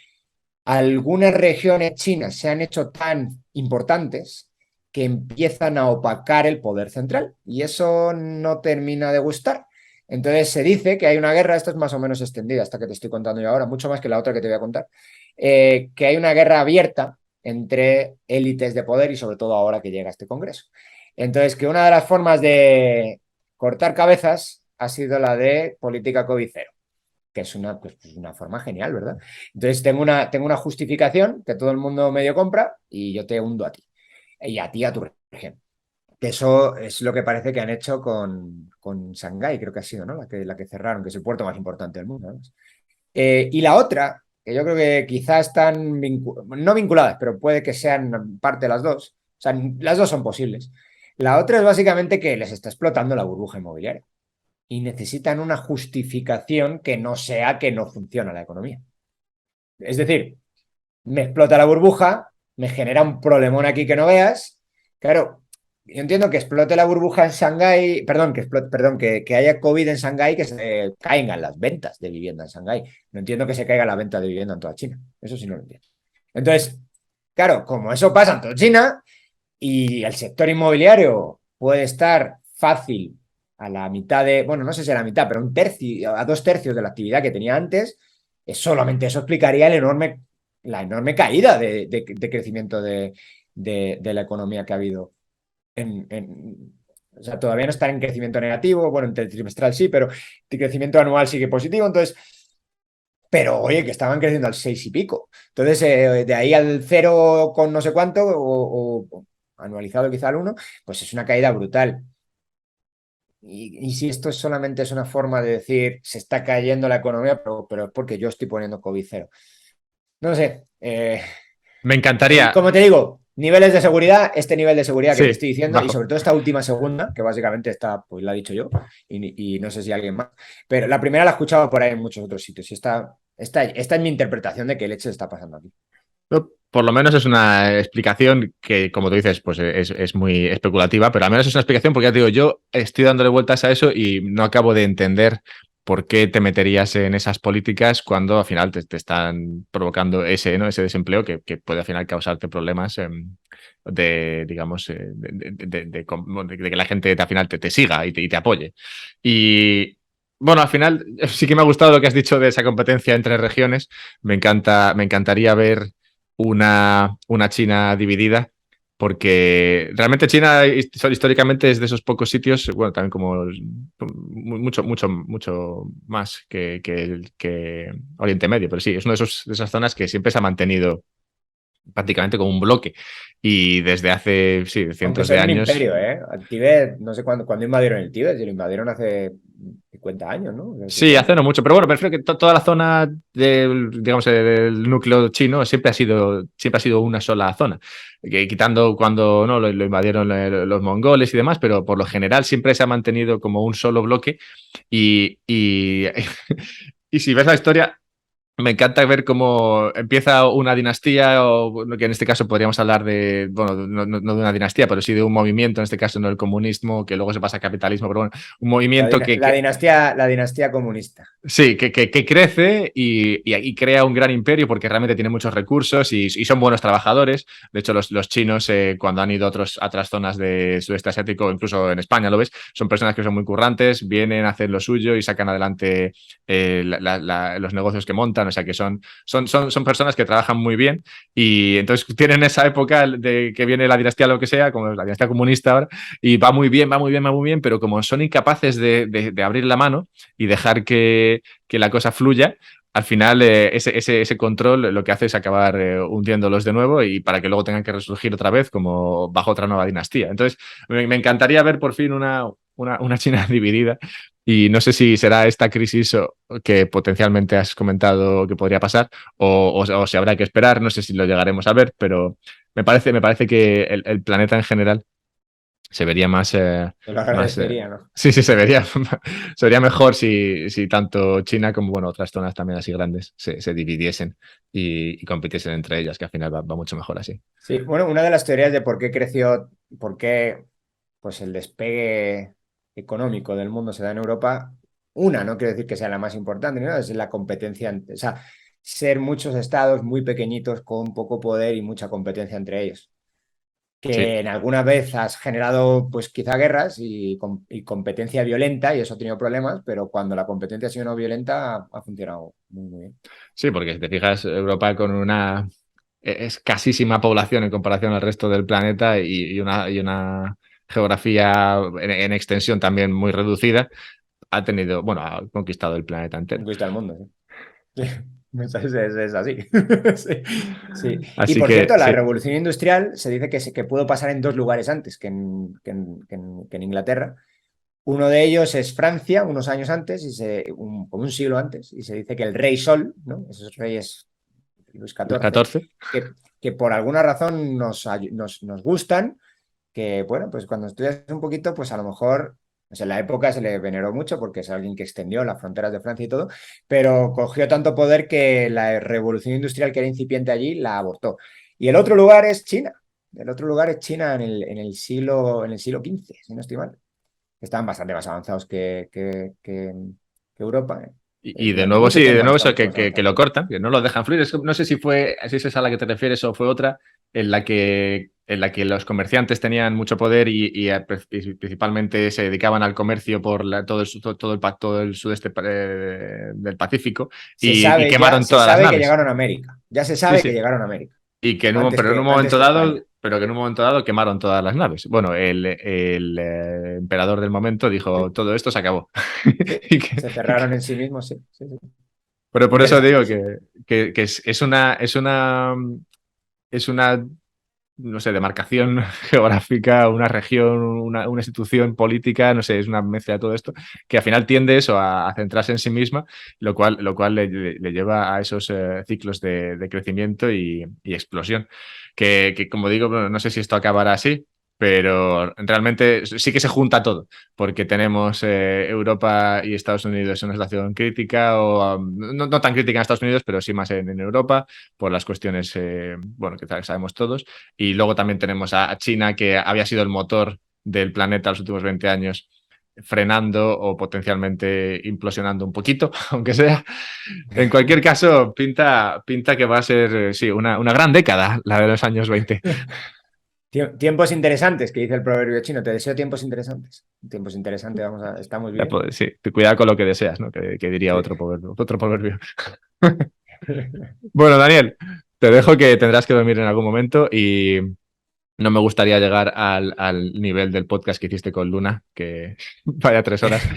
algunas regiones chinas se han hecho tan importantes que empiezan a opacar el poder central y eso no termina de gustar. Entonces se dice que hay una guerra, esta es más o menos extendida, esta que te estoy contando yo ahora, mucho más que la otra que te voy a contar, que hay una guerra abierta entre élites de poder y sobre todo ahora que llega este Congreso. Entonces, que una de las formas de cortar cabezas ha sido la de política COVID cero, que es una forma genial, ¿verdad? Entonces, tengo una justificación que todo el mundo medio compra y yo te hundo a ti y a ti a tu región. Que eso es lo que parece que han hecho con Shanghái, creo que ha sido, ¿no? La que cerraron, que es el puerto más importante del mundo, ¿no? Y la otra, que yo creo que quizás están no vinculadas, pero puede que sean parte de las dos, o sea, las dos son posibles, La otra es básicamente que les está explotando la burbuja inmobiliaria y necesitan una justificación que no sea que no funciona la economía. Es decir, me explota la burbuja, me genera un problemón aquí que no veas. Claro, yo entiendo que explote la burbuja en Shanghái, que haya COVID en Shanghái, que se caigan las ventas de vivienda en Shanghái. No entiendo que se caiga la venta de vivienda en toda China. Eso sí no lo entiendo. Entonces, claro, como eso pasa en toda China y el sector inmobiliario puede estar fácil a la mitad de, bueno, no sé si a la mitad, pero un tercio, a 2/3 de la actividad que tenía antes, solamente eso explicaría la enorme caída de crecimiento de la economía que ha habido o sea, todavía no está en crecimiento negativo, bueno, en trimestral sí, pero el crecimiento anual sigue positivo, entonces, pero oye, que estaban creciendo al 6 y pico. Entonces, de ahí al 0 con no sé cuánto, o anualizado quizá al 1, pues es una caída brutal. Y si esto solamente es una forma de decir se está cayendo la economía, pero es porque yo estoy poniendo COVID cero. No sé. Me Y encantaría. como te digo, niveles de seguridad, este nivel de seguridad que te Sí, estoy diciendo, y bajo. sobre todo esta última segunda, que básicamente está, pues la he dicho yo, y no sé si alguien más, pero la primera la he escuchado por ahí en muchos otros sitios, y esta es mi interpretación de qué leche está pasando aquí. Por lo menos es una explicación que, como tú dices, pues es muy especulativa, pero al menos es una explicación porque ya te digo, yo estoy dándole vueltas a eso y no acabo de entender por qué te meterías en esas políticas cuando al final te están provocando ese, ¿no? Ese desempleo que puede al final causarte problemas de, digamos, de que la gente al final te siga y te apoye. Y bueno, al final sí que me ha gustado lo que has dicho de esa competencia entre regiones. Me encantaría ver una China dividida, porque realmente China históricamente es de esos pocos sitios, bueno, también como mucho más que Oriente Medio, pero sí, es una de esas zonas que siempre se ha mantenido prácticamente como un bloque y desde hace, sí, Aunque cientos de son un años. imperio, ¿eh? Al Tíbet, no sé cuándo invadieron el Tíbet, si lo invadieron hace 50 años, ¿no? O sea, Sí, hace 50. no mucho, pero bueno, prefiero que toda la zona del, digamos, del núcleo chino siempre ha sido una sola zona. Quitando cuando no lo invadieron los mongoles y demás, pero por lo general siempre se ha mantenido como un solo bloque. Y y si ves la historia, me encanta ver cómo empieza una dinastía, o bueno, que en este caso podríamos hablar de, bueno, no de una dinastía, pero sí de un movimiento, en este caso no el comunismo, que luego se pasa al capitalismo, pero bueno, un La, movimiento dina- la dinastía, la dinastía comunista. sí, que crece y crea un gran imperio porque realmente tiene muchos recursos y son buenos trabajadores. De hecho, los chinos, cuando han ido a otras zonas de sudeste asiático, incluso en España, lo ves, son personas que son muy currantes, vienen a hacer lo suyo y sacan adelante los negocios que montan. O sea, que son personas que trabajan muy bien y entonces tienen esa época de que viene la dinastía, lo que sea, como la dinastía comunista ahora, y va muy bien, va muy bien, va muy bien, pero como son incapaces de abrir la mano y dejar que la cosa fluya, al final ese control lo que hace es acabar hundiéndolos de nuevo y para que luego tengan que resurgir otra vez como bajo otra nueva dinastía. Entonces, me encantaría ver por fin una China dividida y no sé si será esta crisis que potencialmente has comentado que podría pasar o si habrá que esperar, no sé si lo llegaremos a ver, pero me parece que el planeta en general se vería más, Te lo más agradecería, ¿no? sí, sí, se vería, se vería mejor si tanto China como bueno, otras zonas también así grandes se dividiesen y compitiesen entre ellas, que al final va mucho mejor así. Sí, bueno, una de las teorías de por qué creció, por qué pues el despegue económico del mundo se da en Europa, no quiero decir que sea la más importante, ¿no? Es la competencia, o sea, ser muchos estados muy pequeñitos con poco poder y mucha competencia entre ellos. Sí, Que en alguna vez has generado pues quizá guerras y competencia violenta y eso ha tenido problemas, pero cuando la competencia ha sido no violenta ha funcionado muy, muy bien. sí, porque si te fijas, Europa con una escasísima población en comparación al resto del planeta y una geografía en extensión también muy reducida, ha tenido, bueno, ha conquistado el planeta entero. Conquista el mundo, sí. Sí, es así. Sí, sí. Y Así por que cierto, la sí, revolución industrial se dice que pudo pasar en dos lugares antes que en Inglaterra. Uno de ellos es Francia, unos años antes, como un siglo antes, y se dice que el rey Sol, ¿no? Esos reyes Luis los XIV, 14. que, que por alguna razón nos gustan, bueno, pues cuando estudias un poquito, pues a lo mejor, pues en la época se le veneró mucho porque es alguien que extendió las fronteras de Francia y todo, pero cogió tanto poder que la revolución industrial que era incipiente allí la abortó. Y el otro lugar es China. El otro lugar es China en el siglo XV, si no estoy mal. Estaban bastante más avanzados que Europa. Y de Durante nuevo, mucho sí, de tiempo han nuevo estado eso, mucho que, más que avanzados. lo cortan, que no lo dejan fluir. No sé si si es esa a la que te refieres o fue otra, en la que los comerciantes tenían mucho poder y principalmente se dedicaban al comercio por todo el sudeste del Pacífico y Ya quemaron se todas las sabe que naves. llegaron a América. Ya se Sí, sabe que sí. llegaron a América. Y que Antes pero en un que, antes momento que dado, España. pero que en un momento dado quemaron todas las naves. Bueno, el emperador del momento Sí, dijo, todo esto se acabó. sí. Y que, Se y cerraron que- en sí mismos, sí, sí, sí. Pero por eso Interesante, digo sí. que es una, no sé, demarcación geográfica, una región, una institución política, no sé, es una mezcla de todo esto, que al final tiende eso a centrarse en sí misma, lo cual le lleva a esos ciclos de crecimiento y explosión. Que, como digo, bueno, no sé si esto acabará así, pero realmente sí que se junta todo, porque tenemos Europa y Estados Unidos en una situación crítica, o no tan crítica en Estados Unidos, pero sí más en Europa, por las cuestiones, bueno, que sabemos todos. Y luego también tenemos a China, que había sido el motor del planeta los últimos 20 años, frenando o potencialmente implosionando un poquito, aunque sea. En cualquier caso, pinta que va a ser, sí, una gran década, la de los años 20. Tiempos interesantes, que dice el proverbio chino. Te deseo tiempos interesantes. Tiempos interesantes, estamos viviendo. Sí, cuidado con lo que deseas, ¿no? Que diría Sí. otro proverbio. Otro proverbio. Bueno, Daniel, te dejo que tendrás que dormir en algún momento y no me gustaría llegar al nivel del podcast que hiciste con Luna, que vaya 3 horas.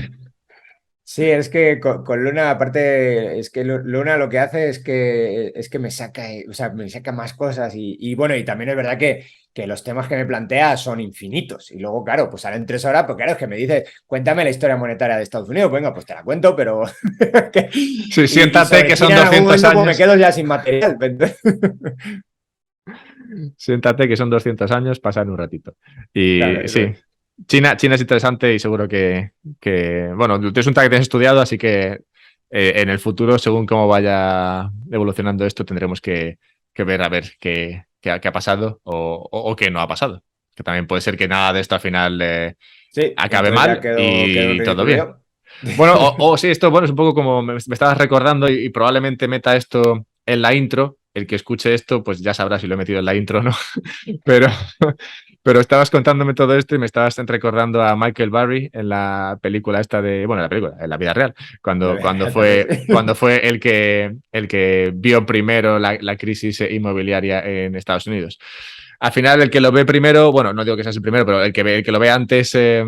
Sí, es que con Luna, aparte, es que Luna lo que hace es que me saca más cosas y bueno, y también es verdad que los temas que me plantea son infinitos. Y luego, claro, pues salen 3 horas, porque claro, es que me dice, cuéntame la historia monetaria de Estados Unidos. Venga, pues te la cuento, pero. Sí, Y siéntate sobre que son China en algún 200 momento, pues me años. quedo ya sin material. Siéntate que son 200 años, pasa en un ratito. Y Claro, eso sí, es. China es interesante y seguro bueno, tú es un tema que tienes estudiado, así que en el futuro, según cómo vaya evolucionando esto, tendremos que ver a ver qué ha pasado o qué no ha pasado. Que también puede ser que nada de esto al final Sí, acabe entonces ya mal quedó en y todo ridículo bien. yo. Bueno, sí, esto bueno, es un poco como me estabas recordando y probablemente meta esto en la intro. El que escuche esto, pues ya sabrá si lo he metido en la intro o no. Pero, pero estabas contándome todo esto y me estabas recordando a Michael Burry en la película esta bueno, la película, en la vida real, cuando, cuando También, fue, sí. cuando fue el que vio primero la crisis inmobiliaria en Estados Unidos. Al final, el que lo ve primero, bueno, no digo que sea el primero, pero el que lo ve antes se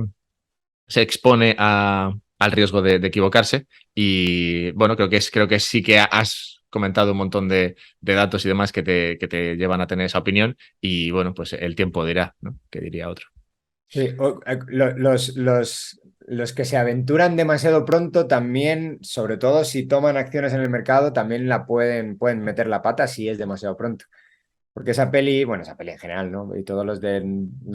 expone al riesgo de equivocarse. Y bueno, creo que sí que has comentado un montón de datos y demás que te llevan a tener esa opinión. Y bueno, pues el tiempo dirá, ¿no? Que diría otro. Sí, los que se aventuran demasiado pronto también, sobre todo si toman acciones en el mercado, también pueden meter la pata si es demasiado pronto. Porque esa peli, bueno, esa peli en general, ¿no? Y todos los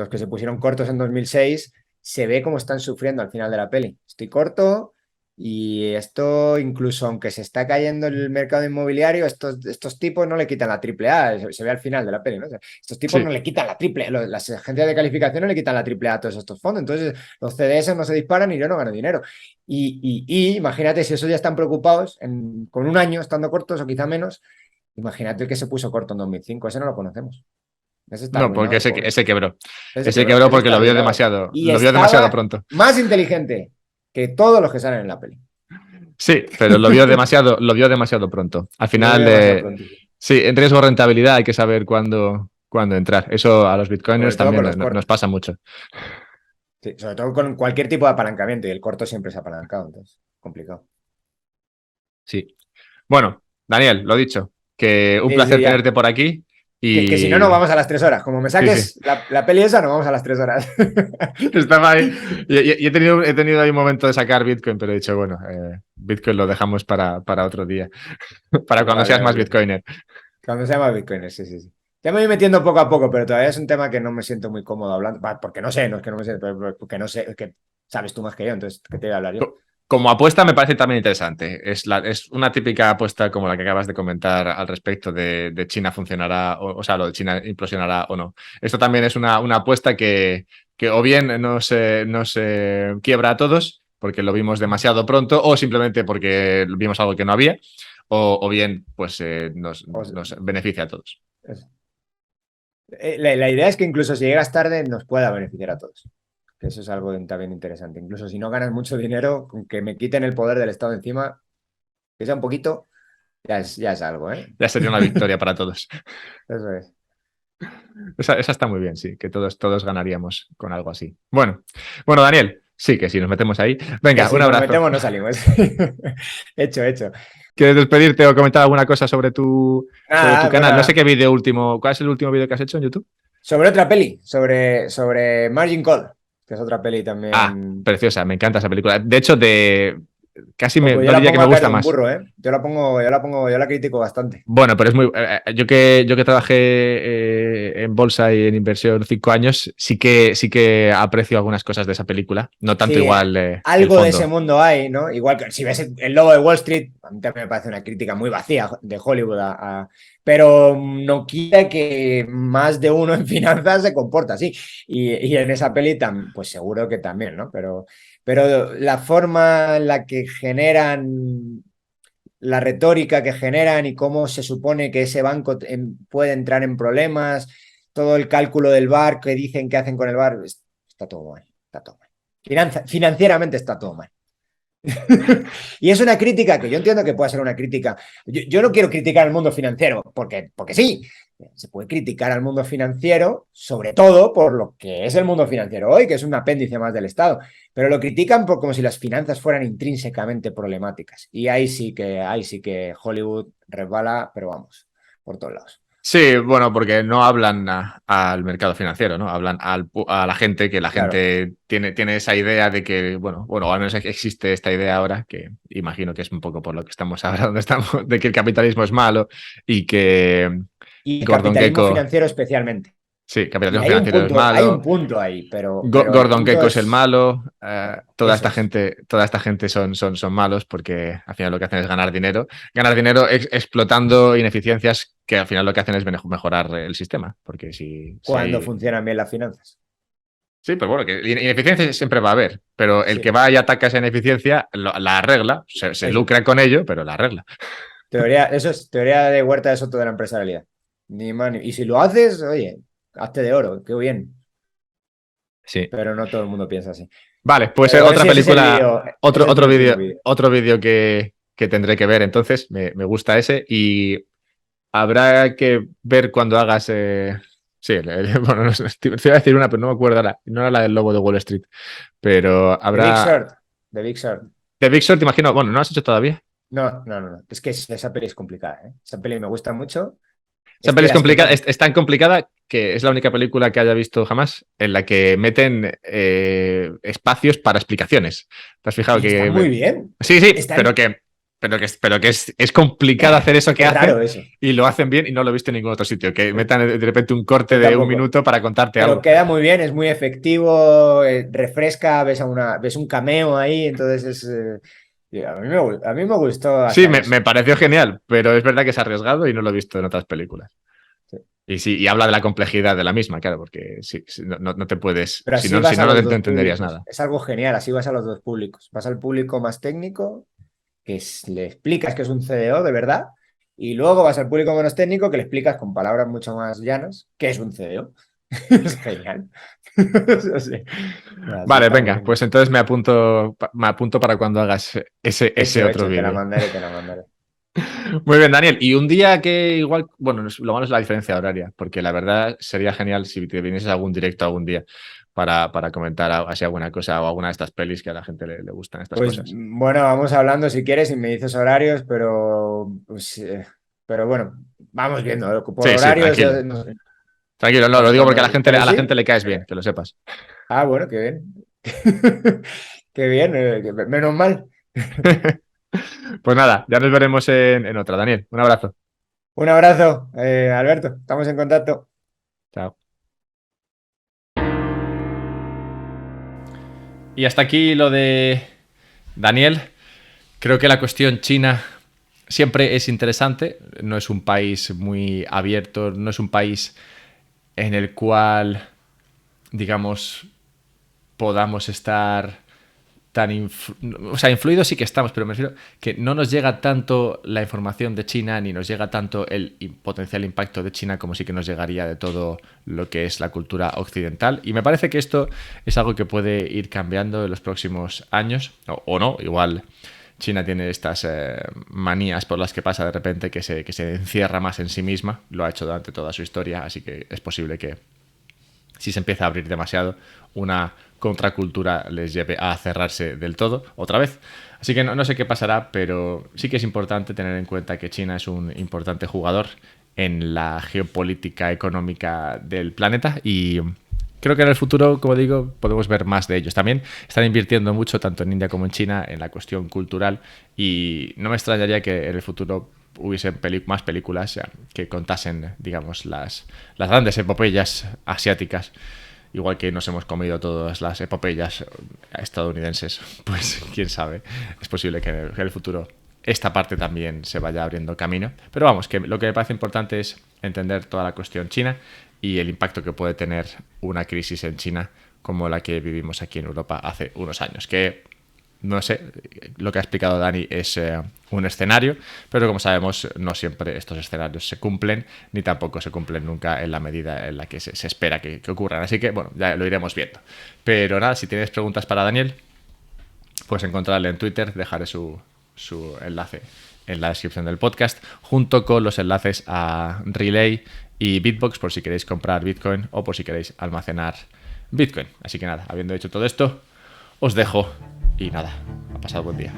que se pusieron cortos en 2006 se ve cómo están sufriendo al final de la peli. Estoy corto y esto, incluso aunque se está cayendo el mercado inmobiliario, estos tipos no le quitan la triple A, se ve al final de la peli, ¿no? O sea, estos tipos no Sí. le quitan la triple, las agencias de calificación no le quitan la triple A a todos estos fondos. Entonces, los CDS no se disparan y yo no gano dinero. Y imagínate si esos ya están preocupados con un año estando cortos o quizá menos. Imagínate el que se puso corto en 2005, ese no lo conocemos. Ese está No, porque arruinado, el ese, pobre. ese quebró. Ese Ese quebró, quebró ese porque está lo vio arruinado. demasiado, Y lo vio demasiado estaba pronto. más inteligente que todos los que salen en la peli. Sí, pero lo vio demasiado pronto. Al Lo final, veo demasiado pronto. Sí. sí, en riesgo rentabilidad hay que saber cuándo entrar. Eso a los bitcoiners Sobre todo también con los nos cortos. pasa mucho. Sí, sobre todo con cualquier tipo de apalancamiento. Y el corto siempre es apalancado, entonces, complicado. Sí. Bueno, Daniel, lo dicho, que un Sí, sí, placer ya. tenerte por aquí Que si no, nos y vamos a las 3 horas. Como me sí, sí, saques la peli esa, nos vamos a las 3 horas. estaba ahí y he tenido ahí un momento de sacar Bitcoin, pero he dicho, bueno, Bitcoin lo dejamos para otro día, para cuando Vale, seas vale, más perfecto. Bitcoiner. Cuando se llama Bitcoin, sí, sí, sí. Ya me voy metiendo poco a poco, pero todavía es un tema que no me siento muy cómodo hablando. Porque no sé, no es que no me siento, pero porque no sé, es que sabes tú más que yo, entonces, ¿qué te voy a hablar yo? Como apuesta me parece también interesante. Es una típica apuesta como la que acabas de comentar al respecto de China funcionará, o sea, lo de China implosionará o no. Esto también es una apuesta que o bien no se quiebra a todos porque lo vimos demasiado pronto o simplemente porque vimos algo que no había, o bien pues O sea, nos beneficia a todos. es- la idea es que incluso si llegas tarde nos pueda beneficiar a todos. Que eso es algo también interesante. Incluso si no ganas mucho dinero, con que me quiten el poder del Estado encima, que sea un poquito, ya es algo, ¿eh? Ya sería una victoria para todos. Eso es. Esa está muy bien, sí, que todos ganaríamos con algo así. Bueno, Daniel, sí, que si nos metemos ahí. Que Venga, si un nos abrazo. metemos no salimos. Hecho. ¿Quieres despedirte o comentar alguna cosa sobre tu Nada, canal? No sé bueno, qué vídeo último. ¿Cuál es el último vídeo que has hecho en YouTube? sobre otra peli, sobre Margin Call, que es otra peli Ah, también. preciosa, me encanta esa película. De hecho, casi Pues yo no la diría que pongo me a caer gusta de un más. burro, ¿eh? Yo la critico bastante. Bueno, pero es muy. Yo que trabajé en bolsa y en inversión 5 años, sí que aprecio algunas cosas de esa película. No tanto Sí, igual el algo de ese fondo. mundo hay, ¿no? Igual que si ves el lobo de Wall Street, a mí también me parece una crítica muy vacía de Hollywood, pero no quita que más de uno en finanzas se comporta así. Y en esa peli, pues seguro que también, ¿no? Pero la forma en la que generan, la retórica que generan y cómo se supone que ese banco puede entrar en problemas, todo el cálculo del bar que dicen que hacen con el bar, está todo mal, está todo mal. Financieramente está todo mal. Y es una crítica que yo entiendo que puede ser una crítica. Yo no quiero criticar al mundo financiero, porque sí. Se puede criticar al mundo financiero, sobre todo por lo que es el mundo financiero hoy, que es un apéndice más del Estado. Pero lo critican como si las finanzas fueran intrínsecamente problemáticas. Y ahí sí que Hollywood resbala, pero vamos, por todos lados. Sí, bueno, porque no hablan al mercado financiero, ¿no? Hablan a la gente, que la Claro. gente tiene esa idea de que, bueno, al menos existe esta idea ahora, que imagino que es un poco por lo que estamos ahora donde estamos, de que el capitalismo es malo y que Y el Gordon capitalismo Gekko, financiero especialmente. sí, Y capitalismo financiero es malo, hay un punto ahí, pero el Gordon punto Gekko es el es malo, eso es. toda esta gente son malos porque al final lo que hacen es ganar dinero explotando ineficiencias que al final lo que hacen es mejorar el sistema, porque si Cuando hay... funcionan bien las finanzas. Sí, pero bueno, que ineficiencia siempre va a haber, pero el que Sí, va y ataca esa ineficiencia la arregla, se eso es. lucra con ello, pero la arregla. Eso es teoría de Huerta de Soto de la empresarialidad. Ni más Y si lo haces, oye, hazte de oro, qué bien. Sí. Pero no todo el mundo piensa así. Vale, pues Pero bueno, otra sí, ese es el película, vídeo. otro, Ese es mi otro último vídeo, vídeo. otro vídeo que tendré que ver, entonces me gusta ese y habrá que ver cuando hagas. Sí, bueno, no sé, te iba a decir una, pero no me acuerdo ahora. No era la del lobo de Wall Street, pero The Big habrá. Short. The Big Short. The Big Short, te imagino. Bueno, no lo has hecho todavía. No. Es que esa peli es complicada, ¿eh? Esa peli me gusta mucho. Esa Es peli de es las que complicada, no. es tan complicada que es la única película que haya visto jamás en la que meten espacios para explicaciones. ¿Te has fijado Y está muy que? bien. Sí, sí, Está pero que es complicado hacer eso que es hacen raro eso. y lo hacen bien y no lo he visto en ningún otro sitio. Que metan de repente un corte Yo de un tampoco. minuto para contarte Pero algo. queda muy bien, es muy efectivo, refresca, ves un cameo ahí, entonces y a mí me gustó Sí, hasta me eso. pareció genial, pero es verdad que es arriesgado y no lo he visto en otras películas. Sí. Y sí, y habla de la complejidad de la misma, claro, porque sí, no te puedes, Pero si así no, si vas no, a no los te dos entenderías públicos. nada. Es algo genial, así vas a los dos públicos. Vas al público más técnico, le explicas que es un CDO de verdad, y luego vas al público menos técnico que le explicas con palabras mucho más llanas que es un CDO. Es genial. Eso sí. Así Vale, está muy venga, bien. pues entonces me apunto para cuando hagas ese otro Hecho, te la vídeo. mandaré, te la mandaré. Muy bien, Daniel. Y un día que igual, bueno, lo malo es la diferencia horaria, porque la verdad sería genial si te vinieses a algún directo algún día para comentar así alguna cosa o alguna de estas pelis que a la gente le gustan estas Pues cosas. bueno, vamos hablando si quieres y me dices horarios, pero bueno, vamos viendo. Por Sí, sí, horarios, tranquilo. no sé, Tranquilo, no, lo vamos digo porque cuando. a Pero la sí. gente le caes bien, que lo sepas. Bueno, qué bien. Qué bien, menos mal. Pues nada, ya nos veremos en otra, Daniel. Un abrazo. Un abrazo, Alberto. Estamos en contacto. Chao. Y hasta aquí lo de Daniel. Creo que la cuestión China siempre es interesante. No es un país muy abierto, no es un país en el cual, digamos, podamos estar tan o sea, influidos sí que estamos, pero me refiero que no nos llega tanto la información de China ni nos llega tanto el potencial impacto de China como sí que nos llegaría de todo lo que es la cultura occidental. Y me parece que esto es algo que puede ir cambiando en los próximos años, o no, igual China tiene estas manías por las que pasa de repente que se encierra más en sí misma, lo ha hecho durante toda su historia, así que es posible que si se empieza a abrir demasiado, una contracultura les lleve a cerrarse del todo otra vez. Así que no sé qué pasará, pero sí que es importante tener en cuenta que China es un importante jugador en la geopolítica económica del planeta y creo que en el futuro, como digo, podemos ver más de ellos. También están invirtiendo mucho, tanto en India como en China, en la cuestión cultural y no me extrañaría que en el futuro hubiesen más películas que contasen, digamos, las grandes epopeyas asiáticas. Igual que nos hemos comido todas las epopeyas estadounidenses, pues quién sabe, es posible que en el futuro esta parte también se vaya abriendo camino. Pero vamos, que lo que me parece importante es entender toda la cuestión china y el impacto que puede tener una crisis en China como la que vivimos aquí en Europa hace unos años. Que no sé, lo que ha explicado Dani es un escenario, pero como sabemos, no siempre estos escenarios se cumplen, ni tampoco se cumplen nunca en la medida en la que se espera que ocurran. Así que, bueno, ya lo iremos viendo. Pero nada, si tienes preguntas para Daniel, puedes encontrarle en Twitter, dejaré su enlace en la descripción del podcast, junto con los enlaces a Relay y Bitbox, por si queréis comprar Bitcoin o por si queréis almacenar Bitcoin. Así que nada, habiendo hecho todo esto, os dejo y nada, ha pasado buen día.